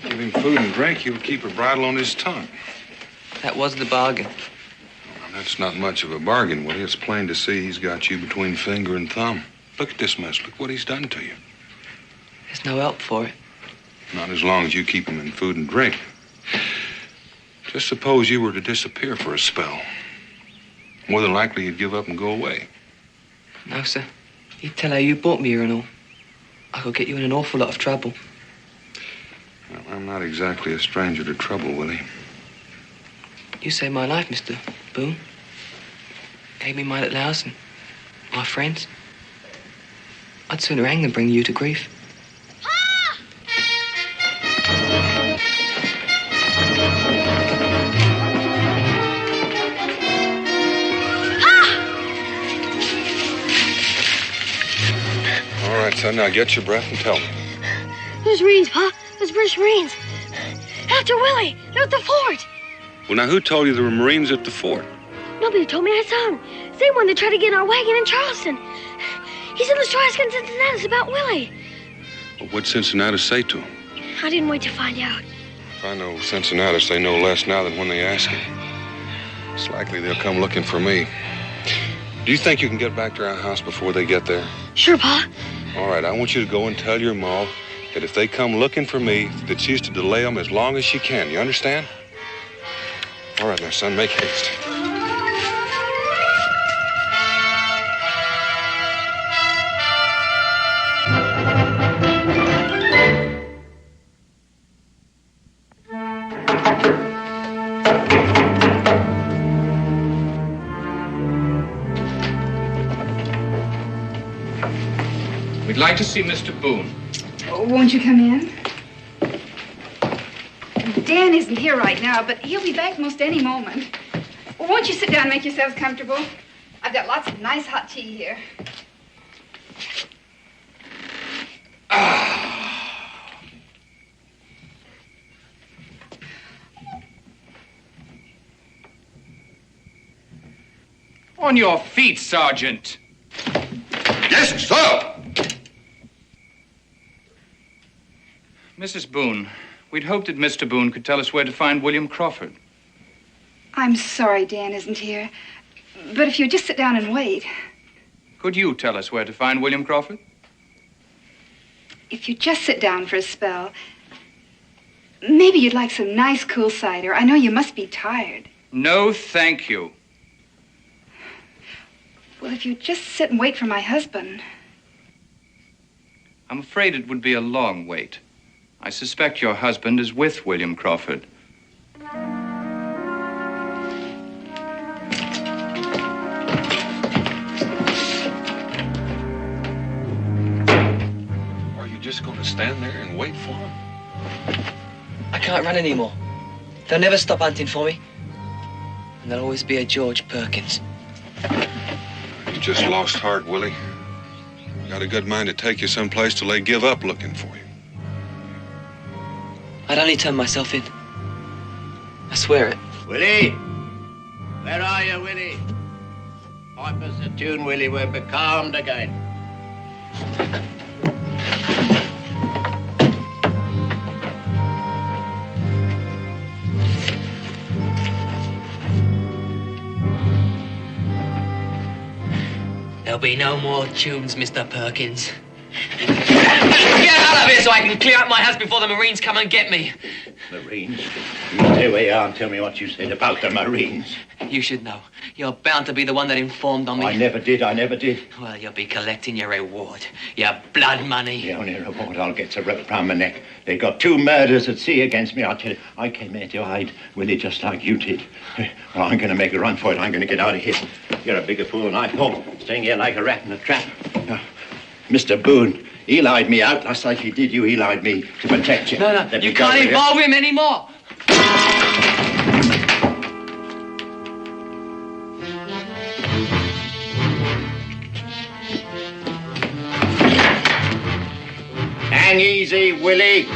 [SPEAKER 10] give him food and drink, he'll keep a bridle on his tongue.
[SPEAKER 8] That was the bargain.
[SPEAKER 10] Well, that's not much of a bargain, Willie. It's plain to see he's got you between finger and thumb. Look at this mess. Look what he's done to you.
[SPEAKER 8] There's no help for it.
[SPEAKER 10] Not as long as you keep him in food and drink. Just suppose you were to disappear for a spell. More than likely you'd give up and go away.
[SPEAKER 8] No, sir. He'd tell her you brought me here and all. I could get you in an awful lot of trouble.
[SPEAKER 10] Well, I'm not exactly a stranger to trouble, Willie.
[SPEAKER 8] You saved my life, Mr. Boone. Gave me my little house and my friends. I'd sooner hang than bring you to grief.
[SPEAKER 10] All right, son, now get your breath and tell me.
[SPEAKER 2] Those Marines, Pa. Those British Marines. After Willie. They're at the fort.
[SPEAKER 10] Well, now, who told you there were Marines at the fort?
[SPEAKER 2] Nobody told me. I saw them. Same one that tried to get in our wagon in Charleston. He's in the store asking Cincinnati about Willie.
[SPEAKER 10] Well, what'd Cincinnati say to him?
[SPEAKER 2] I didn't wait to find out.
[SPEAKER 10] If I know Cincinnati, they know less now than when they ask him. It's likely they'll come looking for me. Do you think you can get back to our house before they get there?
[SPEAKER 2] Sure, Pa.
[SPEAKER 10] All right, I want you to go and tell your ma that if they come looking for me, that she's to delay them as long as she can. You understand? All right, now, son, make haste.
[SPEAKER 7] We'd like to see Mr. Boone.
[SPEAKER 1] Oh, won't you come in? Dan isn't here right now, but he'll be back most any moment. Won't you sit down and make yourselves comfortable? I've got lots of nice hot tea here.
[SPEAKER 7] On your feet, Sergeant.
[SPEAKER 11] Yes, sir.
[SPEAKER 7] Mrs. Boone, we'd hoped that Mr. Boone could tell us where to find William Crawford.
[SPEAKER 1] I'm sorry Dan isn't here, but if you just sit down and wait.
[SPEAKER 7] Could you tell us where to find William Crawford?
[SPEAKER 1] If you just sit down for a spell, maybe you'd like some nice cool cider. I know you must be tired.
[SPEAKER 7] No, thank you.
[SPEAKER 1] Well, if you just sit and wait for my husband.
[SPEAKER 7] I'm afraid it would be a long wait. I suspect your husband is with William Crawford.
[SPEAKER 10] Are you just going to stand there and wait for him?
[SPEAKER 8] I can't run anymore. They'll never stop hunting for me. And there'll always be a George Perkins.
[SPEAKER 10] You just lost heart, Willie. Got a good mind to take you someplace till they give up looking for you.
[SPEAKER 8] I'd only turn myself in. I swear it.
[SPEAKER 21] Willie! Where are you, Willie? Pipe us a tune, Willie. We're becalmed again.
[SPEAKER 8] There'll be no more tunes, Mr. Perkins. Get out of here so I can clear up my house before the Marines come and get me.
[SPEAKER 21] Marines? You stay where you are and tell me what you said about the Marines.
[SPEAKER 8] You should know. You're bound to be the one that informed on me.
[SPEAKER 21] I never did.
[SPEAKER 8] Well, you'll be collecting your reward. Your blood money.
[SPEAKER 21] The only reward I'll get's a rope round my neck. They got 2 murders at sea against me. I'll tell you, I came here to hide, Willie, just like you did. Well, I'm going to make a run for it. I'm going to get out of here. You're a bigger fool than I thought, staying here like a rat in a trap. Mr. Boone, he lied me out just like he did you. He lied me to protect you.
[SPEAKER 8] No, you can't involve him anymore.
[SPEAKER 21] Hang easy, Willie.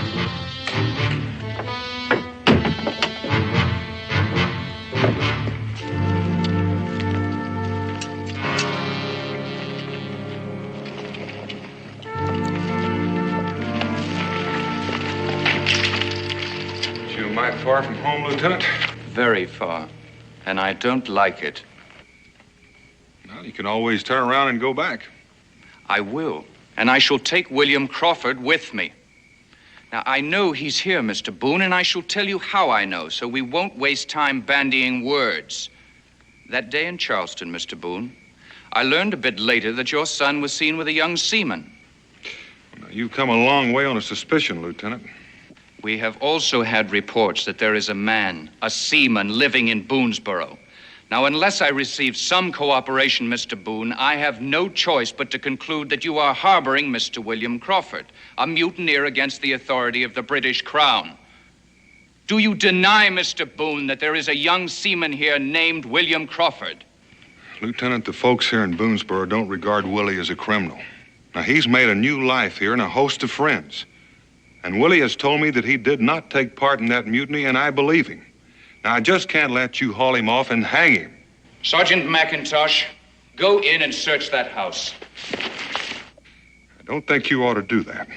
[SPEAKER 10] Far from home, Lieutenant?
[SPEAKER 7] Very far. And I don't like it.
[SPEAKER 10] Well, you can always turn around and go back.
[SPEAKER 7] I will. And I shall take William Crawford with me. Now, I know he's here, Mr. Boone, and I shall tell you how I know, so we won't waste time bandying words. That day in Charleston, Mr. Boone, I learned a bit later that your son was seen with a young seaman.
[SPEAKER 10] Now, you've come a long way on a suspicion, Lieutenant.
[SPEAKER 7] We have also had reports that there is a man, a seaman, living in Boonesboro. Now, unless I receive some cooperation, Mr. Boone, I have no choice but to conclude that you are harboring Mr. William Crawford, a mutineer against the authority of the British Crown. Do you deny, Mr. Boone, that there is a young seaman here named William Crawford?
[SPEAKER 10] Lieutenant, the folks here in Boonesboro don't regard Willie as a criminal. Now, he's made a new life here and a host of friends. And Willie has told me that he did not take part in that mutiny, and I believe him. Now, I just can't let you haul him off and hang him.
[SPEAKER 7] Sergeant McIntosh, go in and search that house.
[SPEAKER 10] I don't think you ought to do that.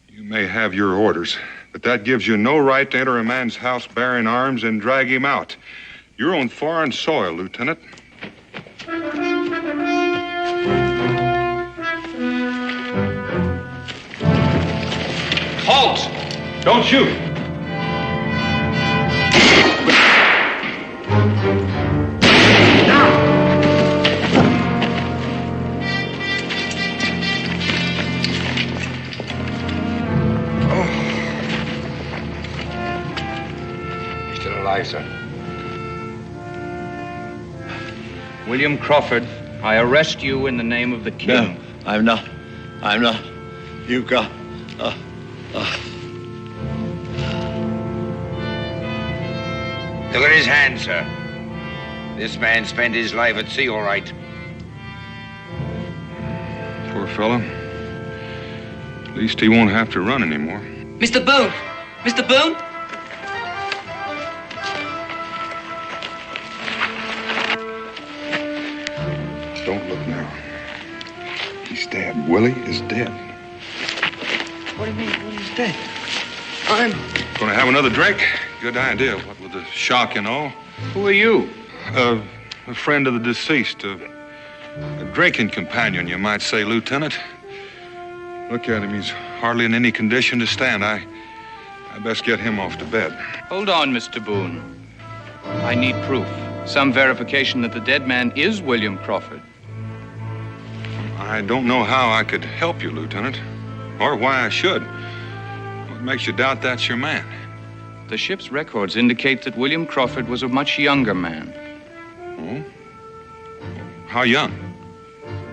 [SPEAKER 10] You may have your orders, but that gives you no right to enter a man's house bearing arms and drag him out. You're on foreign soil, Lieutenant.
[SPEAKER 12] Halt! Don't shoot!
[SPEAKER 7] He's still alive, sir. William Crawford, I arrest you in the name of the king.
[SPEAKER 21] No, I'm not. I'm not. You got...
[SPEAKER 9] Look at his hand, sir. This man spent his life at sea, all right.
[SPEAKER 10] Poor fellow. At least he won't have to run anymore.
[SPEAKER 8] Mr. Boone! Mr. Boone!
[SPEAKER 10] Don't look now. He's dead. Willie is dead.
[SPEAKER 8] What do you mean, Willie's dead? I'm...
[SPEAKER 10] Gonna have another drink? Good idea, what with the shock and all.
[SPEAKER 7] Who are you?
[SPEAKER 10] A friend of the deceased. A drinking companion, you might say, Lieutenant. Look at him. He's hardly in any condition to stand. I best get him off to bed.
[SPEAKER 7] Hold on, Mr. Boone. I need proof. Some verification that the dead man is William Crawford.
[SPEAKER 10] I don't know how I could help you, Lieutenant, or why I should. What makes you doubt that's your man?
[SPEAKER 7] The ship's records indicate that William Crawford was a much younger man.
[SPEAKER 10] Oh? How young?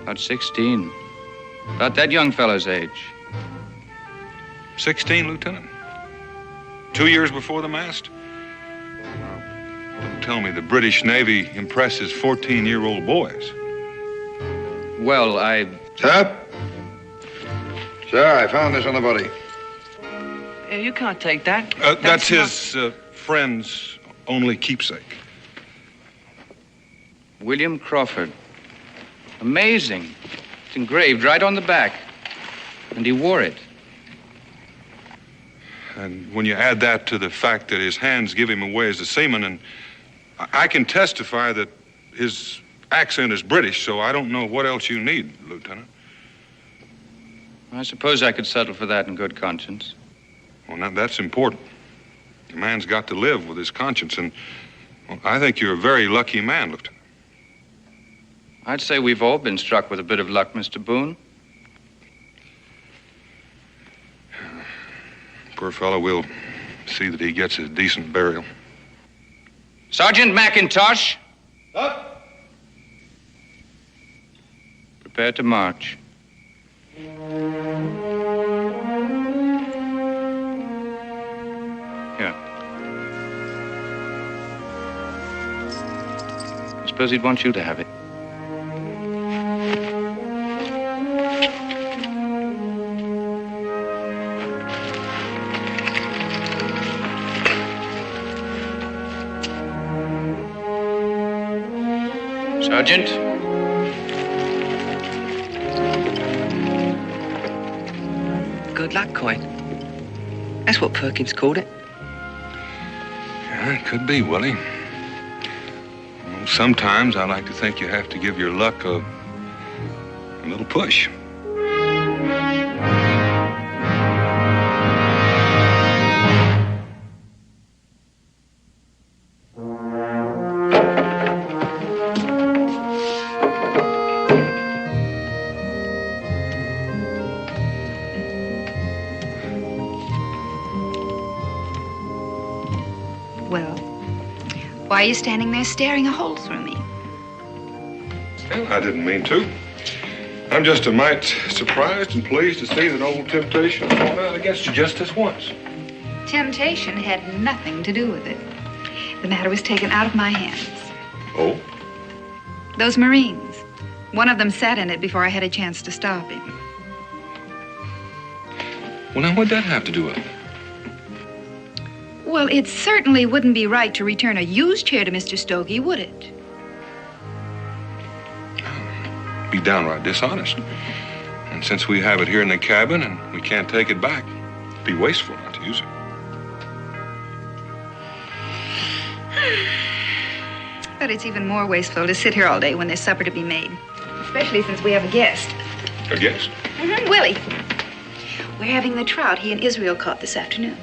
[SPEAKER 7] About 16. About that young fellow's age.
[SPEAKER 10] 16, Lieutenant? 2 years before the mast? Don't tell me the British Navy impresses 14-year-old boys.
[SPEAKER 7] Well,
[SPEAKER 9] Sir? Sir, I found this on the body.
[SPEAKER 8] You can't take that.
[SPEAKER 10] That's his friend's only keepsake.
[SPEAKER 7] William Crawford. Amazing. It's engraved right on the back. And he wore it.
[SPEAKER 10] And when you add that to the fact that his hands give him away as a seaman, and I can testify that his accent is British, so I don't know what else you need, Lieutenant.
[SPEAKER 7] I suppose I could settle for that in good conscience.
[SPEAKER 10] Well, now, that's important. A man's got to live with his conscience, and well, I think you're a very lucky man, Lieutenant.
[SPEAKER 7] I'd say we've all been struck with a bit of luck, Mr. Boone.
[SPEAKER 10] Poor fellow, we'll see that he gets a decent burial.
[SPEAKER 7] Sergeant McIntosh.
[SPEAKER 12] Up.
[SPEAKER 7] Prepare to march. Here. I suppose he'd want you to have it. Sergeant.
[SPEAKER 8] Good luck coin. That's what Perkins called it.
[SPEAKER 10] Yeah, it could be, Willie. Well, sometimes I like to think you have to give your luck a little push.
[SPEAKER 1] Why are you standing there staring a hole through me?
[SPEAKER 10] I didn't mean to. I'm just a mite surprised and pleased to see that old Temptation fought out against you just this once.
[SPEAKER 1] Temptation had nothing to do with it. The matter was taken out of my hands.
[SPEAKER 10] Oh?
[SPEAKER 1] Those Marines. One of them sat in it before I had a chance to stop him.
[SPEAKER 10] Well, now, what'd that have to do with it?
[SPEAKER 1] Well, it certainly wouldn't be right to return a used chair to Mr. Stogie, would it?
[SPEAKER 10] Be downright dishonest. And since we have it here in the cabin and we can't take it back, it'd be wasteful not to use it.
[SPEAKER 1] But it's even more wasteful to sit here all day when there's supper to be made. Especially since we have a guest.
[SPEAKER 10] A guest?
[SPEAKER 1] Willie. We're having the trout he and Israel caught this afternoon.